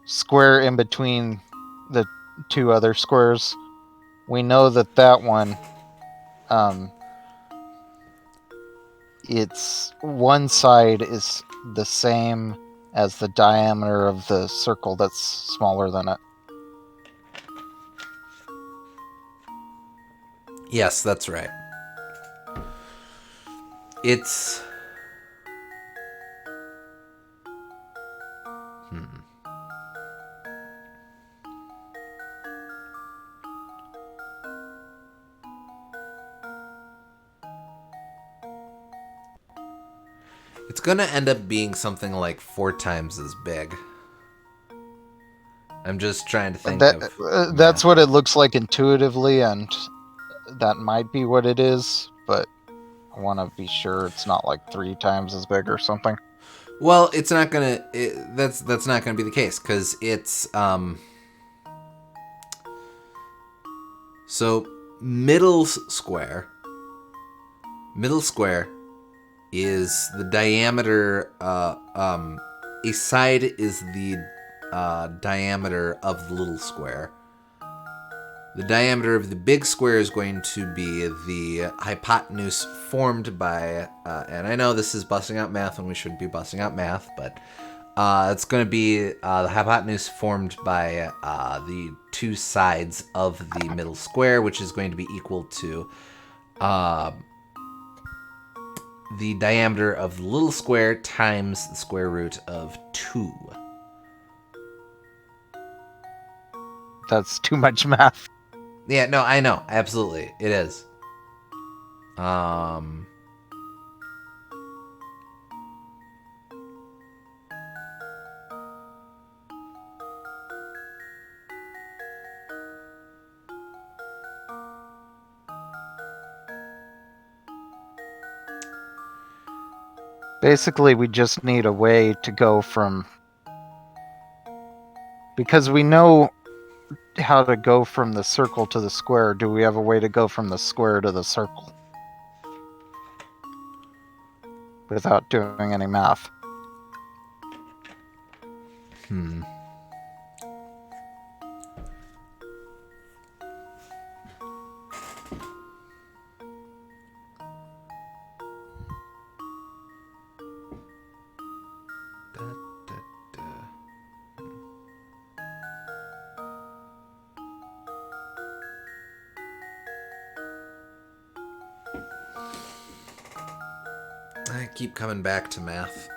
square in between the two other squares, we know that one it's one side is the same as the diameter of the circle that's smaller than it. Yes, that's right. It's... It's gonna end up being something like 4 times as big. I'm just trying to think of... That's what it looks like intuitively, and that might be what it is, but I want to be sure it's not like 3 times as big or something. Well, it's not gonna... that's not gonna be the case, because it's... So, middle square is the diameter... a side is the diameter of the little square. The diameter of the big square is going to be the hypotenuse formed by, and I know this is busting out math when we shouldn't be busting out math, but it's going to be the hypotenuse formed by the 2 sides of the middle square, which is going to be equal to the diameter of the little square times the square root of 2. That's too much math. Yeah, no, I know. Absolutely. It is. Basically, we just need a way to go from... Because we know how to go from the circle to the square, do we have a way to go from the square to the circle? Without doing any math. I keep coming back to math.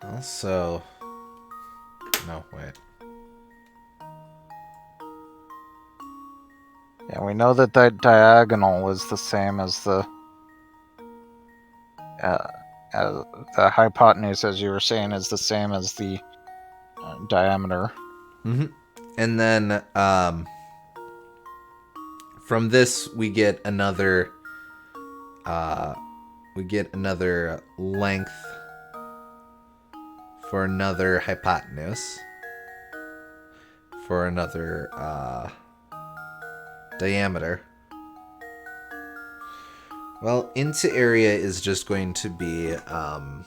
Also... No, wait. Yeah, we know that the diagonal is the same as the hypotenuse, as you were saying, is the same as the diameter. Mm-hmm. And then from this we get another length for another hypotenuse for another diameter. Well, into area is just going to be pi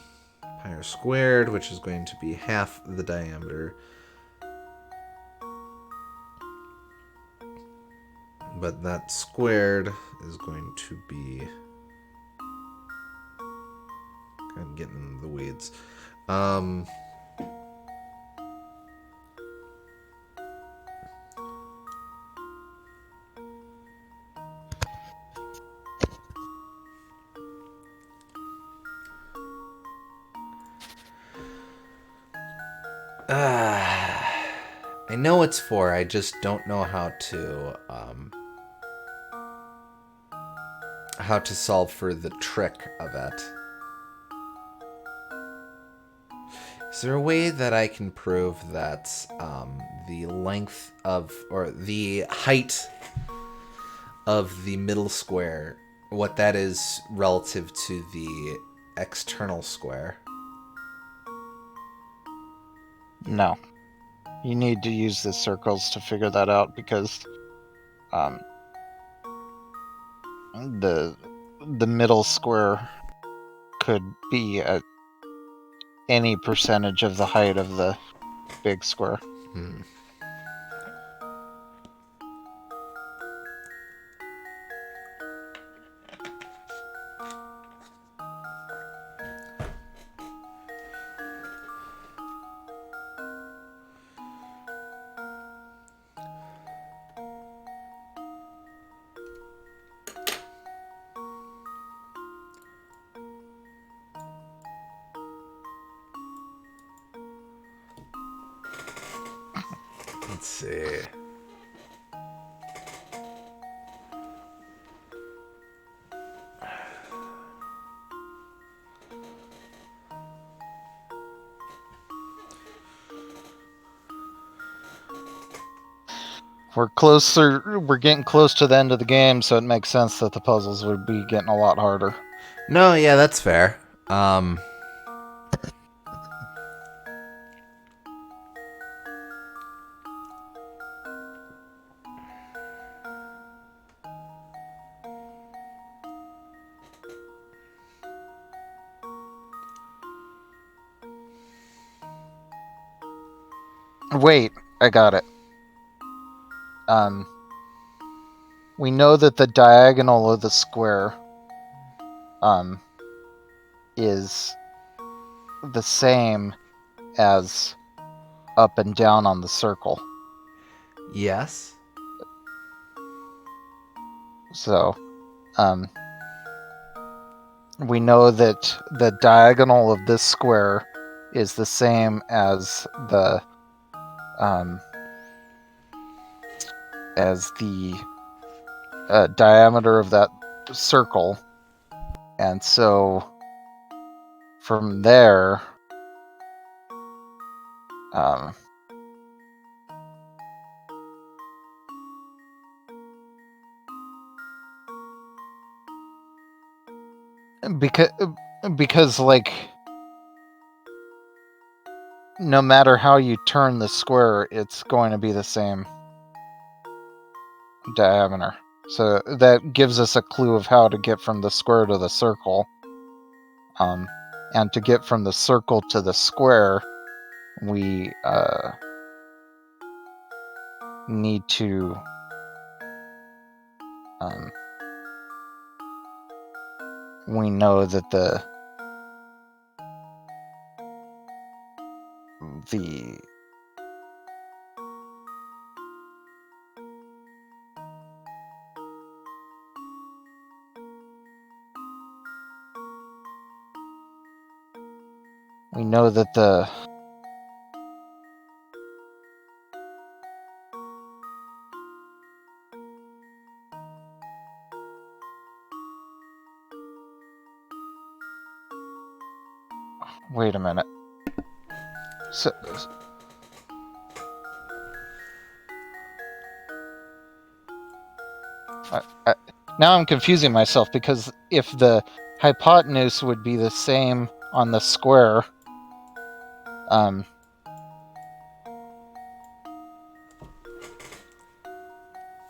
r squared, which is going to be half the diameter. But that squared is going to be... kind of getting into the weeds. I know it's 4. I just don't know how to solve for the trick of it. Is there a way that I can prove that the length of, or the height of the middle square, what that is relative to the external square? No. You need to use the circles to figure that out, because the middle square could be at any percentage of the height of the big square. Let's see. We're getting close to the end of the game, so it makes sense that the puzzles would be getting a lot harder. No, yeah, that's fair. Wait, I got it. We know that the diagonal of the square is the same as up and down on the circle. Yes. So, we know that the diagonal of this square is the same as the diameter of that circle, and so from there, because like no matter how you turn the square, it's going to be the same diameter. So that gives us a clue of how to get from the square to the circle. And to get from the circle to the square, we need to we know that the we know that the wait a minute. So, now I'm confusing myself, because if the hypotenuse would be the same on the square,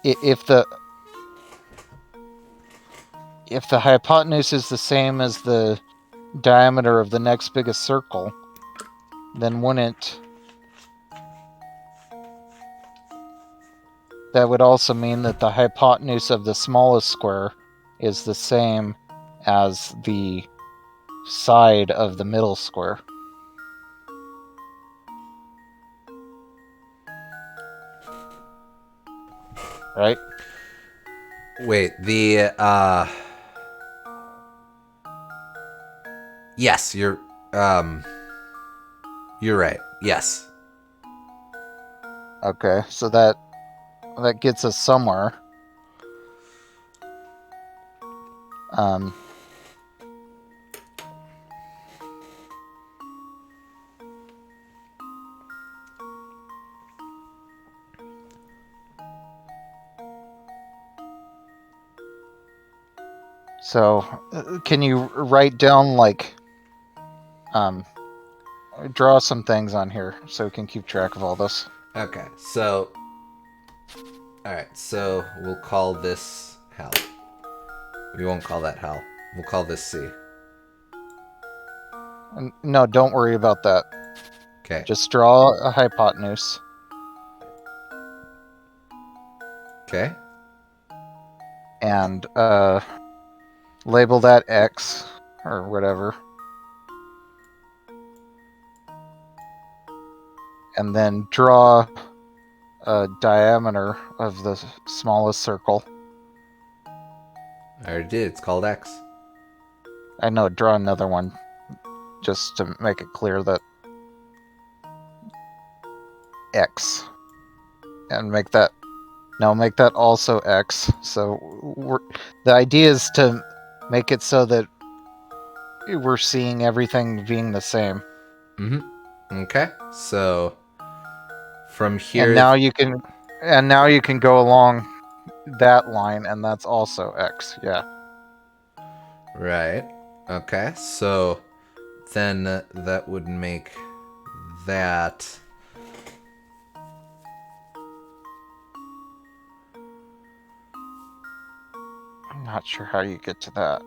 if the hypotenuse is the same as the diameter of the next biggest circle, then wouldn't that would also mean that the hypotenuse of the smallest square is the same as the side of the middle square. Right? Wait, yes, you're right. Yes. Okay, so that gets us somewhere. So, can you write down, like, draw some things on here so we can keep track of all this? Okay, so... Alright, so we'll call this hell. We won't call that hell. We'll call this C. No, don't worry about that. Okay. Just draw a hypotenuse. Okay. And label that X or whatever. And then draw a diameter of the smallest circle. I already did. It's called X. I know, draw another one just to make it clear that X. And make that also X. So the idea is to make it so that we're seeing everything being the same. Okay, so from here, And now you can go along that line, and that's also X. Yeah. right? Okay, so then that would make that. I'm not sure how you get to that.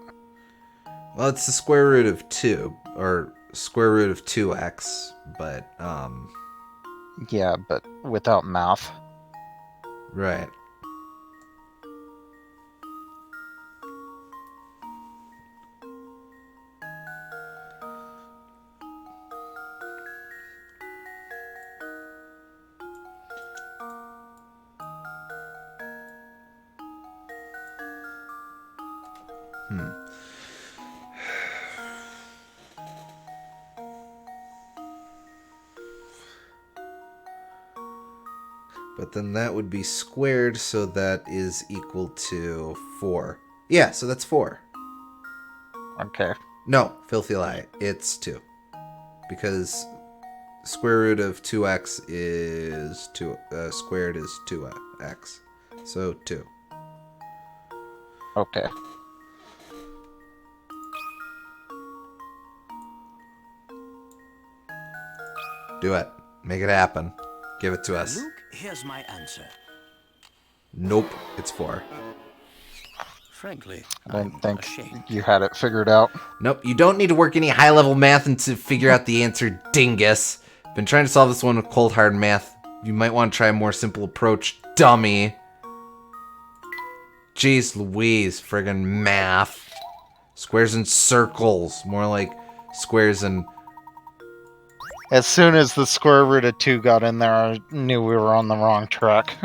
Well, it's the square root of 2, or square root of 2x, but, Yeah, but without math. right. But then that would be squared, so that is equal to 4. Yeah, so that's 4. Okay. No, filthy lie. It's 2. Because square root of 2x is 2, squared is 2x. So 2. Okay. Do it. Make it happen. Give it to us. Luke, here's my answer. Nope, it's 4. Frankly, I didn't I'm think ashamed. you had it figured out. Nope, you don't need to work any high-level math and to figure out the answer, dingus. Been trying to solve this one with cold hard math. You might want to try a more simple approach, dummy. Jeez Louise, friggin' math. Squares and circles. More like squares and... As soon as the square root of 2 got in there, I knew we were on the wrong track.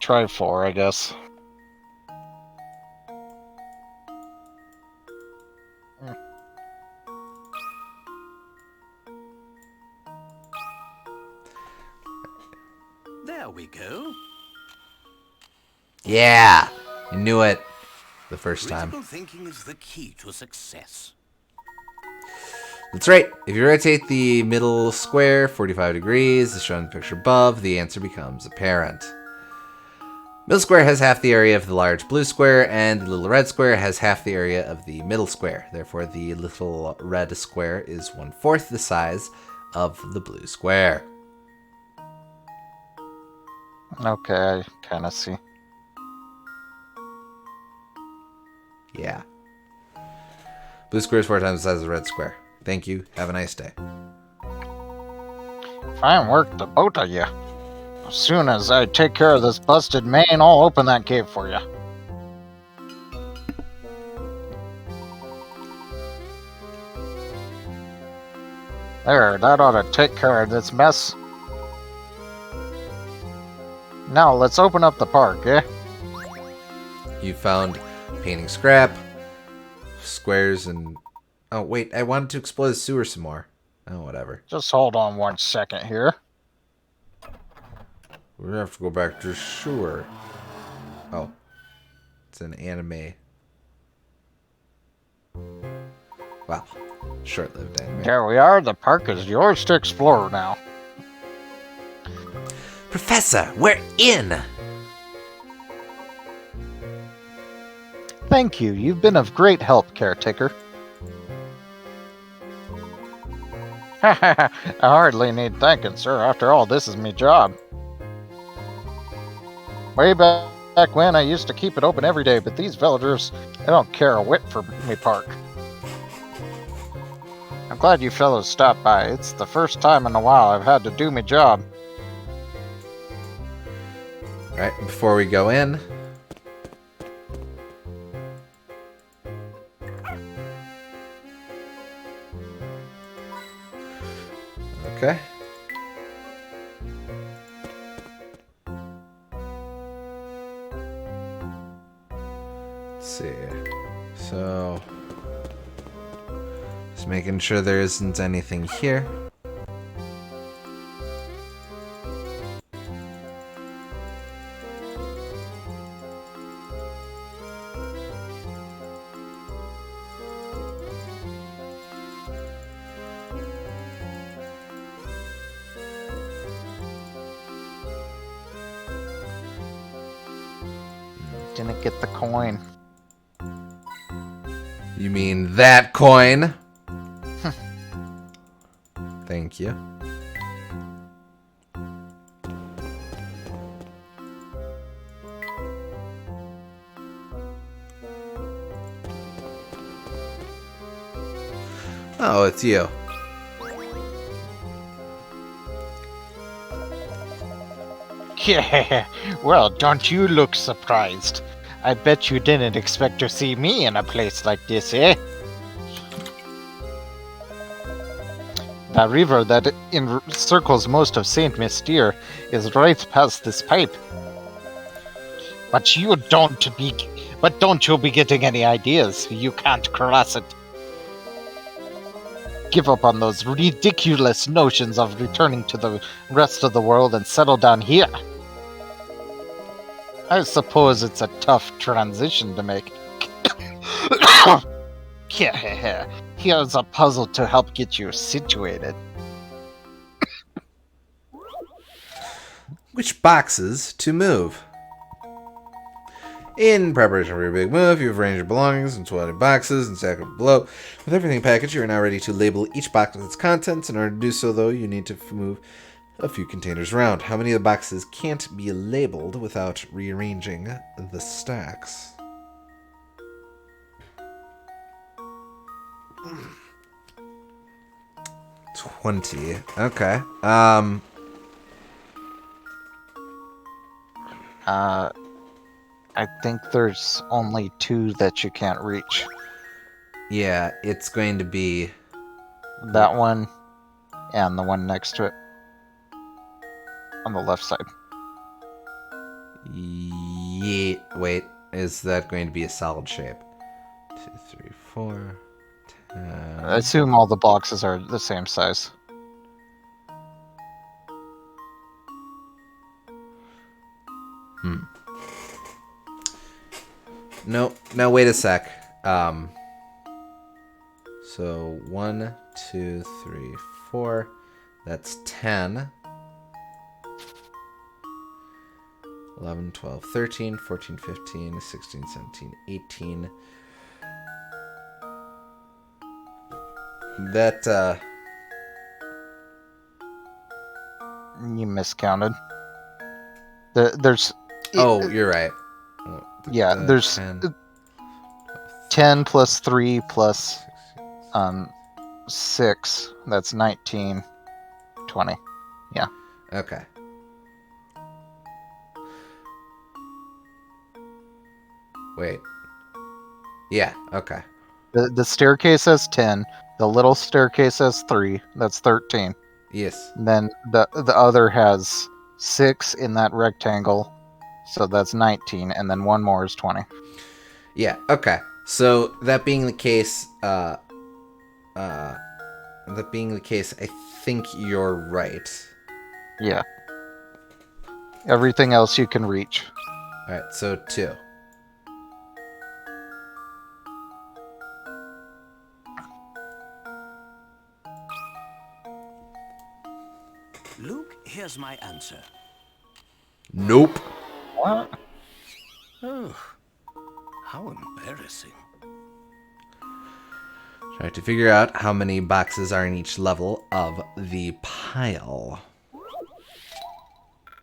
Try 4, I guess. There we go. Yeah! You knew it the first time. Critical thinking is the key to success. That's right. If you rotate the middle square 45 degrees, as shown in the picture above, the answer becomes apparent. Middle square has half the area of the large blue square, and the little red square has half the area of the middle square. Therefore, the little red square is 1/4 the size of the blue square. Okay, I kind of see. Yeah. Blue square is 4 times the size of the red square. Thank you. Have a nice day. Fine work, the both of you. As soon as I take care of this busted mane, I'll open that gate for you. There, that ought to take care of this mess. Now, let's open up the park, eh? You found painting scrap, squares, and... Oh, wait. I wanted to explore the sewer some more. Oh, whatever. Just hold on 1 second here. We're gonna have to go back to the sewer. Oh. It's an anime. Well, short-lived anime. There we are, the park is yours to explore now. Professor, we're in! Thank you. You've been of great help, caretaker. I hardly need thanking, sir. After all, this is me job. Way back when, I used to keep it open every day, but these villagers, they don't care a whit for me park. I'm glad you fellows stopped by. It's the first time in a while I've had to do my job. Alright, before we go in... Okay. Let's see. So... Just making sure there isn't anything here. Didn't get the coin. You mean that coin? Thank you. Oh, it's you. Yeah, well, don't you look surprised? I bet you didn't expect to see me in a place like this, eh? The river that encircles most of Saint Mystere is right past this pipe. But don't you be getting any ideas. You can't cross it. Give up on those ridiculous notions of returning to the rest of the world and settle down here. I suppose it's a tough transition to make. Here's a puzzle to help get you situated. Which boxes to move? In preparation for your big move, you've arranged your belongings into 20 boxes and stacked them below. With everything packaged, you are now ready to label each box with its contents. In order to do so, though, you need to move a few containers around. How many of the boxes can't be labeled without rearranging the stacks? $20. Okay. I think there's only 2 that you can't reach. Yeah, it's going to be That one and the one next to it. On the left side. yeah. Wait, is that going to be a solid shape? 2, 3, 4, 10. I assume all the boxes are the same size. No, wait a sec. So 1, 2, 3, 4. That's 10. 11, 12, 13, 14, 15, 16, 17, 18. That, You miscounted. There's... oh, you're right. Yeah, there's 10 plus 3 plus 6. That's 19. 20. Yeah. Okay. Wait. Yeah, okay. The staircase has 10. The little staircase has 3. That's 13. Yes. And then the other has 6 in that rectangle. So that's 19. And then one more is 20. Yeah, okay. So that being the case, I think you're right. Yeah. Everything else you can reach. Alright, so 2. Luke, here's my answer. Nope. What? Oh, how embarrassing. Try to figure out how many boxes are in each level of the pile.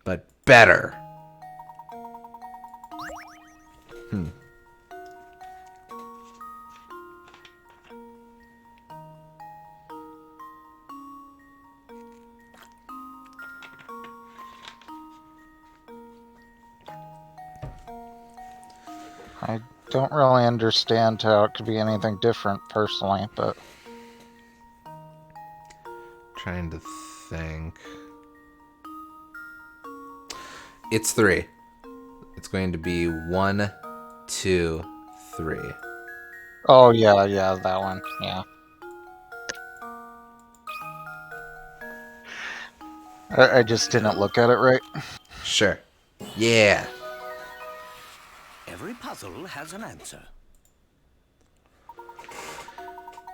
But better. I don't really understand how it could be anything different personally, but Trying to think. It's 3. It's going to be 1, 2, 3. oh yeah, that one. Yeah. I just didn't look at it right. Sure. Yeah. Every puzzle has an answer.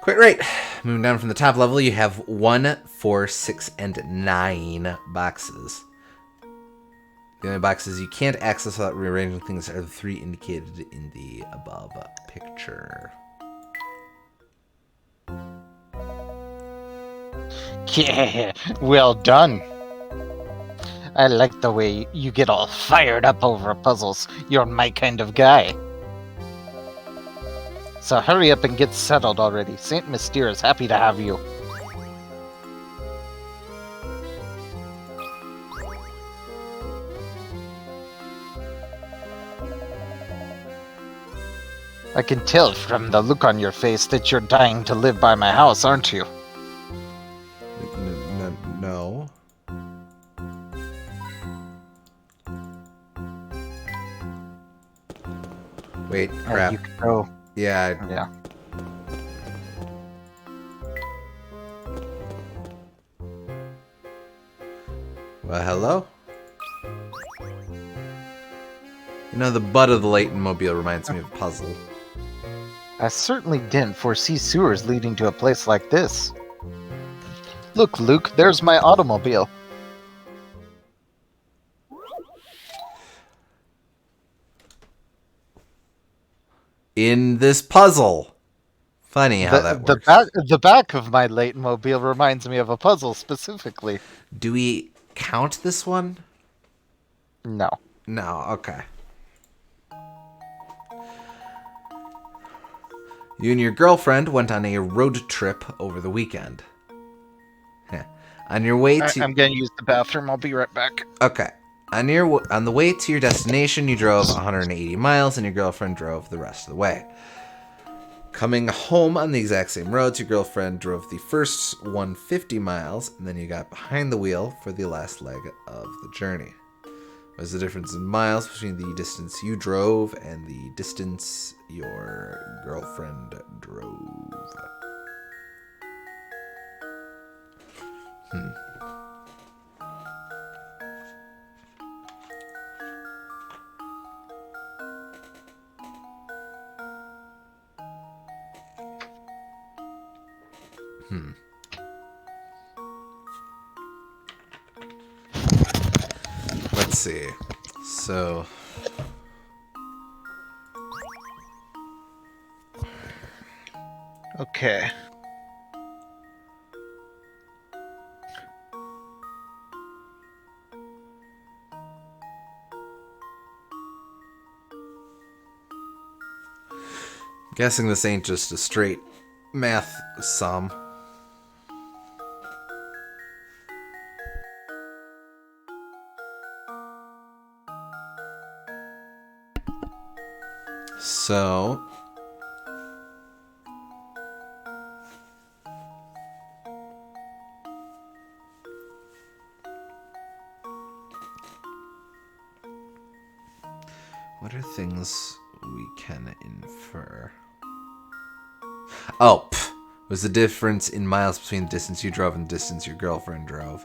Quite right. Moving down from the top level, you have 1, 4, 6, and 9 boxes. The only boxes you can't access without rearranging things are the 3 indicated in the above picture. Yeah, well done. I like the way you get all fired up over puzzles. You're my kind of guy. So hurry up and get settled already. Saint Mystere is happy to have you. I can tell from the look on your face that you're dying to live by my house, aren't you? No. Wait, crap. You can go. Yeah. Yeah. Well, hello? You know, the butt of the Layton mobile reminds me of a puzzle. I certainly didn't foresee sewers leading to a place like this. Look, Luke, there's my automobile. In this puzzle. Funny how that works. The back of my Layton mobile reminds me of a puzzle specifically. Do we count this one? No. No, okay. You and your girlfriend went on a road trip over the weekend. Heh. On your way to... I'm gonna use the bathroom. I'll be right back. Okay. On the way to your destination, you drove 180 miles, and your girlfriend drove the rest of the way. Coming home on the exact same roads, your girlfriend drove the first 150 miles, and then you got behind the wheel for the last leg of the journey. What is the difference in miles between the distance you drove and the distance your girlfriend drove? Let's see. So... Okay. guessing this ain't just a straight math sum. So... what are things we can infer? Oh, was the difference in miles between the distance you drove and the distance your girlfriend drove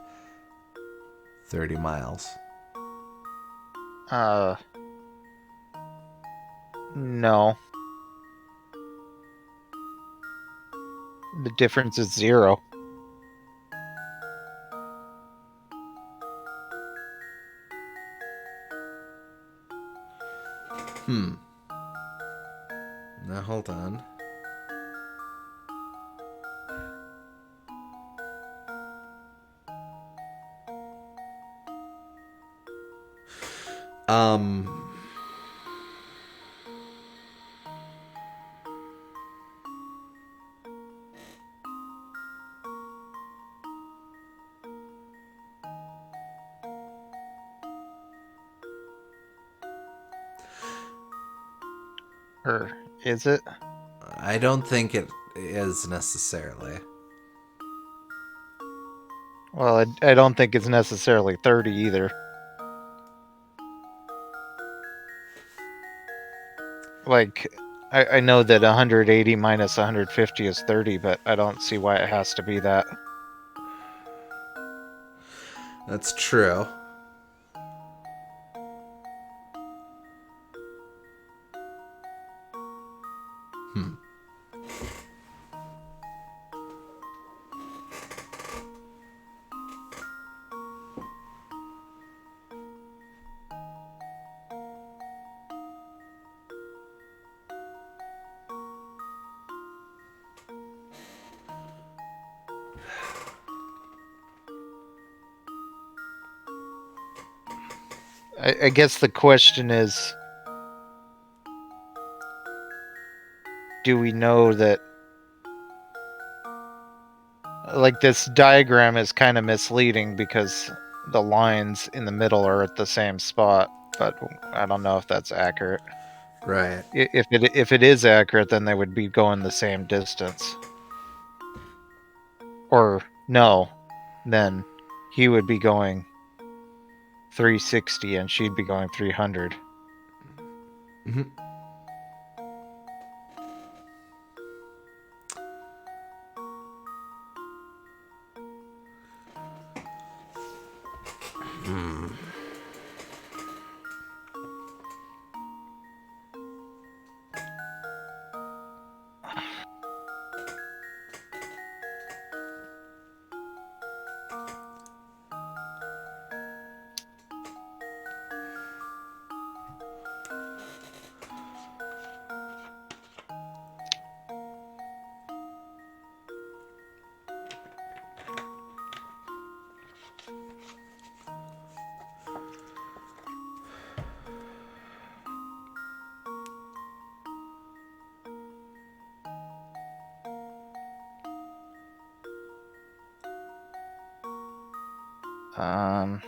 30 miles? No. The difference is 0. Now hold on. Or is it? I don't think it is necessarily. Well, I don't think it's necessarily 30 either. Like, I know that 180 minus 150 is 30, but I don't see why it has to be that. That's true. I guess the question is, do we know that, like, this diagram is kind of misleading because the lines in the middle are at the same spot, but I don't know if that's accurate. Right. If it is accurate, then they would be going the same distance. Or no, then he would be going 360 and she'd be going 300. Mm-hmm. Um,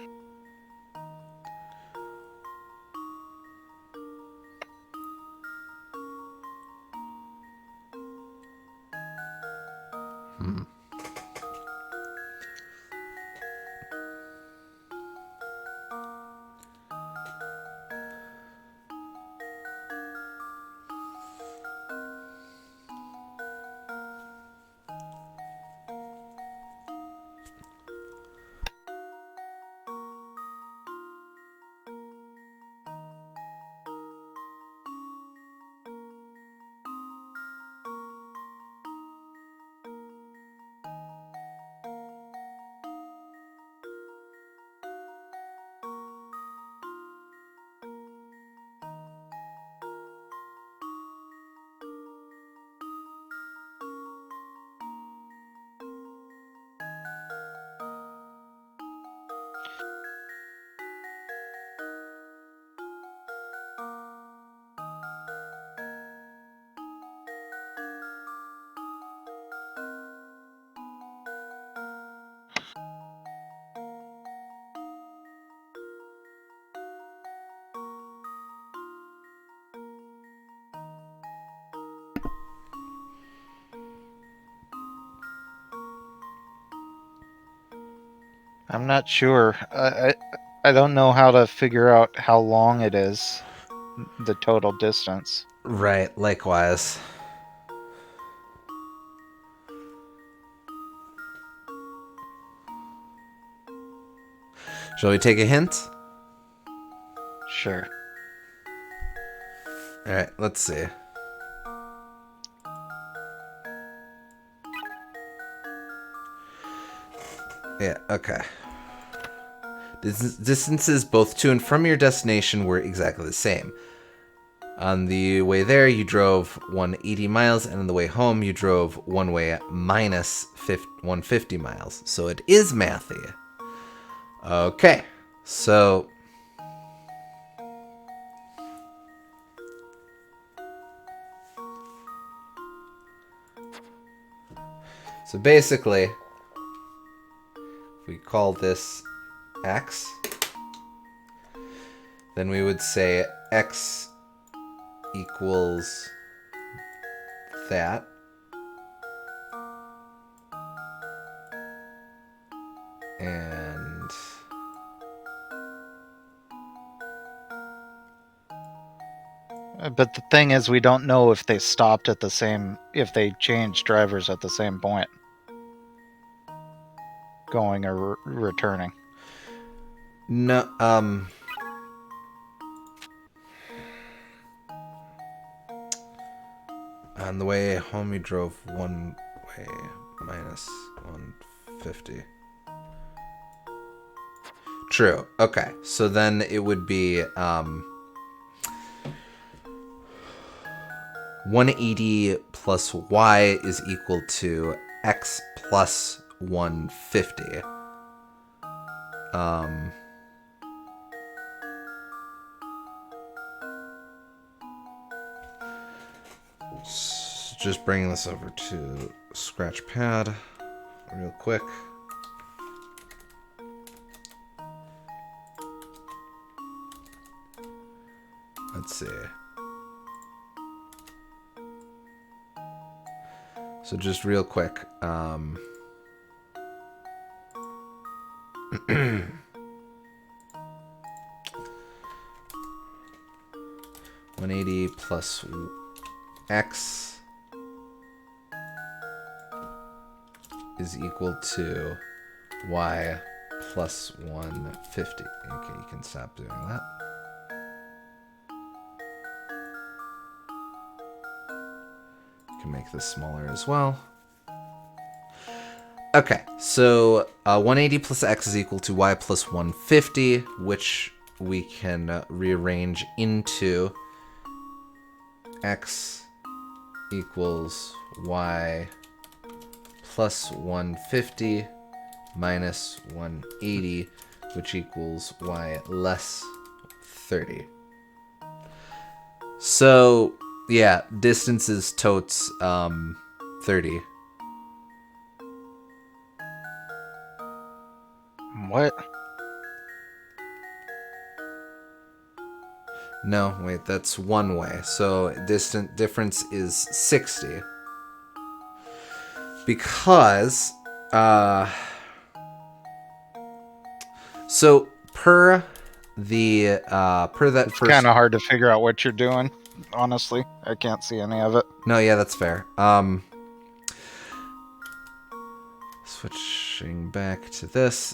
I'm not sure. I don't know how to figure out how long it is, the total distance. Right, likewise. Shall we take a hint? Sure. Alright, let's see. Yeah, okay. Distances both to and from your destination were exactly the same. On the way there, you drove 180 miles, and on the way home, you drove one way minus 150 miles. So it is mathy. Okay, so... So basically, if we call this x, then we would say x equals that. And But the thing is, we don't know if they stopped at the same, if they changed drivers at the same point, going or returning. No, on the way home you drove one way minus 150. True. Okay. So then it would be 180 plus y is equal to x plus 150. Just bringing this over to Scratchpad real quick. Let's see. So just real quick. 180 plus x is equal to y plus 150. Okay, you can stop doing that. You can make this smaller as well. Okay, so 180 plus x is equal to y plus 150, which we can rearrange into x equals y plus 150 minus 180, which equals y less 30. So, yeah, distance is totes 30. What? No, wait, that's one way. So difference is 60. Because so per that It's first. kind of hard to figure out what you're doing. Honestly, I can't see any of it. No, yeah, that's fair. Switching back to this.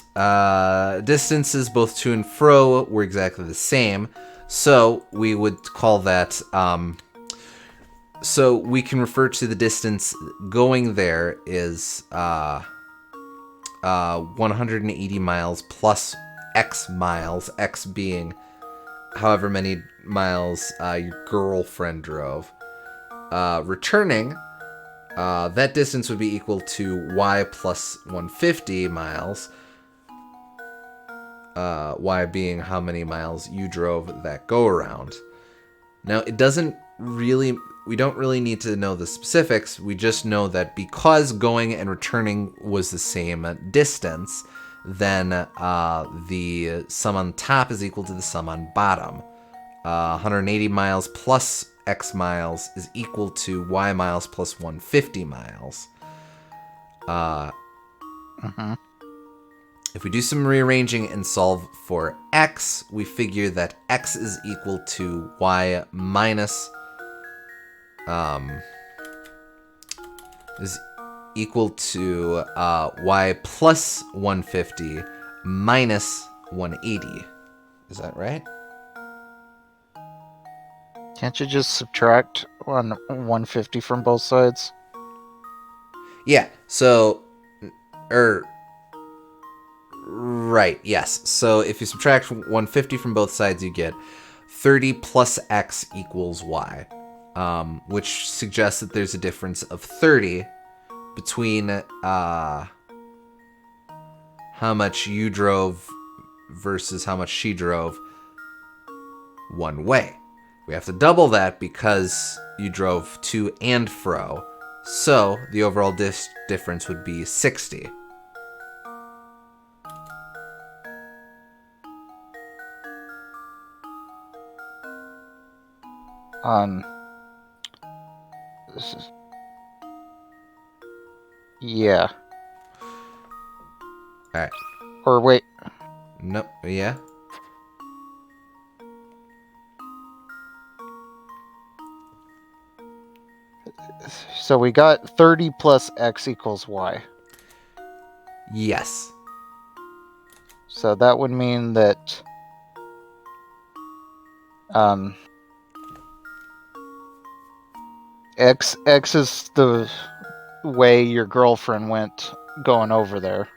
Distances both to and fro were exactly the same. So we would call that, so we can refer to the distance going there is 180 miles plus x miles, x being however many miles your girlfriend drove. Returning, that distance would be equal to y plus 150 miles. Y being how many miles you drove that go around. Now, it doesn't really, we don't really need to know the specifics. We just know that because going and returning was the same distance, then the sum on top is equal to the sum on bottom. 180 miles plus x miles is equal to y miles plus 150 miles. If we do some rearranging and solve for x, we figure that x is equal to y minus is equal to y plus 150 minus 180. Is that right? Can't you just subtract 150 from both sides? Yeah. So, right, yes. So if you subtract 150 from both sides, you get 30 plus x equals y, which suggests that there's a difference of 30 between how much you drove versus how much she drove one way. We have to double that because you drove to and fro. So the overall difference would be 60. This is... Yeah. All right. Or wait. Nope. Yeah. So we got 30 plus x equals y. Yes. So that would mean that X is the way your girlfriend went going over there.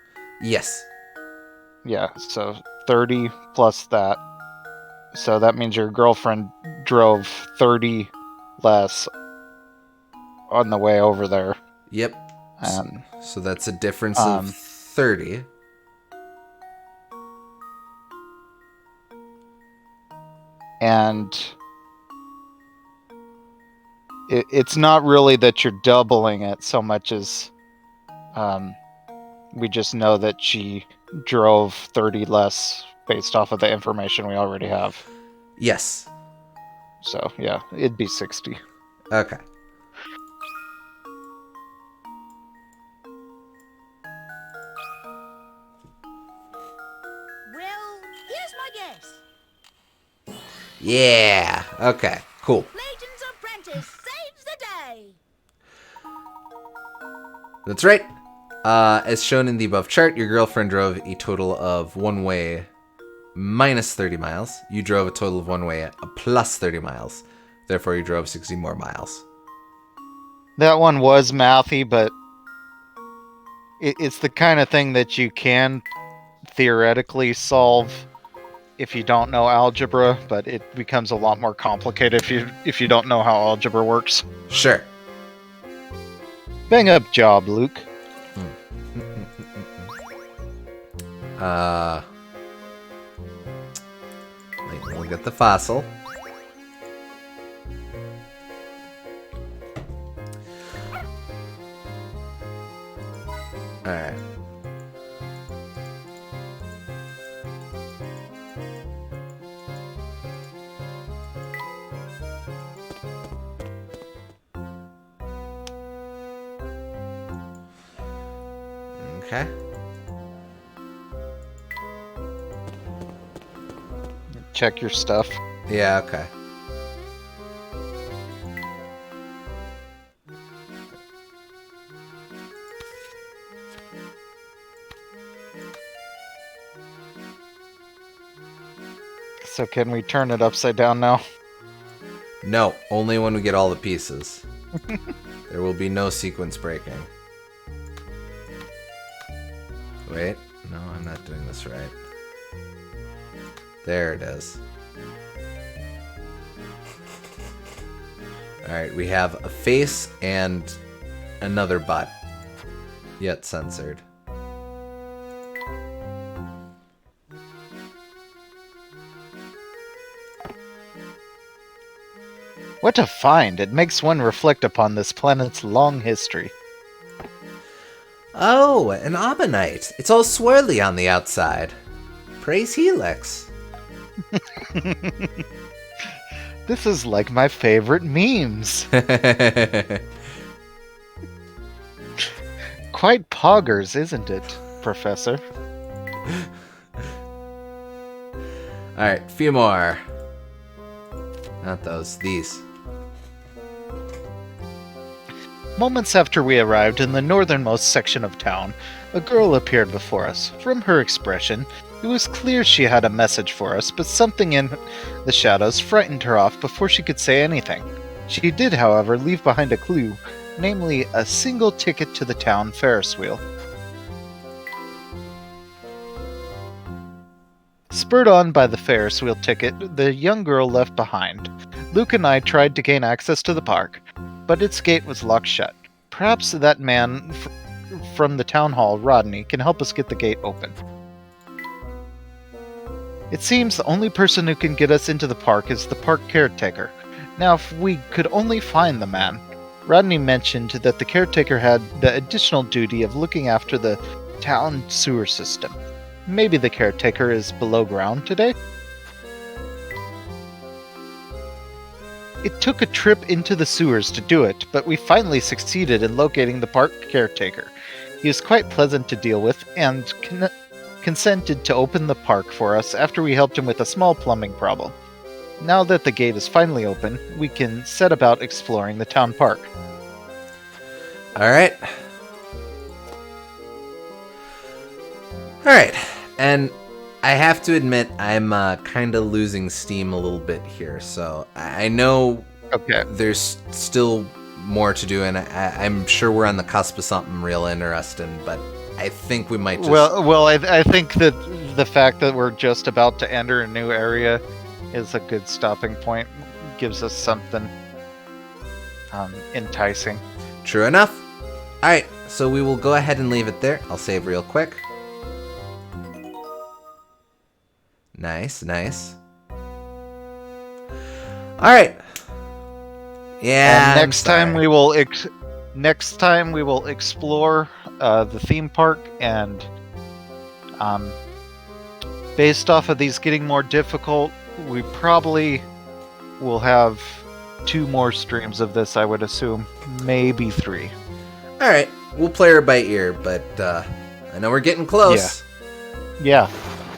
Yes. Yeah, so 30 plus that. So that means your girlfriend drove 30 less on the way over there. Yep. And So that's a difference of 30. and it's not really that you're doubling it so much as we just know that she drove 30 less based off of the information we already have. Yes. So yeah, it'd be 60. Okay. Well, here's my guess. Yeah. Okay. Cool. Layton's apprentice saves the day. That's right. As shown in the above chart, your girlfriend drove a total of one way minus 30 miles. You drove a total of one way a plus 30 miles. Therefore, you drove 60 more miles. That one was mathy, but it's the kind of thing that you can theoretically solve if you don't know algebra, but it becomes a lot more complicated if you don't know how algebra works. Sure. Bang up job, Luke. We'll get the fossil. Alright. Okay. Check your stuff. Yeah, okay. So can we turn it upside down now? No, only when we get all the pieces. There will be no sequence breaking. Wait, no, I'm not doing this right. There it is. Alright, we have a face and another butt. Yet censored. What a find! It makes one reflect upon this planet's long history. Oh, an Ammonite. It's all swirly on the outside. Praise Helix. This is like my favorite memes. Quite poggers, isn't it, Professor? Alright, few more. Not those, these. Moments after we arrived in the northernmost section of town, a girl appeared before us. From her expression, it was clear she had a message for us, but something in the shadows frightened her off before she could say anything. She did, however, leave behind a clue, namely a single ticket to the town Ferris wheel. Spurred on by the Ferris wheel ticket, the young girl left behind. Luke and I tried to gain access to the park, but its gate was locked shut. Perhaps that man from the town hall, Rodney, can help us get the gate open. It seems the only person who can get us into the park is the park caretaker. Now, if we could only find the man. Rodney mentioned that the caretaker had the additional duty of looking after the town sewer system. Maybe the caretaker is below ground today? It took a trip into the sewers to do it, but we finally succeeded in locating the park caretaker. He was quite pleasant to deal with and consented to open the park for us after we helped him with a small plumbing problem. Now that the gate is finally open, we can set about exploring the town park. Alright. Alright, and I have to admit, I'm kind of losing steam a little bit here. So I know there's still more to do, and I'm sure we're on the cusp of something real interesting, but I think we might just... Well, I think that the fact that we're just about to enter a new area is a good stopping point. Gives us something enticing. True enough. Alright, so we will go ahead and leave it there. I'll save real quick. Nice. Alright. Yeah. And next time we will explore the theme park, and based off of these getting more difficult, we probably will have 2 more streams of this, I would assume. Maybe 3. Alright, we'll play her by ear, but I know we're getting close. Yeah,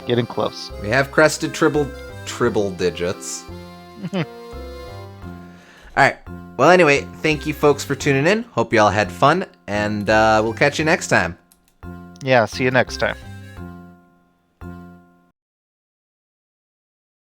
getting close. We have crested triple digits. Alright, well anyway, thank you folks for tuning in. Hope you all had fun, and we'll catch you next time. Yeah, see you next time.